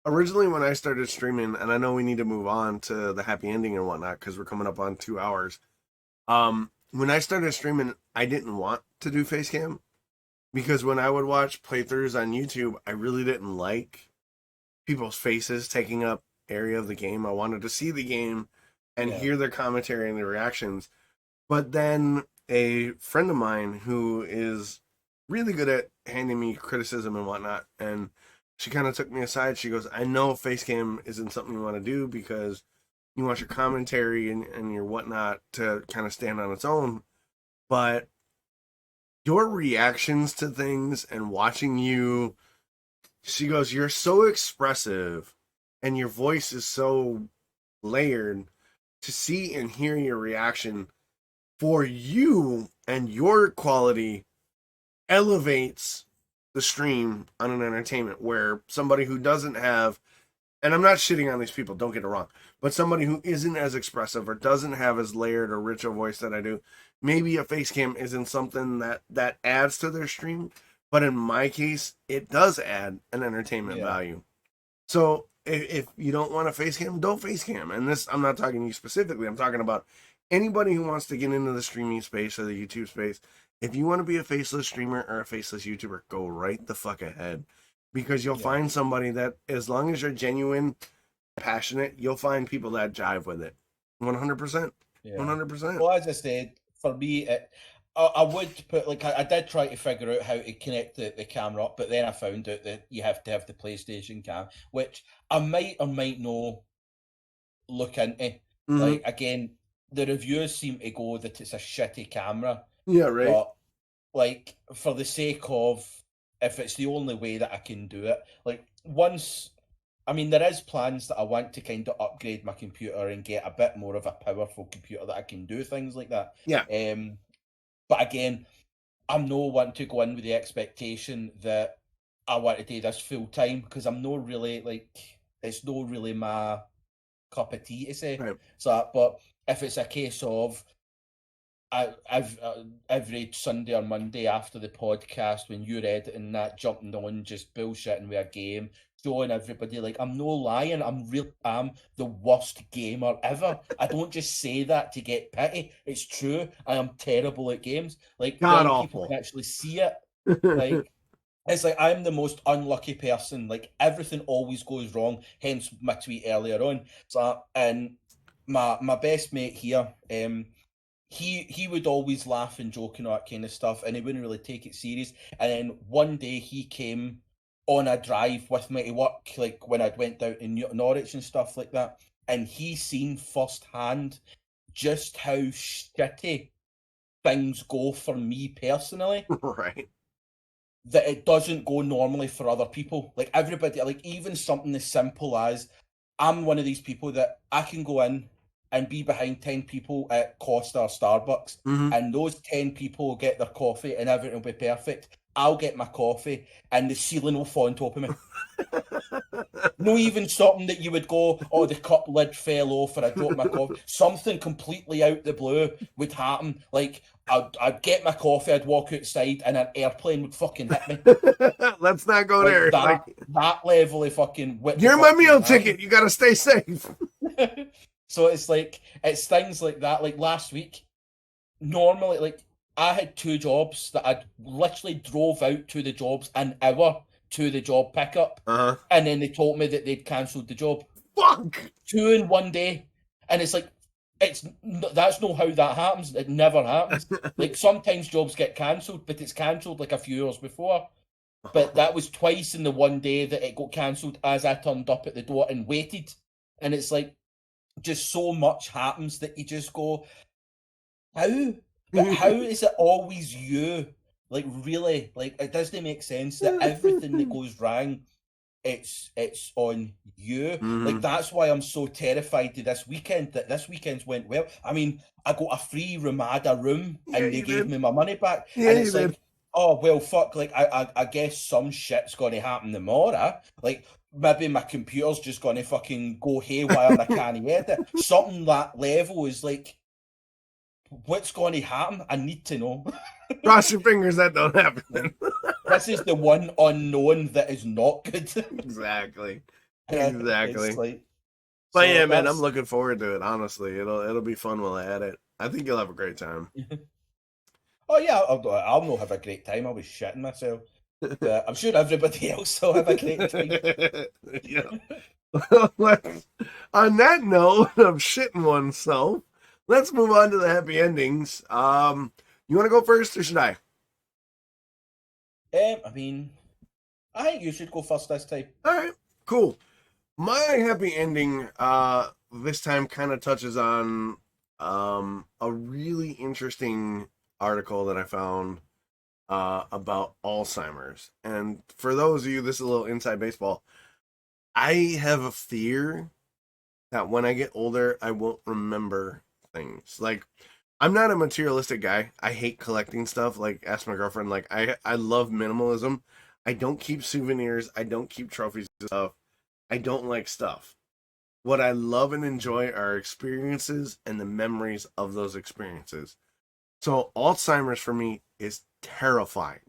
Speaker 1: Originally, when I started streaming, and I know we need to move on to the happy ending and whatnot because we're coming up on 2 hours. When I started streaming, I didn't want to do face cam because when I would watch playthroughs on YouTube, I really didn't like people's faces taking up area of the game. I wanted to see the game and
Speaker 2: Yeah.
Speaker 1: hear their commentary and their reactions. But then a friend of mine who is really good at handing me criticism and whatnot, and she kind of took me aside. She goes, I know Facecam isn't something you want to do because you want your commentary and your whatnot to kind of stand on its own. But your reactions to things and watching you, she goes, you're so expressive and your voice is so layered to see and hear your reaction for you and your quality elevates the stream on an entertainment where somebody who doesn't have, and I'm not shitting on these people, don't get it wrong, but somebody who isn't as expressive or doesn't have as layered or rich a voice that I do, maybe a face cam isn't something that adds to their stream, but in my case it does add an entertainment value. So if you don't want a face cam, don't face cam. And this, I'm not talking to you specifically, I'm talking about anybody who wants to get into the streaming space or the YouTube space. If you want to be a faceless streamer or a faceless YouTuber, go right the fuck ahead. Because you'll find somebody that, as long as you're genuine, passionate, you'll find people that jive with it. 100%. 100%.
Speaker 2: Well, as I said, for me, I would put, like, I did try to figure out how to connect the camera up, but then I found out that you have to have the PlayStation cam, which I might or might not look into.
Speaker 1: Mm-hmm.
Speaker 2: Like, again, the reviews seem to go that it's a shitty camera.
Speaker 1: Yeah, right.
Speaker 2: But, like, for the sake of, if it's the only way that I can do it, like, I mean, there is plans that I want to kind of upgrade my computer and get a bit more of a powerful computer that I can do things like that.
Speaker 1: Yeah.
Speaker 2: But again, I'm no one to go in with the expectation that I want to do this full time because I'm not really it's not really my cup of tea to say.
Speaker 1: Right.
Speaker 2: So, but if it's a case of I've every Sunday or Monday after the podcast when you're editing that, jumping on just bullshitting with a game, showing everybody, like, I'm no lying, I'm the worst gamer ever. I don't just say that to get pity. It's true. I am terrible at games. Like,
Speaker 1: God
Speaker 2: when
Speaker 1: awful.
Speaker 2: people can actually see it, like, it's like I'm the most unlucky person. Like, everything always goes wrong. Hence my tweet earlier on. So, and my best mate here, he would always laugh and joke and all that kind of stuff, and he wouldn't really take it serious. And then one day he came on a drive with me to work, like when I'd went down to Norwich and stuff like that, and he seen firsthand just how shitty things go for me personally.
Speaker 1: Right.
Speaker 2: That it doesn't go normally for other people. Like, everybody, like, even something as simple as, I'm one of these people that I can go in and be behind 10 people at Costa or Starbucks, and those 10 people will get their coffee and everything will be perfect. I'll get my coffee and the ceiling will fall on top of me. No, even something that you would go, oh, the cup lid fell off or I dropped my coffee. Something completely out the blue would happen. Like, I'd get my coffee, I'd walk outside, and an airplane would fucking hit me.
Speaker 1: Let's not go
Speaker 2: Like
Speaker 1: there.
Speaker 2: that level of fucking...
Speaker 1: You're my meal ticket. You got to stay safe.
Speaker 2: So it's things like that. Like last week, normally, like I had two jobs that I literally drove out to the jobs an hour to the job pickup,
Speaker 1: Uh-huh.
Speaker 2: and then they told me that they'd cancelled the job.
Speaker 1: Fuck!
Speaker 2: Two in one day, and it's like that's not how that happens. It never happens. Like sometimes jobs get cancelled, but it's cancelled like a few hours before. But that was twice in the one day that it got cancelled as I turned up at the door and waited. And it's like just so much happens that you just go, how? But how is it always you? Like really, like it doesn't make sense that everything that goes wrong, it's on you. Like that's why I'm so terrified of this weekend. That this weekend's went well. I mean, I got a free Ramada room
Speaker 1: Yeah,
Speaker 2: and they
Speaker 1: you
Speaker 2: gave
Speaker 1: did.
Speaker 2: me my money back.
Speaker 1: Yeah,
Speaker 2: And
Speaker 1: you
Speaker 2: it's
Speaker 1: did.
Speaker 2: like, oh well, fuck. Like I guess some shit's gonna happen tomorrow. Like maybe my computer's just gonna fucking go haywire and I can't edit. Something that level is like, what's going to happen? I need to know.
Speaker 1: Cross your fingers that don't happen.
Speaker 2: This is the one unknown that is not good.
Speaker 1: Exactly.
Speaker 2: It's
Speaker 1: Exactly.
Speaker 2: like,
Speaker 1: But
Speaker 2: so
Speaker 1: yeah, man, I'm
Speaker 2: that's
Speaker 1: looking forward to it. Honestly, it'll be fun while I at it. I think you'll have a great time.
Speaker 2: oh yeah, I'll not have a great time. I'll be shitting myself, but I'm sure everybody else will have a great time.
Speaker 1: Yeah. On that note of shitting oneself, let's move on to the happy endings. You want to go first, or should I?
Speaker 2: I mean, I think you should go first this time.
Speaker 1: All right, cool. My happy ending this time kind of touches on a really interesting article that I found about Alzheimer's. And for those of you, this is a little inside baseball. I have a fear that when I get older, I won't remember things. Like, I'm not a materialistic guy. I hate collecting stuff. Like, ask my girlfriend. Like, I love minimalism. I don't keep souvenirs. I don't keep trophies and stuff. I don't like stuff. What I love and enjoy are experiences and the memories of those experiences. So Alzheimer's for me is terrifying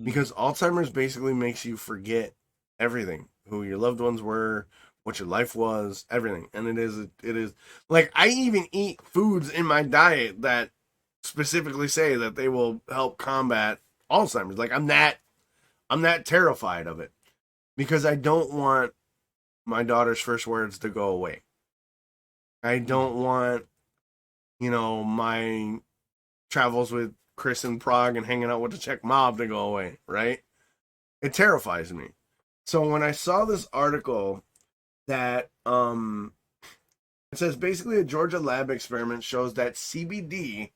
Speaker 1: because Alzheimer's basically makes you forget everything, who your loved ones were, what your life was, everything. And it is like I even eat foods in my diet that specifically say that they will help combat Alzheimer's. Like I'm that terrified of it because I don't want my daughter's first words to go away. I don't want, my travels with Chris in Prague and hanging out with the Czech mob to go away, right? It terrifies me. So when I saw this article that it says basically a Georgia lab experiment shows that CBD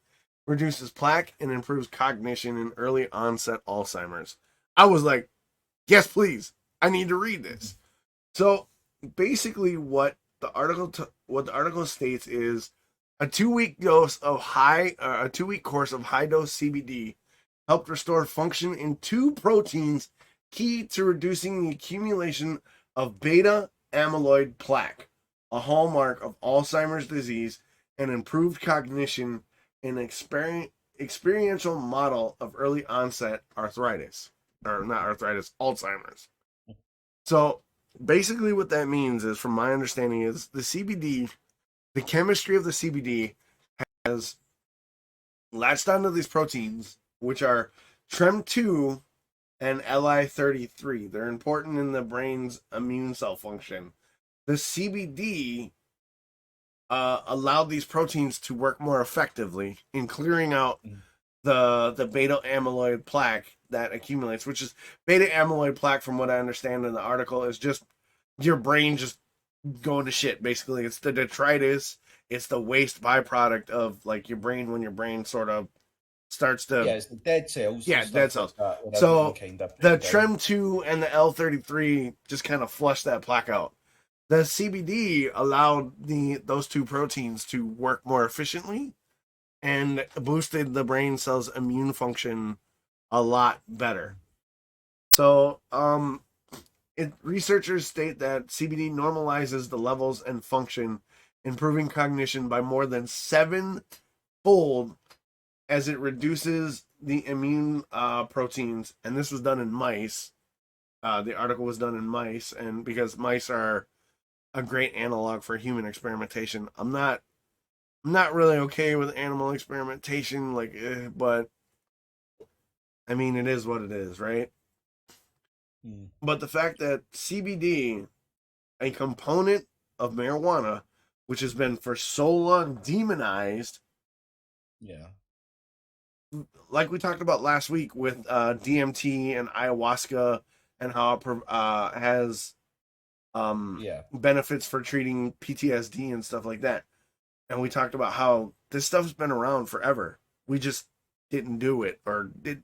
Speaker 1: reduces plaque and improves cognition in early onset Alzheimer's. I was like, yes, please. I need to read this. So basically what the article states is a 2 week course of high dose CBD helped restore function in two proteins key to reducing the accumulation of beta amyloid plaque, a hallmark of Alzheimer's disease, and improved cognition in an experiential model of early onset arthritis, or not arthritis, Alzheimer's. So basically what that means is, from my understanding, is the chemistry of the CBD has latched onto these proteins, which are TREM2 and Li33. They're important in the brain's immune cell function. The CBD allowed these proteins to work more effectively in clearing out the beta amyloid plaque that accumulates, which is beta amyloid plaque, from what I understand in the article, is just your brain just going to shit. Basically, it's the detritus, it's the waste byproduct of like your brain when your brain sort of starts to
Speaker 2: Yeah, it's the dead cells and
Speaker 1: yeah, dead
Speaker 2: stuff like
Speaker 1: cells.
Speaker 2: that when everything
Speaker 1: So
Speaker 2: kind of
Speaker 1: the
Speaker 2: breaks down.
Speaker 1: TREM2 and the L33 just kind of flush that plaque out. The CBD allowed those two proteins to work more efficiently and boosted the brain cells' immune function a lot better. So, researchers state that CBD normalizes the levels and function, improving cognition by more than sevenfold as it reduces the immune proteins. And this was done in mice. The article was done in mice, and because mice are a great analog for human experimentation. I'm not really okay with animal experimentation, like, but I mean, it is what it is, right?
Speaker 2: Mm.
Speaker 1: But the fact that CBD, a component of marijuana, which has been for so long demonized,
Speaker 2: Yeah.
Speaker 1: like we talked about last week with DMT and ayahuasca, and how it has
Speaker 2: Yeah.
Speaker 1: benefits for treating PTSD and stuff like that. And we talked about how this stuff's been around forever. We just didn't do it, or did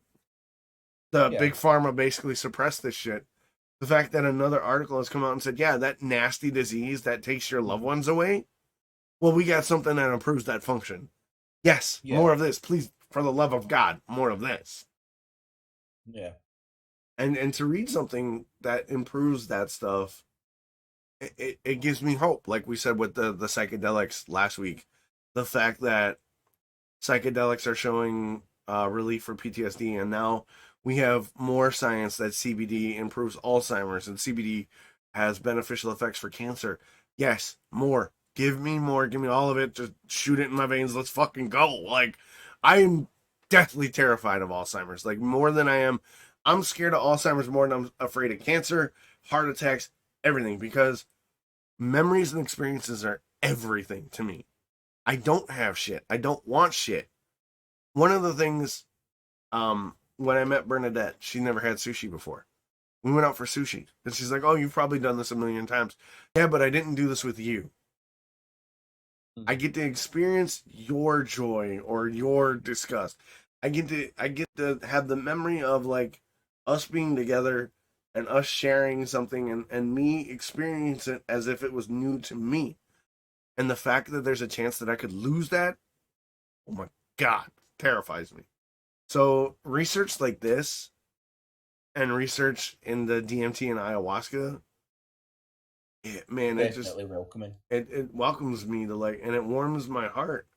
Speaker 1: the
Speaker 2: Yeah.
Speaker 1: big pharma basically suppress this shit. The fact that another article has come out and said, yeah, that nasty disease that takes your loved
Speaker 2: Mhm.
Speaker 1: ones away, well, we got something that improves that function. Yes,
Speaker 2: Yeah.
Speaker 1: more of this, please, for the love of God, more of this.
Speaker 2: Yeah.
Speaker 1: And to read something that improves that stuff, it gives me hope. Like we said with the psychedelics last week, the fact that psychedelics are showing relief for PTSD, and now we have more science that CBD improves Alzheimer's and CBD has beneficial effects for cancer. Yes, more. Give me more. Give me all of it. Just shoot it in my veins. Let's fucking go. Like, I am deathly terrified of Alzheimer's. Like, more than I am. I'm scared of Alzheimer's more than I'm afraid of cancer, heart attacks, everything, because memories and experiences are everything to me. I don't have shit. I don't want shit. One of the things, when I met Bernadette, she never had sushi before. We went out for sushi, and she's like, "Oh, you've probably done this a million times." Yeah, but I didn't do this with you. I
Speaker 2: Mhm.
Speaker 1: get to experience your joy or your disgust. I get to have the memory of like us being together and us sharing something, and me experience it as if it was new to me. And the fact that there's a chance that I could lose that, oh my god, terrifies me. So research like this and research in the DMT and ayahuasca, man, it just
Speaker 2: Definitely welcoming.
Speaker 1: it welcomes me to, like, and it warms my heart.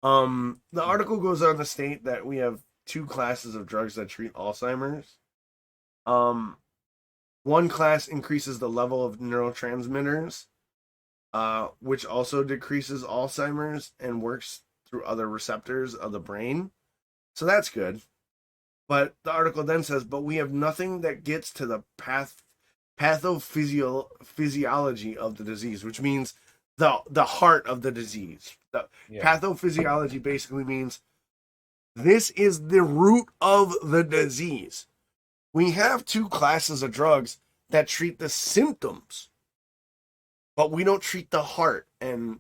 Speaker 1: The article goes on to state that we have two classes of drugs that treat Alzheimer's. Um, one class increases the level of neurotransmitters, which also decreases Alzheimer's and works through other receptors of the brain. So that's good. But the article then says, but we have nothing that gets to the pathophysiology of the disease, which means the heart of the disease. The
Speaker 2: Yeah.
Speaker 1: pathophysiology basically means this is the root of the disease. We have two classes of drugs that treat the symptoms, but we don't treat the heart. And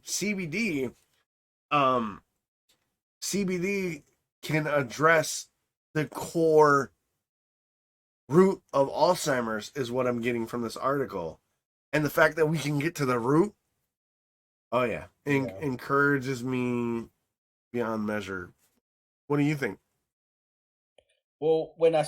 Speaker 1: um, CBD can address the core root of Alzheimer's, is what I'm getting from this article. And the fact that we can get to the root, oh yeah,
Speaker 2: Yeah.
Speaker 1: encourages me beyond measure. What do you think?
Speaker 2: Well, when I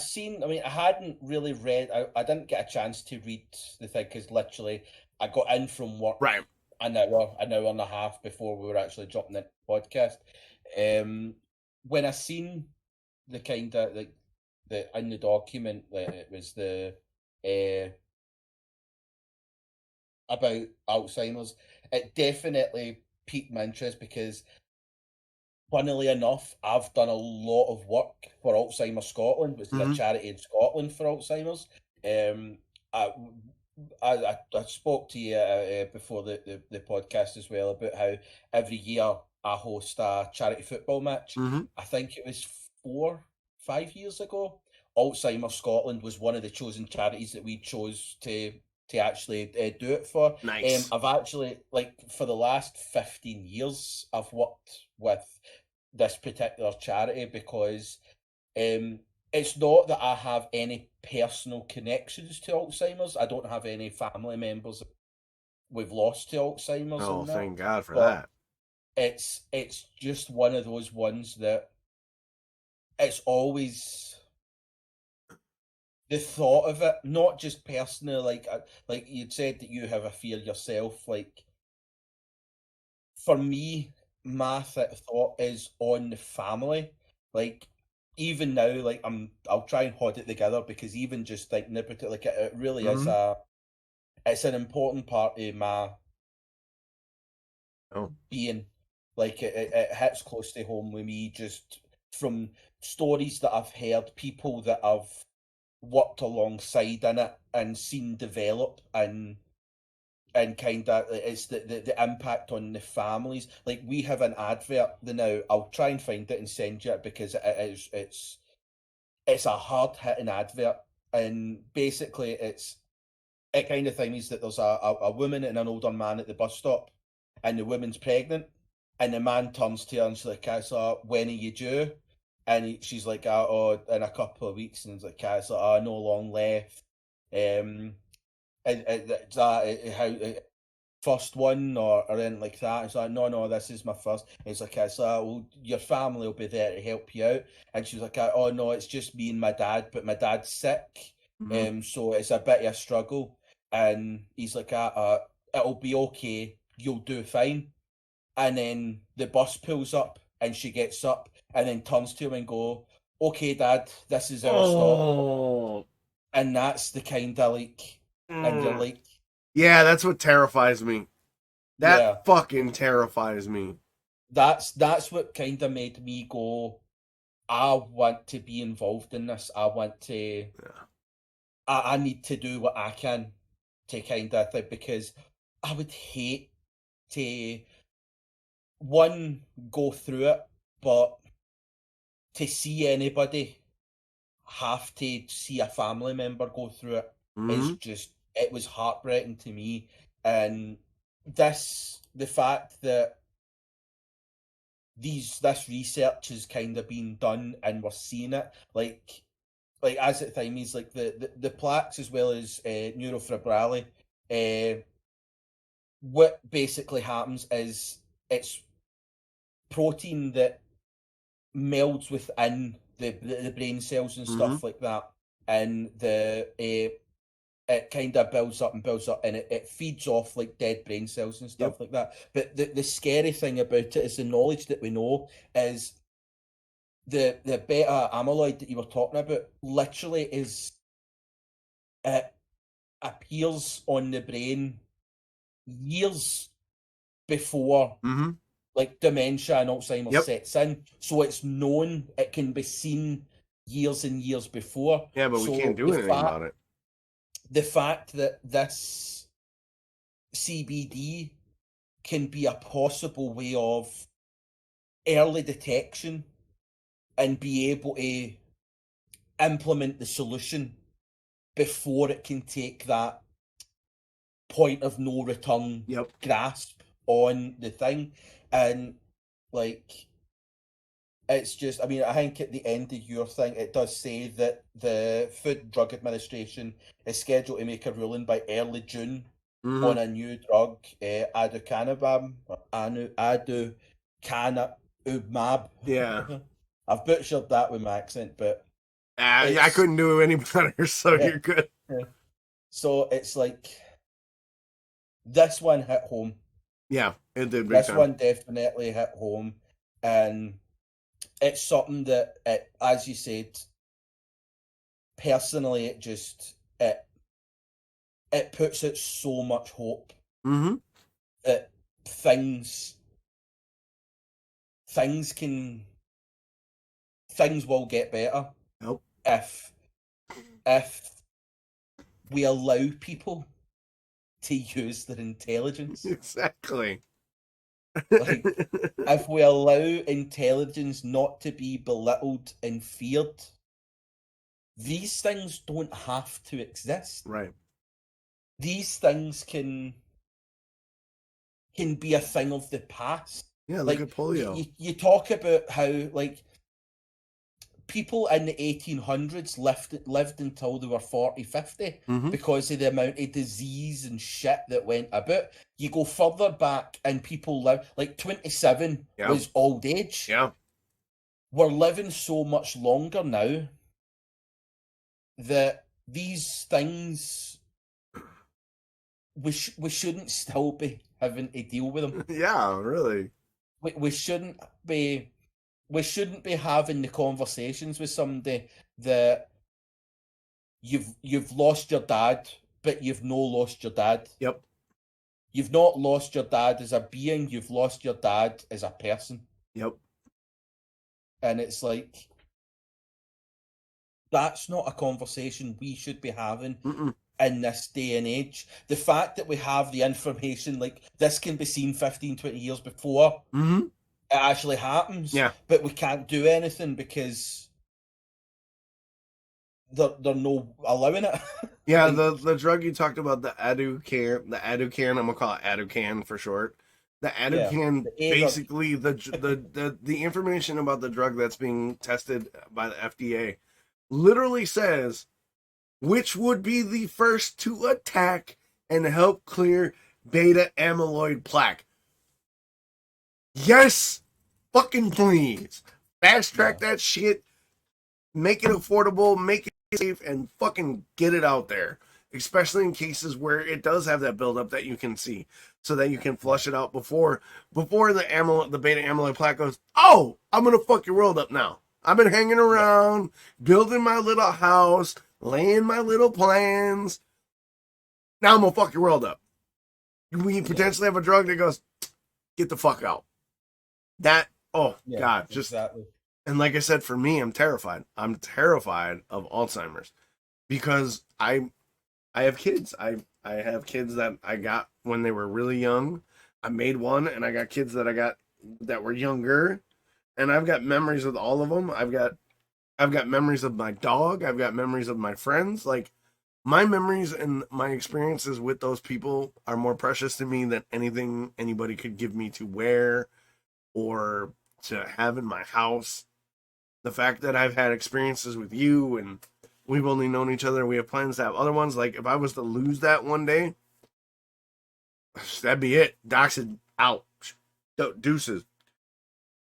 Speaker 2: mean, I hadn't really read, I didn't get a chance to read the thing because literally I got in from work
Speaker 1: Right.
Speaker 2: an hour and a half before we were actually dropping the podcast. When I seen the kind of like the in the document that it was the uh, about Alzheimer's, it definitely piqued my interest because funnily enough, I've done a lot of work for Alzheimer's Scotland, which is a
Speaker 1: Mm-hmm.
Speaker 2: charity in Scotland for Alzheimer's. Um, I, I spoke to you before the podcast as well about how every year I host a charity football match.
Speaker 1: Mm-hmm.
Speaker 2: I think it was 5 years ago. Alzheimer's Scotland was one of the chosen charities that we chose to actually do it for.
Speaker 1: Nice.
Speaker 2: I've actually, like, for the last 15 years, I've worked with this particular charity because um, it's not that I have any personal connections to Alzheimer's. I don't have any family members we've lost to Alzheimer's
Speaker 1: Oh,
Speaker 2: and that,
Speaker 1: thank God for
Speaker 2: but
Speaker 1: that.
Speaker 2: it's just one of those ones that it's always the thought of it, not just personally. Like you'd said that you have a fear yourself. Like for me, my thought is on the family. Like even now, like I'll try and hold it together because even just like nip it, like it really is
Speaker 1: Mm-hmm.
Speaker 2: it's an important part of my
Speaker 1: Oh.
Speaker 2: being. Like, it hits close to home with me, just from stories that I've heard, people that I've worked alongside in it and seen develop, and kind of it's the impact on the families. Like, we have an advert now. I'll try and find it and send you it, because it's a hard hitting advert, and basically it kind of thing is that there's a woman and an older man at the bus stop, and the woman's pregnant, and the man turns to her and she's like, so when are you due? And she's like, oh, in a couple of weeks. And he's like, so no long left. How first one, or anything like that? It's like, no, this is my first. And it's like, so well, your family will be there to help you out. And she's like, oh no, it's just me and my dad, but my dad's sick. So it's a bit of a struggle. And he's like, it'll be okay, you'll do fine. And then the bus pulls up, and she gets up and then turns to him and go, okay, Dad, this is our stop.
Speaker 1: Oh.
Speaker 2: And that's the kind of like, and you're like,
Speaker 1: yeah, that's what terrifies me. That
Speaker 2: yeah,
Speaker 1: fucking terrifies me.
Speaker 2: that's what kind of made me go, I want to be involved in this. I want to,
Speaker 1: Yeah.
Speaker 2: I need to do what I can to kind of think, because I would hate to, one, go through it, but to see anybody have to see a family member go through it is just, it was heartbreaking to me. And the fact that this research has kind of been done, and we're seeing it, like as at time is like the plaques, as well as neurofibrillary. What basically happens is it's protein that melds within the brain cells and stuff like that, and it kind of builds up, and it feeds off like dead brain cells and stuff like that. But the scary thing about it is the knowledge that we know is the beta amyloid that you were talking about literally is, it appears on the brain years before like dementia and Alzheimer's sets in. So it's known, it can be seen years and years before.
Speaker 1: Yeah, but we can't do anything about it.
Speaker 2: The fact that this CBD can be a possible way of early detection and be able to implement the solution before it can take that point of no return grasp on the thing. And like, it's just, I mean, I think at the end of your thing, it does say that the Food and Drug Administration is scheduled to make a ruling by early June on a new drug, aducanumab.
Speaker 1: Yeah.
Speaker 2: I've butchered that with my accent, but
Speaker 1: I couldn't do it any better, so you're good.
Speaker 2: So it's like, this one hit home.
Speaker 1: Yeah, it did.
Speaker 2: This one definitely hit home, and it's something that, as you said, personally, it just it puts out so much hope that things will get better if we allow people to use their intelligence.
Speaker 1: Exactly.
Speaker 2: Like, if we allow intelligence not to be belittled and feared, these things don't have to exist.
Speaker 1: Right.
Speaker 2: These things can be a thing of the past.
Speaker 1: Yeah, look at polio.
Speaker 2: You talk about how, like, people in the 1800s lived until they were 40, 50 because of the amount of disease and shit that went about. You go further back and people live, like 27 was old age.
Speaker 1: Yeah.
Speaker 2: We're living so much longer now that these things, we shouldn't still be having to deal with them.
Speaker 1: Yeah, really.
Speaker 2: We shouldn't be having the conversations with somebody that you've lost your dad, but you've no lost your dad.
Speaker 1: Yep.
Speaker 2: You've not lost your dad as a being, you've lost your dad as a person.
Speaker 1: Yep.
Speaker 2: And it's like, that's not a conversation we should be having
Speaker 1: Mm-mm.
Speaker 2: in this day and age. The fact that we have the information, like, this can be seen 15, 20 years before
Speaker 1: Mm-hmm.
Speaker 2: it actually happens,
Speaker 1: Yeah.
Speaker 2: but we can't do anything because they're no allowing it.
Speaker 1: Yeah,
Speaker 2: Like,
Speaker 1: the drug you talked about, the aducan, I'm gonna call it aducan for short. The
Speaker 2: yeah,
Speaker 1: aducan,
Speaker 2: the either,
Speaker 1: basically the information about the drug that's being tested by the FDA literally says which would be the first to attack and help clear beta amyloid plaque. Yes, fucking please. Fast track
Speaker 2: yeah,
Speaker 1: that shit, make it affordable, make it safe, and fucking get it out there. Especially in cases where it does have that buildup that you can see, so that you can
Speaker 2: yeah,
Speaker 1: flush it out before the beta amyloid plaque goes, oh, I'm gonna fuck your world up now. I've been hanging
Speaker 2: yeah,
Speaker 1: around, building my little house, laying my little plans. Now I'm gonna fuck your world up. We
Speaker 2: yeah,
Speaker 1: potentially have a drug that goes, get the fuck out. That, oh
Speaker 2: yeah,
Speaker 1: God, just,
Speaker 2: exactly.
Speaker 1: and like I said, for me, I'm terrified. I'm terrified of Alzheimer's because I have kids. I have kids that I got when they were really young. I made one, and I got kids that I got that were younger, and I've got memories with all of them. I've got memories of my dog. I've got memories of my friends. Like, my memories and my experiences with those people are more precious to me than anything anybody could give me to wear or to have in my house. The fact that I've had experiences with you and we've only known each other, we have plans to have other ones. Like, if I was to lose that one day, that'd be it. Doc's out. Deuces.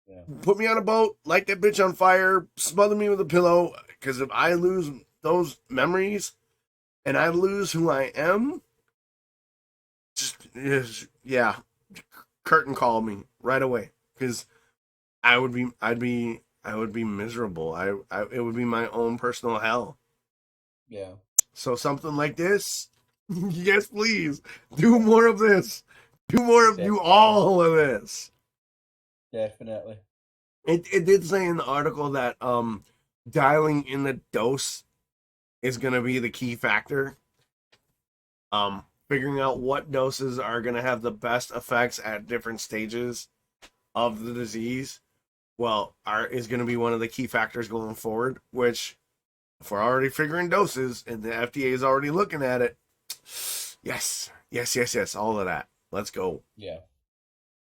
Speaker 2: Yeah,
Speaker 1: Put me on a boat, light that bitch on fire, smother me with a pillow. Because if I lose those memories and I lose who I am, yeah, curtain call me right away. Because I would be miserable. It would be my own personal hell.
Speaker 2: yeah,
Speaker 1: So something like this, yes, please do more of this. Do
Speaker 2: definitely,
Speaker 1: all of this.
Speaker 2: definitely.
Speaker 1: It did say in the article that dialing in the dose is going to be the key factor. Figuring out what doses are going to have the best effects at different stages of the disease, well, is going to be one of the key factors going forward. Which, if we're already figuring doses and the FDA is already looking at it, yes, all of that. Let's go.
Speaker 2: Yeah,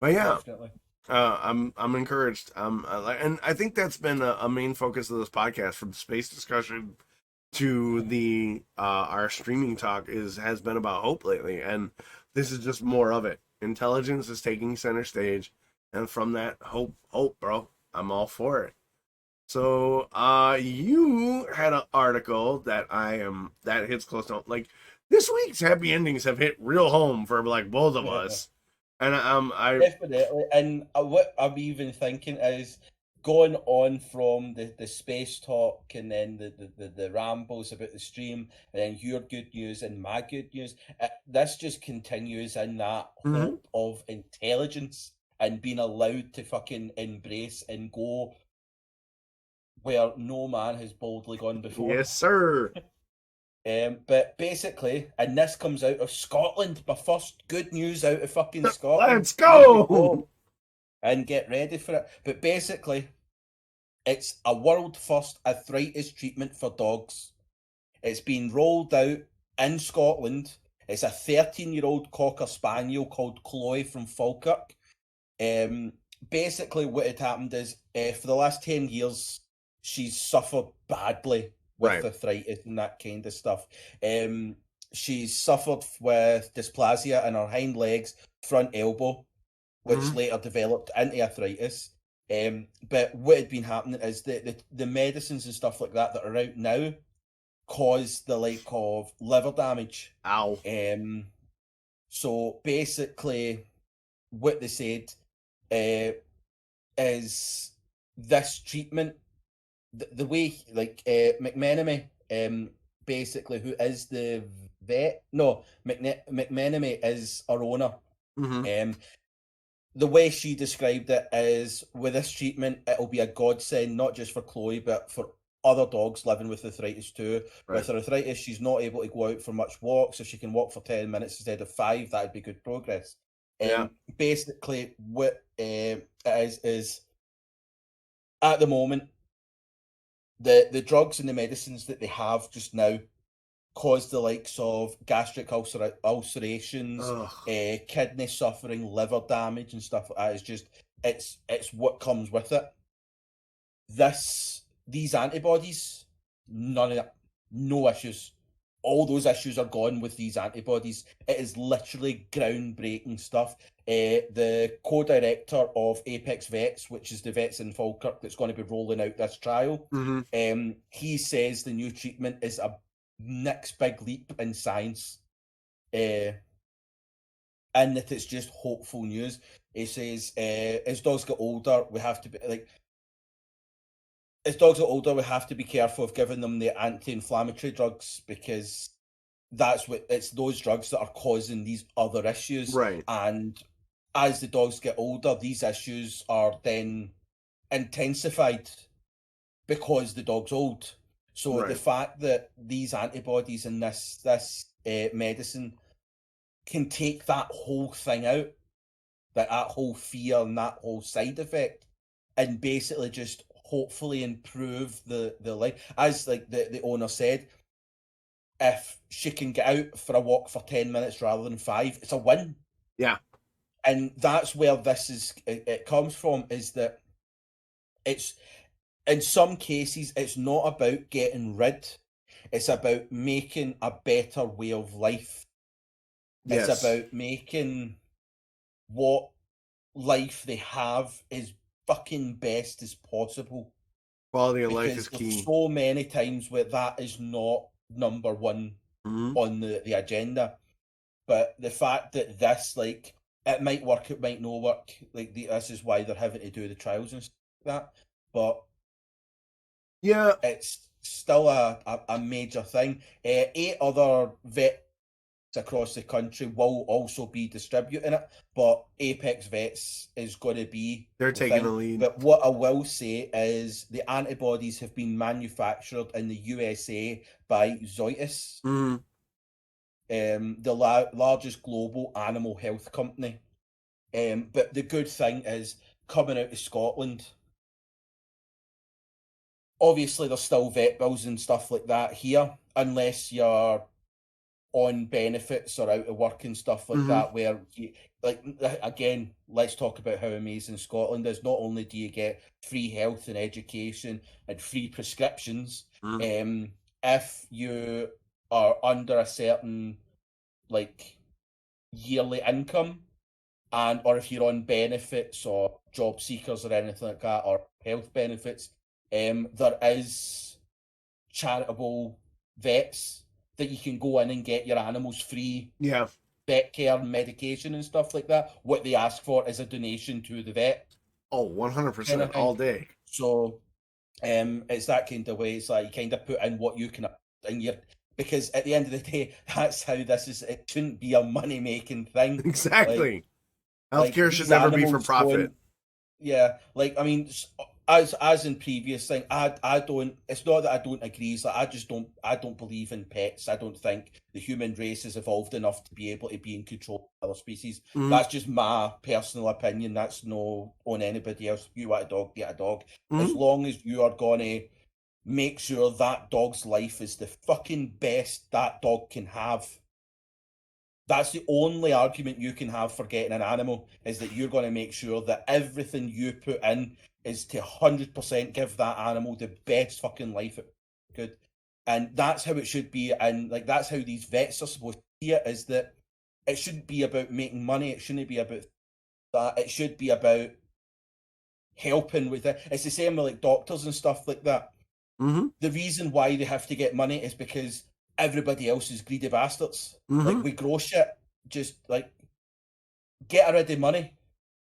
Speaker 1: But yeah,
Speaker 2: definitely.
Speaker 1: I'm encouraged. And I think that's been a main focus of this podcast, from the space discussion to the our streaming talk has been about hope lately, and this is just more of it. Intelligence is taking center stage, and from that, hope, bro. I'm all for it. So, you had an article that hits close to home. Like, this week's happy endings have hit real home for like both of us, and
Speaker 2: Definitely, and what I'm even thinking is going on from the space talk and then the rambles about the stream and then your good news and my good news. This just continues in that
Speaker 1: Mhm.
Speaker 2: hope of intelligence and being allowed to fucking embrace and go where no man has boldly gone before.
Speaker 1: Yes, sir.
Speaker 2: But basically, and this comes out of Scotland, my first good news out of fucking Scotland.
Speaker 1: Let's
Speaker 2: Here we
Speaker 1: go.
Speaker 2: go. And get ready for it. But basically, it's a world first arthritis treatment for dogs. It's been rolled out in Scotland. It's a 13-year-old Cocker Spaniel called Chloe from Falkirk. Um, Basically, what had happened is for the last 10 years, she's suffered badly with
Speaker 1: Right.
Speaker 2: arthritis and that kind of stuff. She's suffered with dysplasia in her hind legs, front elbow, which
Speaker 1: Mhm.
Speaker 2: later developed into arthritis. But what had been happening is the medicines and stuff like that are out now cause the like of liver damage.
Speaker 1: Ow.
Speaker 2: So basically, what they said is this treatment, the way like McMenemy, basically who is the vet? No, McMenemy is our owner.
Speaker 1: Mm-hmm.
Speaker 2: The way she described it is, with this treatment, it'll be a godsend, not just for Chloe, but for other dogs living with arthritis too.
Speaker 1: Right.
Speaker 2: With her arthritis, she's not able to go out for much walks. If she can walk for 10 minutes instead of 5, that'd be good progress.
Speaker 1: Yeah.
Speaker 2: Basically, what it is at the moment, the drugs and the medicines that they have just now cause the likes of gastric ulcerations,
Speaker 1: Ugh.
Speaker 2: kidney suffering, liver damage, and stuff like that. It's just it's what comes with it. These antibodies, none of that, no issues. All those issues are gone with these antibodies. It is literally groundbreaking stuff. The co-director of Apex Vets, which is the vets in Falkirk that's going to be rolling out this trial, he says the new treatment is a next big leap in science, and that it's just hopeful news. He says, as dogs get older, we have to be we have to be careful of giving them the anti-inflammatory drugs, because it's those drugs that are causing these other issues.
Speaker 1: Right.
Speaker 2: And as the dogs get older, these issues are then intensified because the dog's old. So the fact that these antibodies and this medicine can take that whole thing out, that whole fear and that whole side effect, and basically just hopefully improve the life. As like the owner said, if she can get out for a walk for 10 minutes rather than 5, it's a win.
Speaker 1: Yeah.
Speaker 2: And that's where it comes from, is that it's, in some cases, it's not about getting rid. It's about making a better way of life.
Speaker 1: Yes.
Speaker 2: It's about making what life they have is fucking best as possible.
Speaker 1: Quality of life is key.
Speaker 2: There's so many times where that is not number one on the agenda. But the fact that this, like, it might work, it might not work. Like, this is why they're having to do the trials and stuff like that. But
Speaker 1: yeah,
Speaker 2: it's still a major thing. 8 other vets across the country will also be distributing it, but Apex Vets is going to be
Speaker 1: they're taking the lead.
Speaker 2: But what I will say is the antibodies have been manufactured in the USA by Zoetis, the largest global animal health company. But the good thing is, coming out of Scotland, obviously there's still vet bills and stuff like that here, unless you're on benefits or out of work and stuff like that, where again, let's talk about how amazing Scotland is. Not only do you get free health and education and free prescriptions, if you are under a certain like yearly income, and or if you're on benefits or job seekers or anything like that, or health benefits, there is charitable vets that you can go in and get your animals free vet care and medication and stuff like that. What they ask for is a donation to the vet.
Speaker 1: Oh, 100% all day.
Speaker 2: So it's that kind of way. It's like you kind of put in what you can in your, because at the end of the day, that's how this is. It shouldn't be a money making thing.
Speaker 1: Exactly. Healthcare should never be for profit.
Speaker 2: Like, I mean, as in previous thing, I don't. It's not that I don't agree. It's like I don't believe in pets. I don't think the human race has evolved enough to be able to be in control of other species. That's just my personal opinion. That's no on anybody else. If you want a dog, get a dog. As long as you are gonna make sure that dog's life is the fucking best that dog can have. That's the only argument you can have for getting an animal, is that you're going to make sure that everything you put in is to 100% give that animal the best fucking life it could. And that's how it should be. And like, that's how these vets are supposed to see it, is that it shouldn't be about making money. It shouldn't be about that. It should be about helping with it. It's the same with like doctors and stuff like that. The reason why they have to get money is because everybody else is greedy bastards. Like, we grow shit, just like, get rid of money.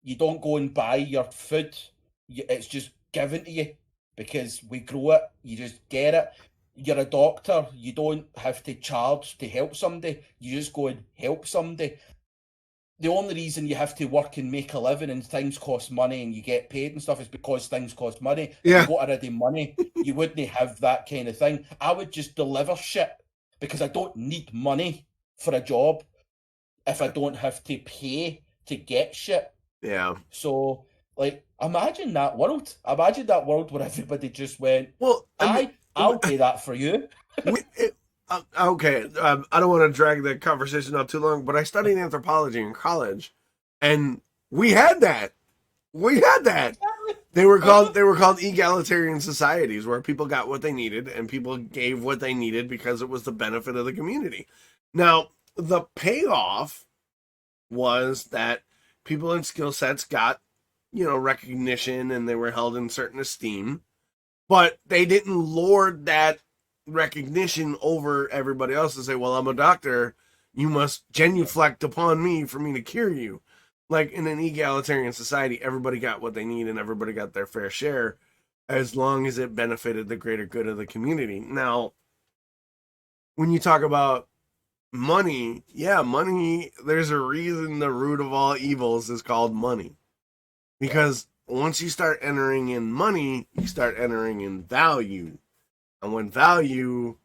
Speaker 2: You don't go and buy your food. It's just given to you because we grow it. You just get it. You're a doctor. You don't have to charge to help somebody. You just go and help somebody. the only reason you have to work and make a living and things cost money and you get paid and stuff is because things cost money. If you
Speaker 1: Yeah.
Speaker 2: got already money, you wouldn't have that kind of thing. I would just deliver shit because I don't need money for a job if I don't have to pay to get shit.
Speaker 1: Yeah.
Speaker 2: So, like, imagine that world. Imagine that world where everybody just went,
Speaker 1: Well, I mean,
Speaker 2: I'll do that for you.
Speaker 1: we, it, okay. I don't want to drag the conversation out too long, but I studied anthropology in college, and we had that. We had that. They were called egalitarian societies where people got what they needed and people gave what they needed because it was the benefit of the community. Now, the payoff was that people in skill sets got, recognition and they were held in certain esteem, but they didn't lord that recognition over everybody else and say, well, I'm a doctor. You must genuflect upon me for me to cure you. Like in an egalitarian society, everybody got what they need and everybody got their fair share as long as it benefited the greater good of the community. Now, when you talk about money, yeah, money, there's a reason the root of all evils is called money. Because once you start entering in money, you start entering in value. And when value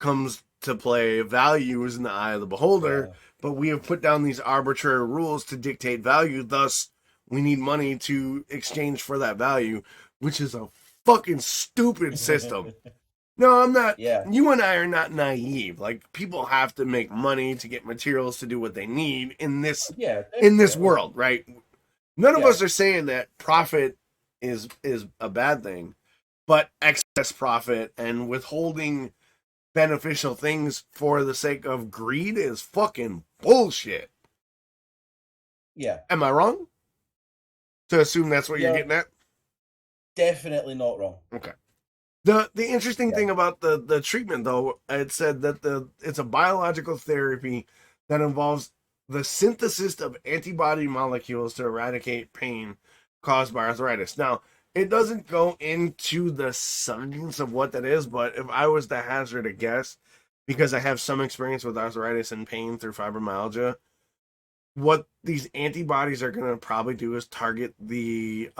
Speaker 1: comes to play, value is in the eye of the beholder.
Speaker 2: Yeah.
Speaker 1: But we have put down these arbitrary rules to dictate value. Thus, we need money to exchange for that value, which is a fucking stupid system. No, I'm not.
Speaker 2: Yeah.
Speaker 1: You and I are not naive. Like people have to make money to get materials to do what they need in this
Speaker 2: Yeah.
Speaker 1: world, right? None of
Speaker 2: Yeah.
Speaker 1: us are saying that profit is a bad thing, but excess profit and withholding beneficial things for the sake of greed is fucking bullshit.
Speaker 2: Yeah.
Speaker 1: Am I wrong to assume that's what you're
Speaker 2: You're
Speaker 1: getting at?
Speaker 2: definitely not wrong.
Speaker 1: Okay. The interesting
Speaker 2: Yeah.
Speaker 1: thing about the treatment though, it said that it's a biological therapy that involves the synthesis of antibody molecules to eradicate pain caused by arthritis. Now, it doesn't go into the science of what that is, but if I was to hazard a guess, because I have some experience with arthritis and pain through fibromyalgia, what these antibodies are going to probably do is target the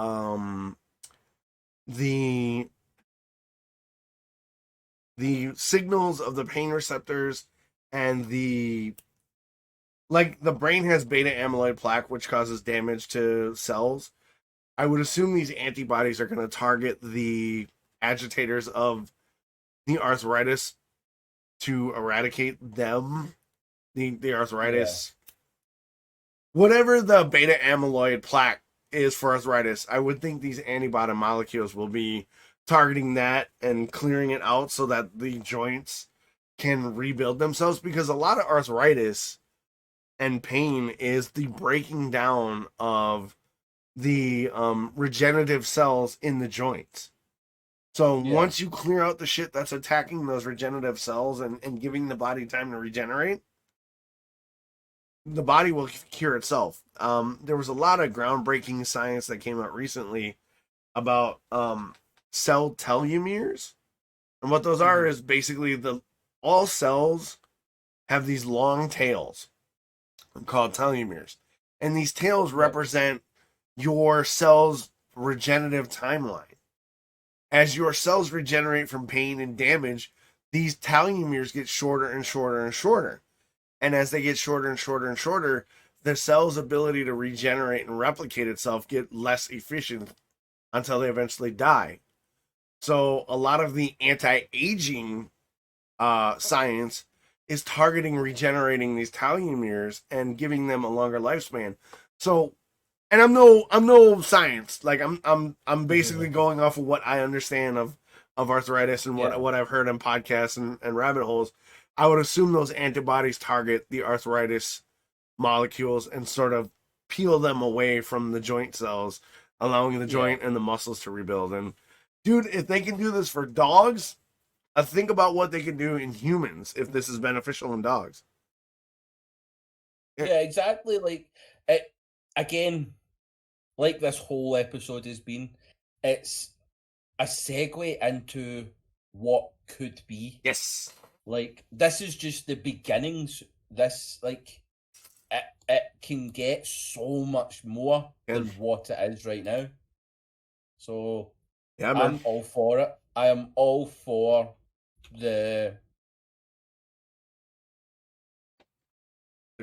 Speaker 1: the signals of the pain receptors and the brain has beta amyloid plaque which causes damage to cells. I would assume these antibodies are going to target the agitators of the arthritis to eradicate them. The arthritis, whatever the beta amyloid plaque is for arthritis, I would think these antibody molecules will be targeting that and clearing it out so that the joints can rebuild themselves, because a lot of arthritis and pain is the breaking down of the regenerative cells in the joints. So once you clear out the shit that's attacking those regenerative cells and giving the body time to regenerate, the body will cure itself. There was a lot of groundbreaking science that came out recently about cell telomeres. And what those are is basically all cells have these long tails called telomeres. And these tails represent your cell's regenerative timeline. As your cells regenerate from pain and damage, these telomeres get shorter and shorter and shorter. And as they get shorter and shorter and shorter, the cell's ability to regenerate and replicate itself get less efficient until they eventually die. So a lot of the anti-aging science is targeting regenerating these telomeres and giving them a longer lifespan. So, and I'm no science. Like I'm basically going off of what I understand of arthritis and what I've heard in podcasts and rabbit holes. I would assume those antibodies target the arthritis molecules and sort of peel them away from the joint cells, allowing the joint and the muscles to rebuild. And dude, if they can do this for dogs, think about what they can do in humans if this is beneficial in dogs.
Speaker 2: Yeah, exactly. Like it again, like this whole episode has been, it's a segue into what could be.
Speaker 1: Yes.
Speaker 2: Like this is just the beginnings. This like it can get so much more than what it is right now. So
Speaker 1: yeah, man.
Speaker 2: I'm all for it. I am all for the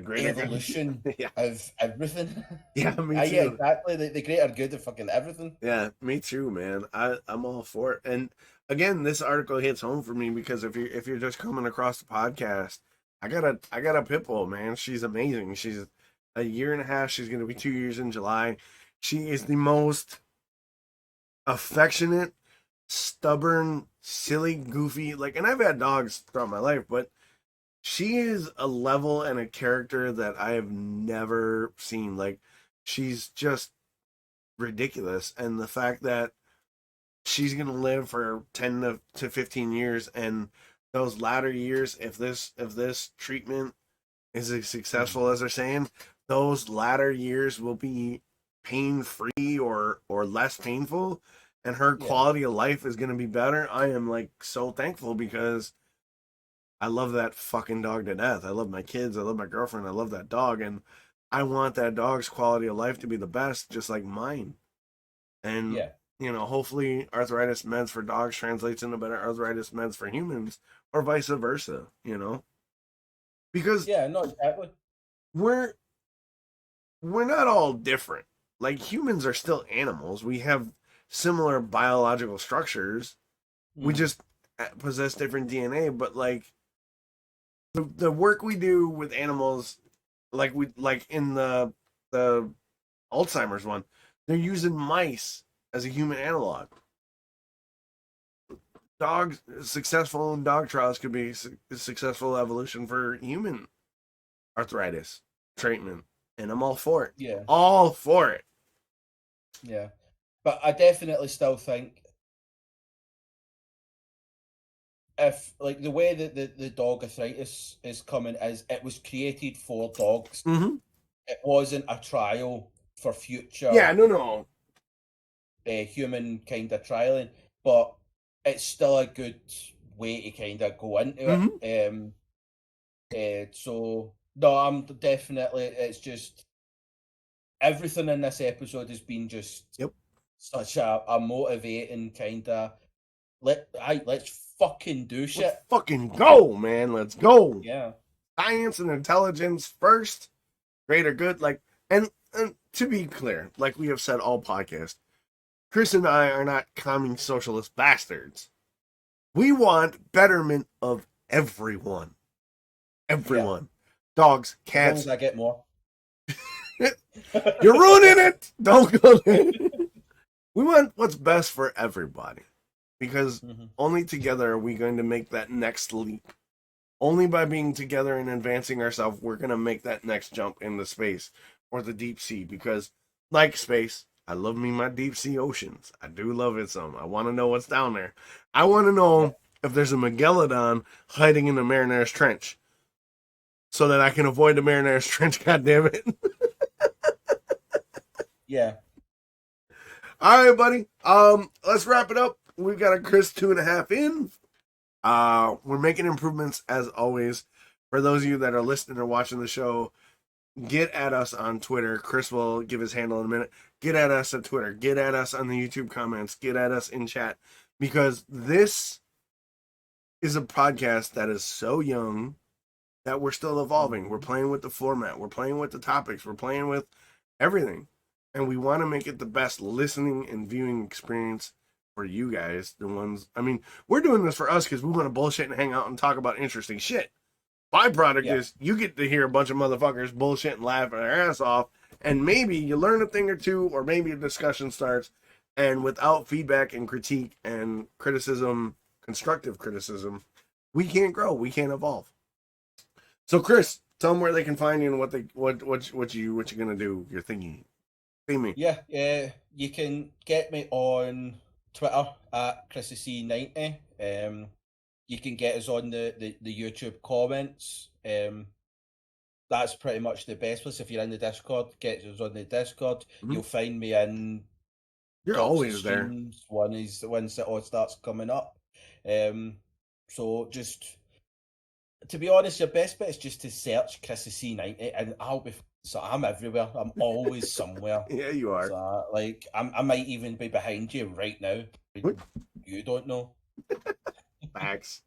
Speaker 1: greater
Speaker 2: evolution
Speaker 1: yeah.
Speaker 2: of everything.
Speaker 1: Yeah, me too.
Speaker 2: Yeah, exactly. The greater good of fucking everything.
Speaker 1: Yeah, me too, man. I'm all for it. And again, this article hits home for me because if you're just coming across the podcast, I got a pit bull, man. She's amazing. She's a year and a half. She's gonna be 2 years in July. She is the most affectionate, stubborn, silly, goofy. Like, and I've had dogs throughout my life, but she is a level and a character that I have never seen. Like, she's just ridiculous, and the fact that she's gonna live for 10 to 15 years, and those latter years, if this treatment is as successful as they're saying, those latter years will be pain free or less painful, and her quality of life is gonna be better. I am like so thankful because I love that fucking dog to death. I love my kids. I love my girlfriend. I love that dog, and I want that dog's quality of life to be the best, just like mine. And hopefully arthritis meds for dogs translates into better arthritis meds for humans, or vice versa, because
Speaker 2: no, exactly.
Speaker 1: we're not all different. Like, humans are still animals. We have similar biological structures. We just possess different DNA, but like the work we do with animals, like in the Alzheimer's one, they're using mice as a human analog. Dogs, successful in dog trials could be successful evolution for human arthritis treatment, and I'm all for it.
Speaker 2: Yeah,
Speaker 1: all for it.
Speaker 2: Yeah, but I definitely still think if, like, the way that the dog arthritis is coming is it was created for dogs. It wasn't a trial for future.
Speaker 1: Yeah, no.
Speaker 2: Human kind of trialing, but it's still a good way to kind of go into it. So no, I'm definitely. It's just everything in this episode has been just such a motivating kind of. Let's fucking do shit.
Speaker 1: Let's fucking go, man. Let's go.
Speaker 2: Yeah.
Speaker 1: Science and intelligence first. Greater good. Like, and to be clear, like we have said all podcast, Chris and I are not commie socialist bastards. We want betterment of everyone. Everyone. Dogs, cats.
Speaker 2: As long as I get more.
Speaker 1: You're ruining it. Don't go there. We want what's best for everybody. Because only together are we going to make that next leap. Only by being together and advancing ourselves, we're going to make that next jump into space or the deep sea. Because, like space, I love me my deep sea oceans. I do love it some. I want to know what's down there. I want to know if there's a Megalodon hiding in the Mariner's Trench. So that I can avoid the Mariner's Trench, goddammit.
Speaker 2: Yeah.
Speaker 1: All right, buddy. Let's wrap it up. We've got a Chris 2.5 in. We're making improvements as always. For those of you that are listening or watching the show, get at us on Twitter. Chris will give his handle in a minute. Get at us on Twitter. Get at us on the YouTube comments. Get at us in chat. Because this is a podcast that is so young that we're still evolving. We're playing with the format. We're playing with the topics. We're playing with everything. And we want to make it the best listening and viewing experience for you guys, the ones. I mean, we're doing this for us because we want to bullshit and hang out and talk about interesting shit. Byproduct is you get to hear a bunch of motherfuckers bullshit and laugh their ass off, and maybe you learn a thing or two, or maybe a discussion starts. And without feedback and critique and criticism, constructive criticism, we can't grow. We can't evolve. So, Chris, tell them where they can find you and what you're gonna do. You're thinking. See me.
Speaker 2: Yeah. You can get me on Twitter at ChrisC90. You can get us on the YouTube comments. That's pretty much the best place. If you're in the Discord, get us on the Discord. You'll find me in.
Speaker 1: You're always there.
Speaker 2: Once it all starts coming up. So just to be honest, your best bet is just to search ChrisC90 and I'll be So I'm everywhere. I'm always somewhere.
Speaker 1: Yeah, you are.
Speaker 2: So like I might even be behind you right now.
Speaker 1: What?
Speaker 2: You don't know.
Speaker 1: Facts.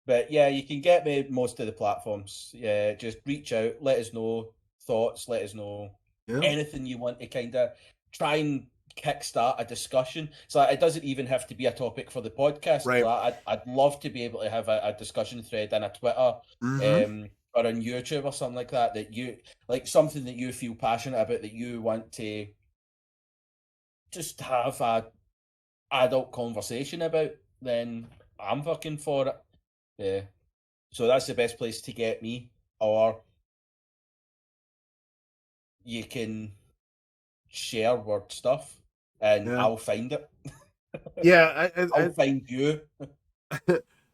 Speaker 2: But yeah, you can get me most of the platforms. Yeah, just reach out, let us know thoughts, let us know
Speaker 1: Yeah.
Speaker 2: anything you want to kind of try and kickstart a discussion. So it doesn't even have to be a topic for the podcast.
Speaker 1: Right.
Speaker 2: So I'd love to be able to have a discussion thread on a Twitter, or on YouTube or something like that. That you like something that you feel passionate about, that you want to just have a adult conversation about. Then I'm fucking for it. Yeah. So that's the best place to get me, or you can share word stuff and
Speaker 1: Yeah.
Speaker 2: I'll find it.
Speaker 1: Yeah,
Speaker 2: I'll find you.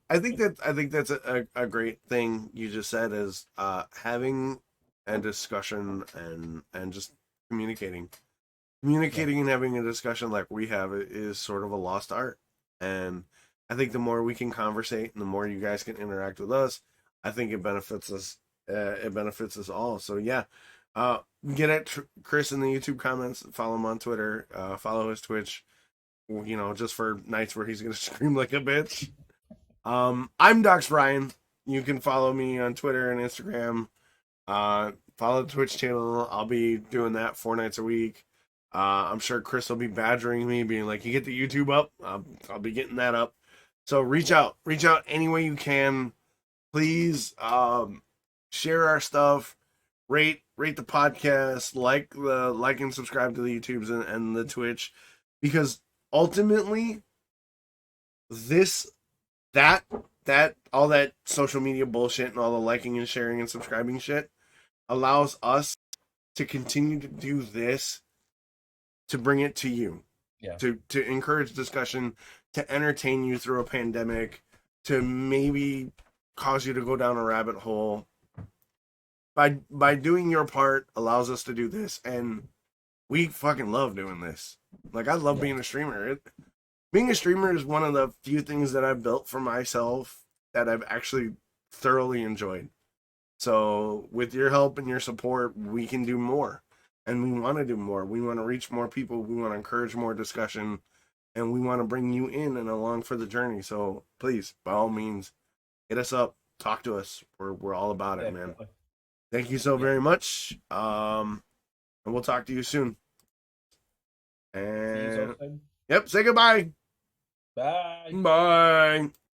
Speaker 1: I think that's a great thing you just said is having a discussion and just communicating. Communicating and having a discussion like we have is sort of a lost art. And I think the more we can conversate and the more you guys can interact with us, I think it benefits us. It benefits us all. So yeah, get at Chris in the YouTube comments. Follow him on Twitter. Follow his Twitch. You know, just for nights where he's gonna scream like a bitch. I'm Dox Ryan. You can follow me on Twitter and Instagram. Follow the Twitch channel. I'll be doing that 4 nights a week. I'm sure Chris will be badgering me, being like, "You get the YouTube up." I'll be getting that up. So reach out any way you can. Please share our stuff. Rate the podcast. Like and subscribe to the YouTubes and the Twitch, because ultimately, that all that social media bullshit and all the liking and sharing and subscribing shit allows us to continue to do this, to bring it to you,
Speaker 2: Yeah.
Speaker 1: to encourage discussion, to entertain you through a pandemic, to maybe cause you to go down a rabbit hole. By doing your part allows us to do this, and we fucking love doing this. Like, I love being a streamer. Being a streamer is one of the few things that I've built for myself that I've actually thoroughly enjoyed. So with your help and your support, we can do more. And we want to do more. We want to reach more people. We want to encourage more discussion. And we want to bring you in and along for the journey. So please, by all means, hit us up. Talk to us. We're all about it, man. Thank you so very much. And we'll talk to you soon. And yep, say goodbye.
Speaker 2: Bye.
Speaker 1: Bye.